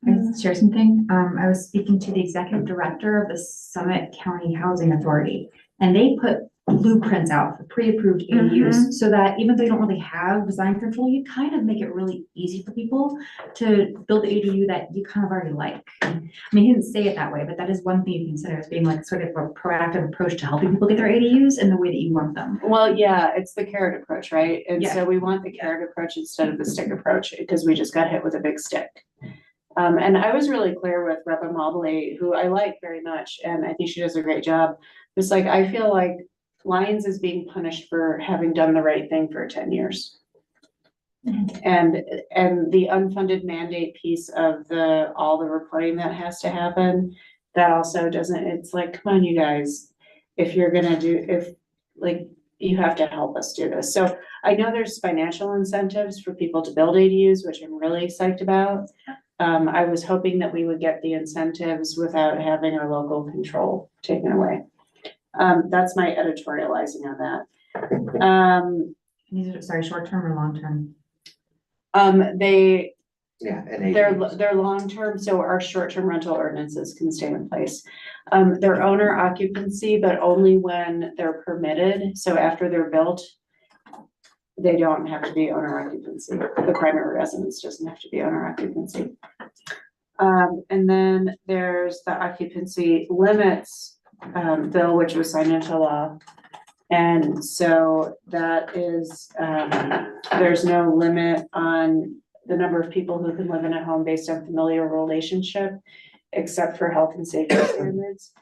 I share something? I was speaking to the executive director of the Summit County Housing Authority, and they put blueprints out for pre-approved ADUs, so that even though you don't really have design control, you kind of make it really easy for people to build the ADU that you kind of already like. I mean, he didn't say it that way, but that is one thing you consider as being like sort of a proactive approach to helping people get their ADUs in the way that you want them. Well, yeah, it's the carrot approach, right? And Yeah. so we want the carrot approach instead of the stick approach, because we just got hit with a big stick. And I was really clear with Reba Mobley, who I like very much, and I think she does a great job. It's like, I feel like Lyons is being punished for having done the right thing for 10 years. And the unfunded mandate piece of all the reporting that has to happen, that also doesn't, it's like, come on, you guys. If you're gonna you have to help us do this. So I know there's financial incentives for people to build ADUs, which I'm really psyched about. I was hoping that we would get the incentives without having our local control taken away. That's my editorializing on that. These are, sorry, short-term or long-term? Yeah, and They're long-term, so our short-term rental ordinances can stay in place. They're owner occupancy, but only when they're permitted, so after they're built, they don't have to be owner occupancy. The primary residence doesn't have to be owner occupancy. And then there's the occupancy limits, bill, which was signed into law. And so that is, there's no limit on the number of people who can live in a home based on familiar relationship, except for health and safety standards.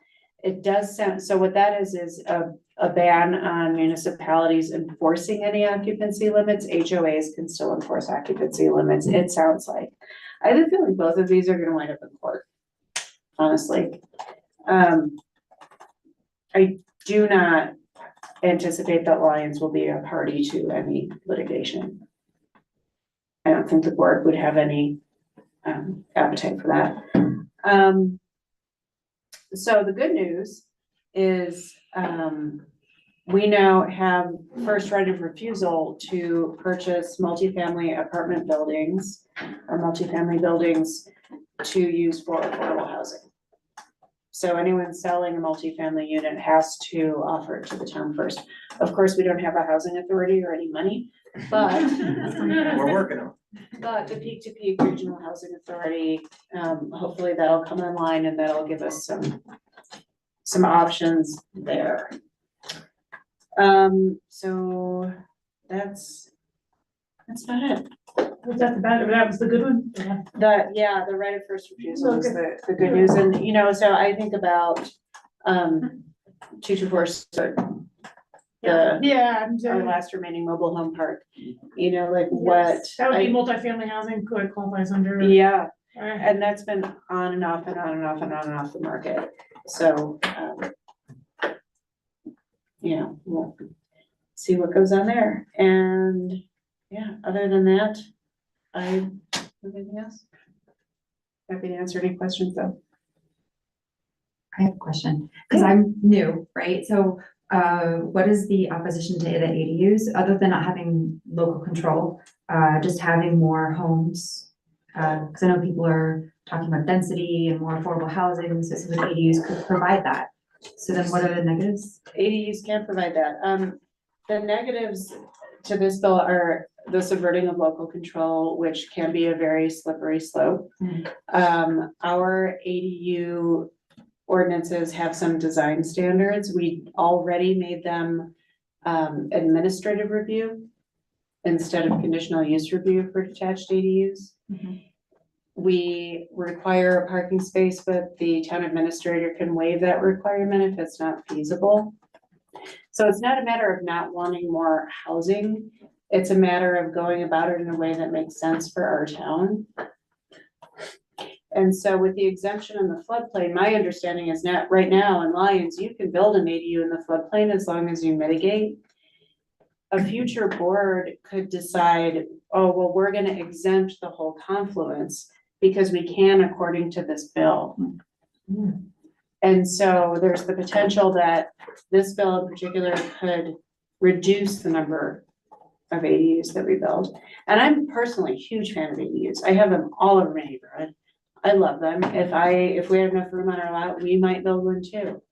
It does sound, so what that is a ban on municipalities enforcing any occupancy limits. HOAs can still enforce occupancy limits, it sounds like. I have a feeling both of these are gonna wind up in court, honestly. I do not anticipate that Lions will be a party to any litigation. I don't think the board would have any appetite for that. So the good news is we now have first right of refusal to purchase multifamily apartment buildings or multifamily buildings to use for affordable housing. So anyone selling a multifamily unit has to offer it to the town first. Of course, we don't have a housing authority or any money, but we're working on but the Peak to Peak Regional Housing Authority, hopefully that'll come online and that'll give us some options there. So that's about it. Was that the bad, that was the good one? Yeah. The right of first refusal is the good news. And, so I think about, 224 Sturt, Yeah. our last remaining mobile home park, like Yes. what. That would be multifamily housing, could qualifies under. Yeah, Alright. and that's been on and off and on and off and on and off the market, so, we'll see what goes on there, and, other than that, anything else? Happy to answer any questions, though. I have a question, because I'm new, right? So what is the opposition to the ADUs, other than not having local control, just having more homes? Because I know people are talking about density and more affordable housing, so some of the ADUs could provide that. So then what are the negatives? ADUs can provide that. The negatives to this bill are the subverting of local control, which can be a very slippery slope. Our ADU ordinances have some design standards. We already made them administrative review instead of conditional use review for detached ADUs. We require a parking space, but the town administrator can waive that requirement if it's not feasible. So it's not a matter of not wanting more housing. It's a matter of going about it in a way that makes sense for our town. And so with the exemption in the floodplain, my understanding is that right now in Lions, you can build an ADU in the floodplain as long as you mitigate. A future board could decide, oh, well, we're gonna exempt the whole confluence because we can according to this bill. And so there's the potential that this bill in particular could reduce the number of ADUs that we build. And I'm personally a huge fan of ADUs. I have them all over my neighborhood. I love them. If we had enough room on our lot, we might build one too.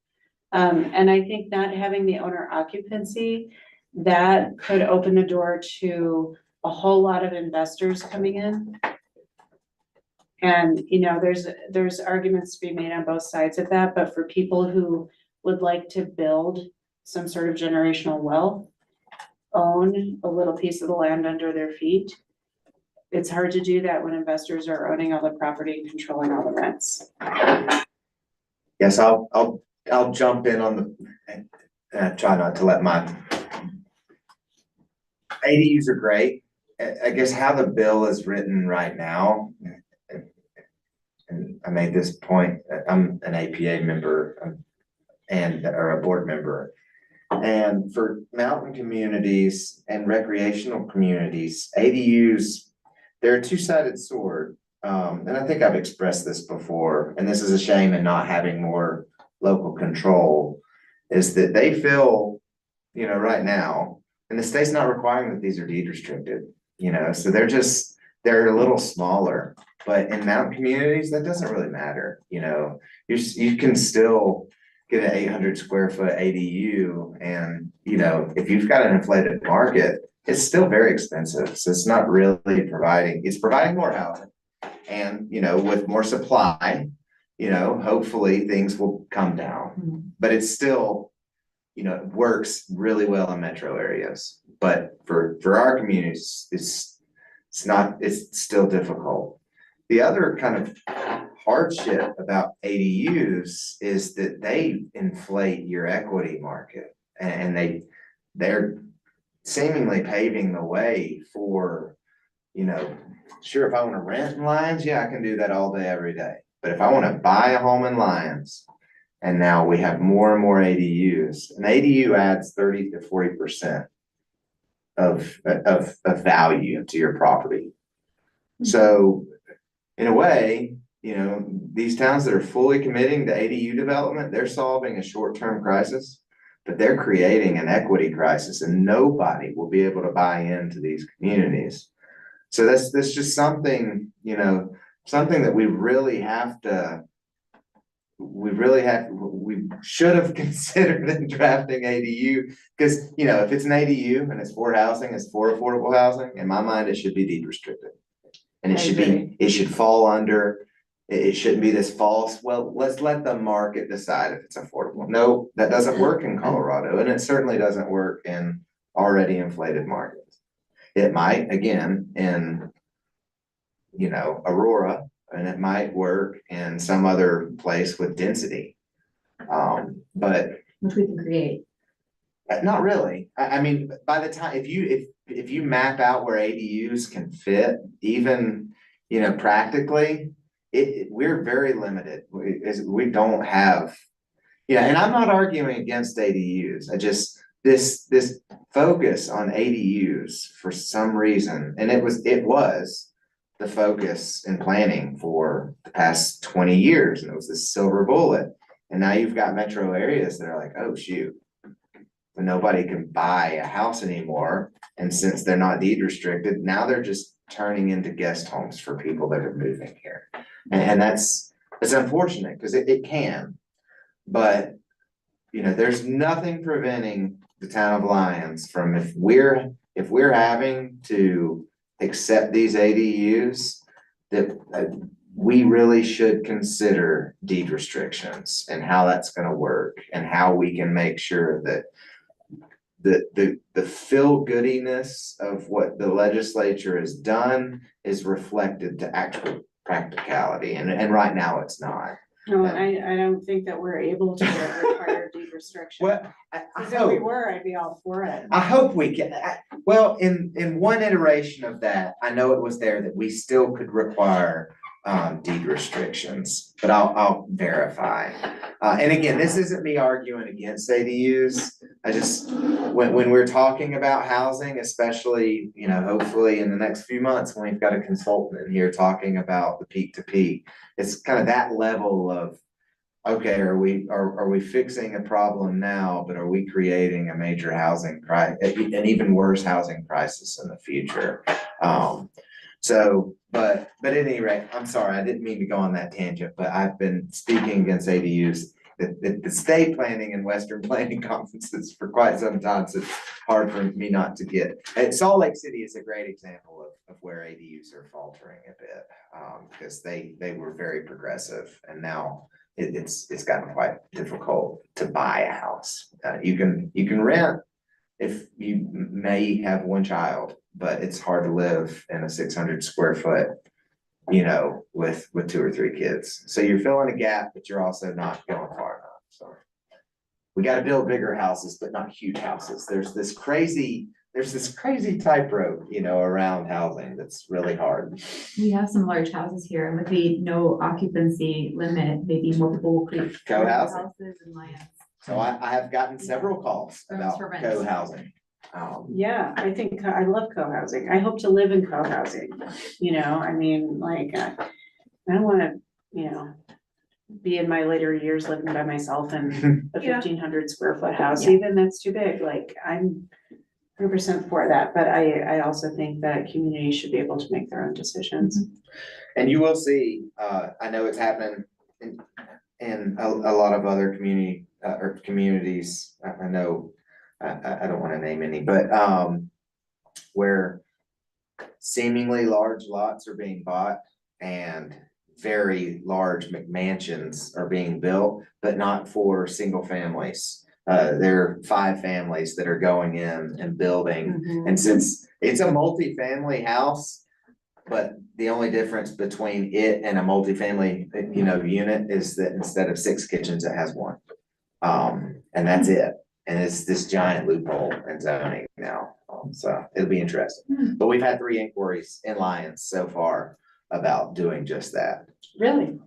And I think not having the owner occupancy, that could open the door to a whole lot of investors coming in. And, there's arguments to be made on both sides of that, but for people who would like to build some sort of generational wealth, own a little piece of the land under their feet, it's hard to do that when investors are owning all the property and controlling all the rents. Yes, I'll jump in on and try not to let my ADUs are great. I guess how the bill is written right now. And I made this point, I'm an APA member or a board member. And for mountain communities and recreational communities, ADUs, they're a two-sided sword. And I think I've expressed this before, and this is a shame in not having more local control, is that they feel, right now, and the state's not requiring that these are deed restricted, so they're a little smaller. But in mountain communities, that doesn't really matter, you can still get an 800 square foot ADU, and, if you've got an inflated market, it's still very expensive, so it's not really it's providing more housing. And, with more supply, hopefully things will come down, but it's still, it works really well in metro areas. But for our communities, it's still difficult. The other kind of hardship about ADUs is that they inflate your equity market, and they're seemingly paving the way for, sure, if I want to rent in Lyons, yeah, I can do that all day, every day. But if I want to buy a home in Lyons, and now we have more and more ADUs, an ADU adds 30 to 40% of value to your property. So in a way, these towns that are fully committing to ADU development, they're solving a short-term crisis, but they're creating an equity crisis, and nobody will be able to buy into these communities. So that's just something, something that we should have considered in drafting ADU, because, if it's an ADU and it's for housing, it's for affordable housing, in my mind, it should be deed restricted. And it should fall under, it shouldn't be this false, well, let's let the market decide if it's affordable. No, that doesn't work in Colorado, and it certainly doesn't work in already inflated markets. It might, again, in, Aurora, and it might work in some other place with density. But Which we can create. not really. I mean, by the time, if you map out where ADUs can fit, even, practically, we're very limited. We don't have, and I'm not arguing against ADUs. I just, this focus on ADUs for some reason, and it was the focus in planning for the past 20 years, and it was this silver bullet. And now you've got metro areas that are like, oh, shoot, but nobody can buy a house anymore. And since they're not deed restricted, now they're just turning into guest homes for people that are moving here. And it's unfortunate, because it can, but, there's nothing preventing the town of Lyons from, if we're having to accept these ADUs, that we really should consider deed restrictions and how that's going to work, and how we can make sure that the feel-goodiness of what the legislature has done is reflected to actual practicality, and right now it's not. No, I don't think that we're able to require deed restriction. Well, I Because if we hope, were, I'd be all for it. I hope we can, well, in one iteration of that, I know it was there that we still could require deed restrictions, but I'll verify. And again, this isn't me arguing against ADUs. I just, when we're talking about housing, especially, hopefully in the next few months, when we've got a consultant in here talking about the peak to peak, it's kind of that level of, okay, are we fixing a problem now, but are we creating a major housing crisis, an even worse housing crisis in the future? But at any rate, I'm sorry, I didn't mean to go on that tangent, but I've been speaking against ADUs at the state planning and Western planning conferences for quite some time, so it's hard for me not to get. And Salt Lake City is a great example of where ADUs are faltering a bit, because they were very progressive, and now it's gotten quite difficult to buy a house. You can rent if you may have one child, but it's hard to live in a 600 square foot, with 2 or 3 kids. So you're filling a gap, but you're also not going far enough. So we got to build bigger houses, but not huge houses. There's this crazy there's this crazy tightrope, around housing that's really hard. We have some large houses here, and with the no occupancy limit, maybe more people will create. Co-housing. Houses and lands. So I have gotten several calls Rooms about for rent. co-housing. Yeah, I think I love co-housing. I hope to live in co-housing, I mean, like, I don't wanna, be in my later years living by myself in a Yeah. 1,500 square foot house, Yeah. even that's too big, like, I'm 100% for that, but I also think that communities should be able to make their own decisions. And you will see, I know it's happening in a lot of other communities. I know, I don't wanna name any, but, where seemingly large lots are being bought and very large McMansions are being built, but not for single families. There are 5 families that are going in and building. And since it's a multifamily house, but the only difference between it and a multifamily, unit is that instead of 6 kitchens, it has 1. And that's it. And it's this giant loophole in zoning now. So it'll be interesting. But we've had 3 inquiries in Lyons so far about doing just that. Really?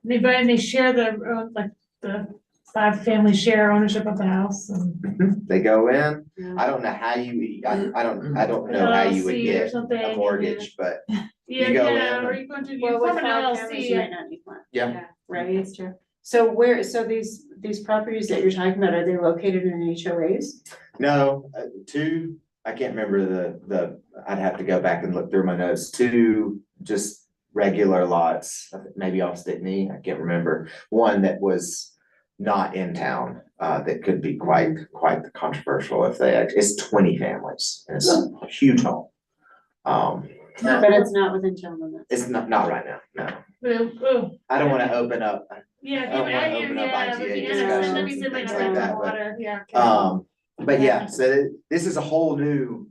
And they share the 5 family share ownership of the house and. They go in, I don't know how you, I don't know how you would LLC or get something, a mortgage, but Yeah, go yeah, in or and- you go to, you Well, with form an 5 families, you LLC. might not need one, yeah. right? It's true. So these properties that you're talking about, are they located in HOAs? No, 2, I can't remember I'd have to go back and look through my notes. 2 just regular lots, maybe off Stickney, I can't remember. One that was not in town, that could be quite controversial if it's 20 families. And it's a huge home. But it's not within town limits. It's not right now, no. Oh, I don't wanna open up, yeah, I don't wanna open up IGA discussions and things like that, but, Yeah. but yeah, so this is a whole new,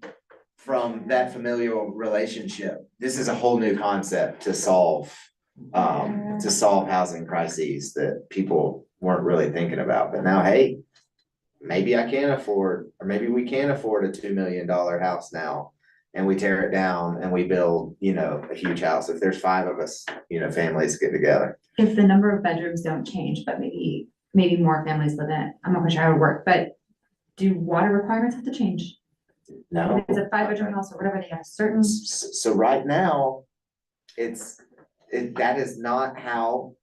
from that familial relationship, this is a whole new concept to solve housing crises that people weren't really thinking about, but now, hey, maybe I can afford, or maybe we can afford a $2 million house now, and we tear it down and we build, a huge house. If there's 5 of us, families get together. If the number of bedrooms don't change, but maybe more families live in it, I'm not quite sure how it would work, but do water requirements have to change? No. If it's a 5-bedroom house or whatever, they have certain. So right now, that is not how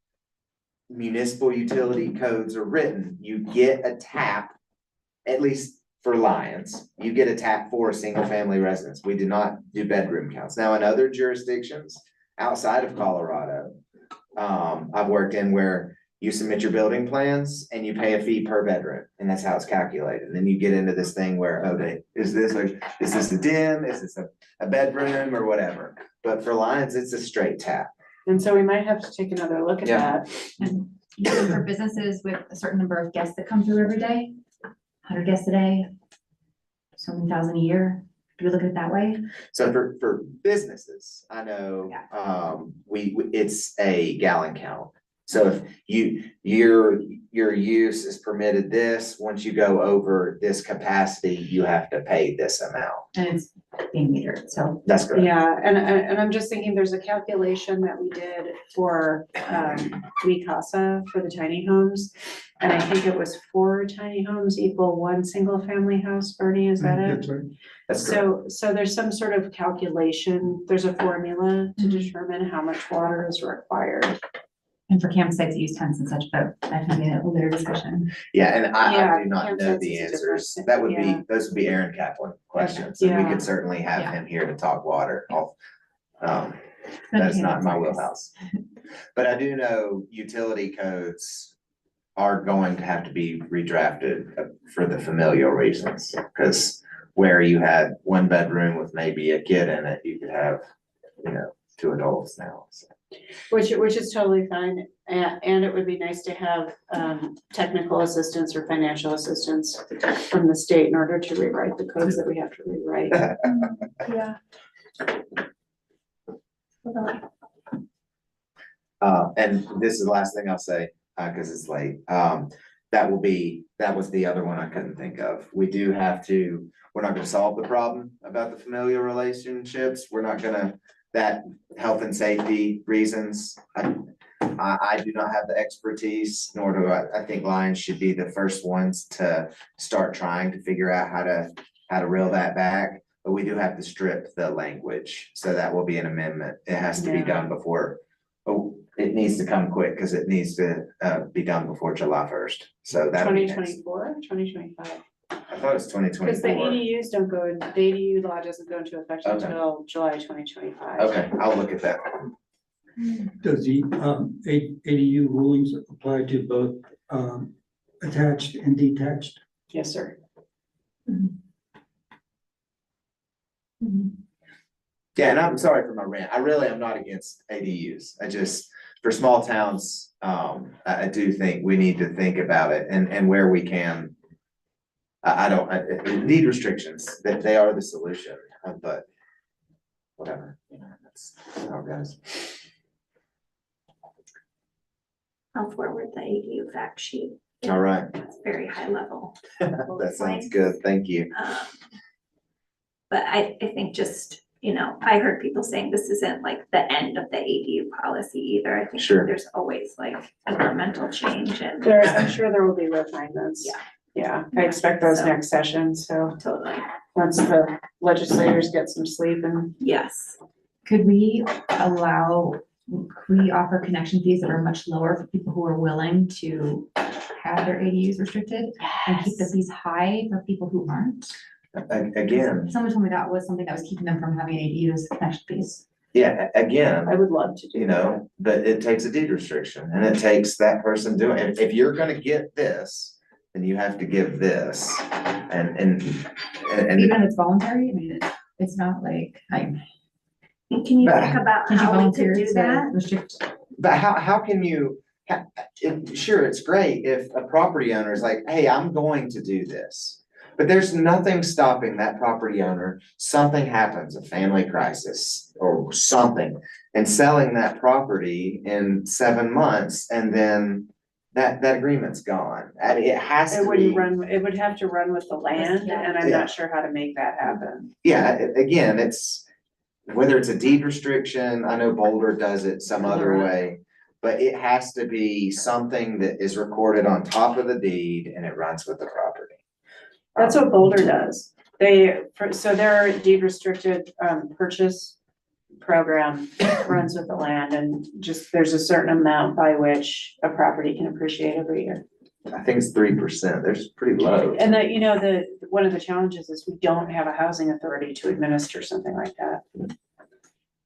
municipal utility codes are written. You get a tap, at least for Lyons, you get a tap for a single family residence. We do not do bedroom counts. Now, in other jurisdictions outside of Colorado, I've worked in where you submit your building plans and you pay a fee per bedroom, and that's how it's calculated. And then you get into this thing where, okay, is this a den? Is this a bedroom or whatever? But for Lyons, it's a straight tap. And so we might have to take another look at Yeah. that. And usually for businesses with a certain number of guests that come through every day, 100 guests a day, so many thousand a year, do we look at it that way? So for businesses, I know, it's a gallon count. So if your use is permitted this, once you go over this capacity, you have to pay this amount. And it's being metered, so. That's correct. Yeah, and I'm just thinking there's a calculation that we did for Wicasa for the tiny homes. And I think it was 4 tiny homes equal 1 single family house. Bernie, is that it? That's correct. So there's some sort of calculation, there's a formula to determine how much water is required. And for campsites, use tents and such, but that can be a later discussion. Yeah, and I Yeah, do not know campsites the is a answers. different- That would yeah. those would be Aaron Kaplan questions, and we Yeah. could certainly have Yeah. him here to talk water. That's not my wheelhouse. But I do know utility codes are going to have to be redrafted for the familial reasons, because where you had 1 bedroom with maybe a kid in it, you could have, 2 adults now, so. Which is totally fine, and it would be nice to have technical assistance or financial assistance from the state in order to rewrite the codes that we have to rewrite. Yeah. And this is the last thing I'll say, because it's late. that was the other one I couldn't think of. We do have to, we're not gonna solve the problem about the familial relationships. We're not gonna, that health and safety reasons. I do not have the expertise, nor do I think Lions should be the first ones to start trying to figure out how to reel that back. But we do have to strip the language, so that will be an amendment. It has to be done before, it needs to come quick, because it needs to be done before July 1st. So that. 2024, 2025. I thought it was 2024. Because the ADUs don't go, the ADU law doesn't go into effect Okay. until July 2025. Okay, I'll look at that. Does the ADU rulings apply to both attached and detached? Yes, sir. Yeah, and I'm sorry for my rant. I really am not against ADUs. I just, for small towns, I do think we need to think about it and where we can. I need restrictions, that they are the solution, but whatever, that's how it goes. I'll forward the ADU fact sheet. All right, It's very high level. that sounds good. Thank you. But I think just, I heard people saying this isn't like the end of the ADU policy either. I think Sure. there's always like incremental change and. I'm sure there will be refinements. Yeah. Yeah, I expect those So- next session, so Totally. once the legislators get some sleep and. Yes. Could we offer connection fees that are much lower for people who are willing to have their ADUs restricted? And keep the fees high for people who aren't? Again, Someone told me that was something that was keeping them from having ADUs connection fees. yeah, again, I would love to do. but it takes a deed restriction, and it takes that person doing, if you're gonna get this, then you have to give this, and Even if it's voluntary, I mean, it's not like, Can you think about can't you how we volunteer could do to that? restrict? But how can you, sure, it's great if a property owner is like, hey, I'm going to do this. But there's nothing stopping that property owner, something happens, a family crisis or something, and selling that property in 7 months, and then that agreement's gone. I mean, it has It to wouldn't be, run, it would have to run with the land, and I'm Yeah. not sure how to make that happen. yeah, again, it's, whether it's a deed restriction, I know Boulder does it some other way. But it has to be something that is recorded on top of the deed and it runs with the property. That's what Boulder does. So their deed restricted, purchase program runs with the land, and just, there's a certain amount by which a property can appreciate every year. I think it's 3%. There's pretty low. And one of the challenges is we don't have a housing authority to administer something like that.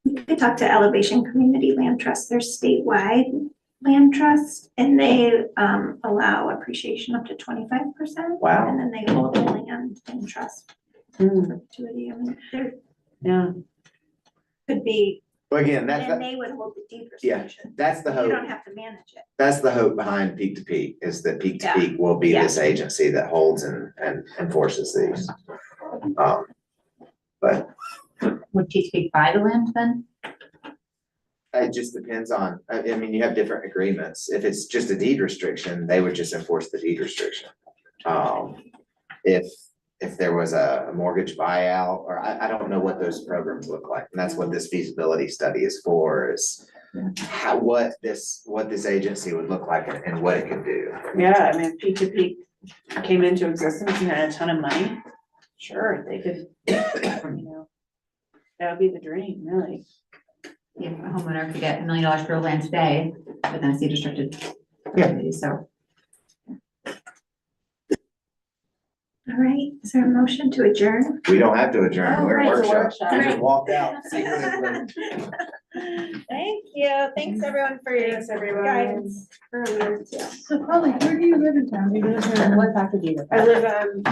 You could talk to Elevation Community Land Trust, their statewide land trust, and they allow appreciation up to 25%. Wow. And then they hold the land in trust for perpetuity. I mean, there Yeah. could be, Well, again, and they would hold the deed yeah, restriction. that's the You hope. don't have to manage it. That's the hope behind Peak to Peak, is that Peak to Yeah. Peak will be Yeah. this agency that holds and enforces these. But Would TTP buy the land then? it just depends on, I mean, you have different agreements. If it's just a deed restriction, they would just enforce the deed restriction. If there was a mortgage buyout, or I don't know what those programs look like, and that's what this feasibility study is for, is what this agency would look like and what it could do. Yeah, I mean, if Peak to Peak came into existence and had a ton of money, sure, they could, that would be the dream, really. If a homeowner could get $1 million for land today, but then it's deed restricted. Yeah. So. All right, is there a motion to adjourn? We don't have to adjourn, Oh, we're in right, it's a workshop. We workshop. just walked out secretly. Thank you. Thanks, everyone, for your guidance earlier too. So Polly, where do you live in town? Do you live in what factor do you live? I live on,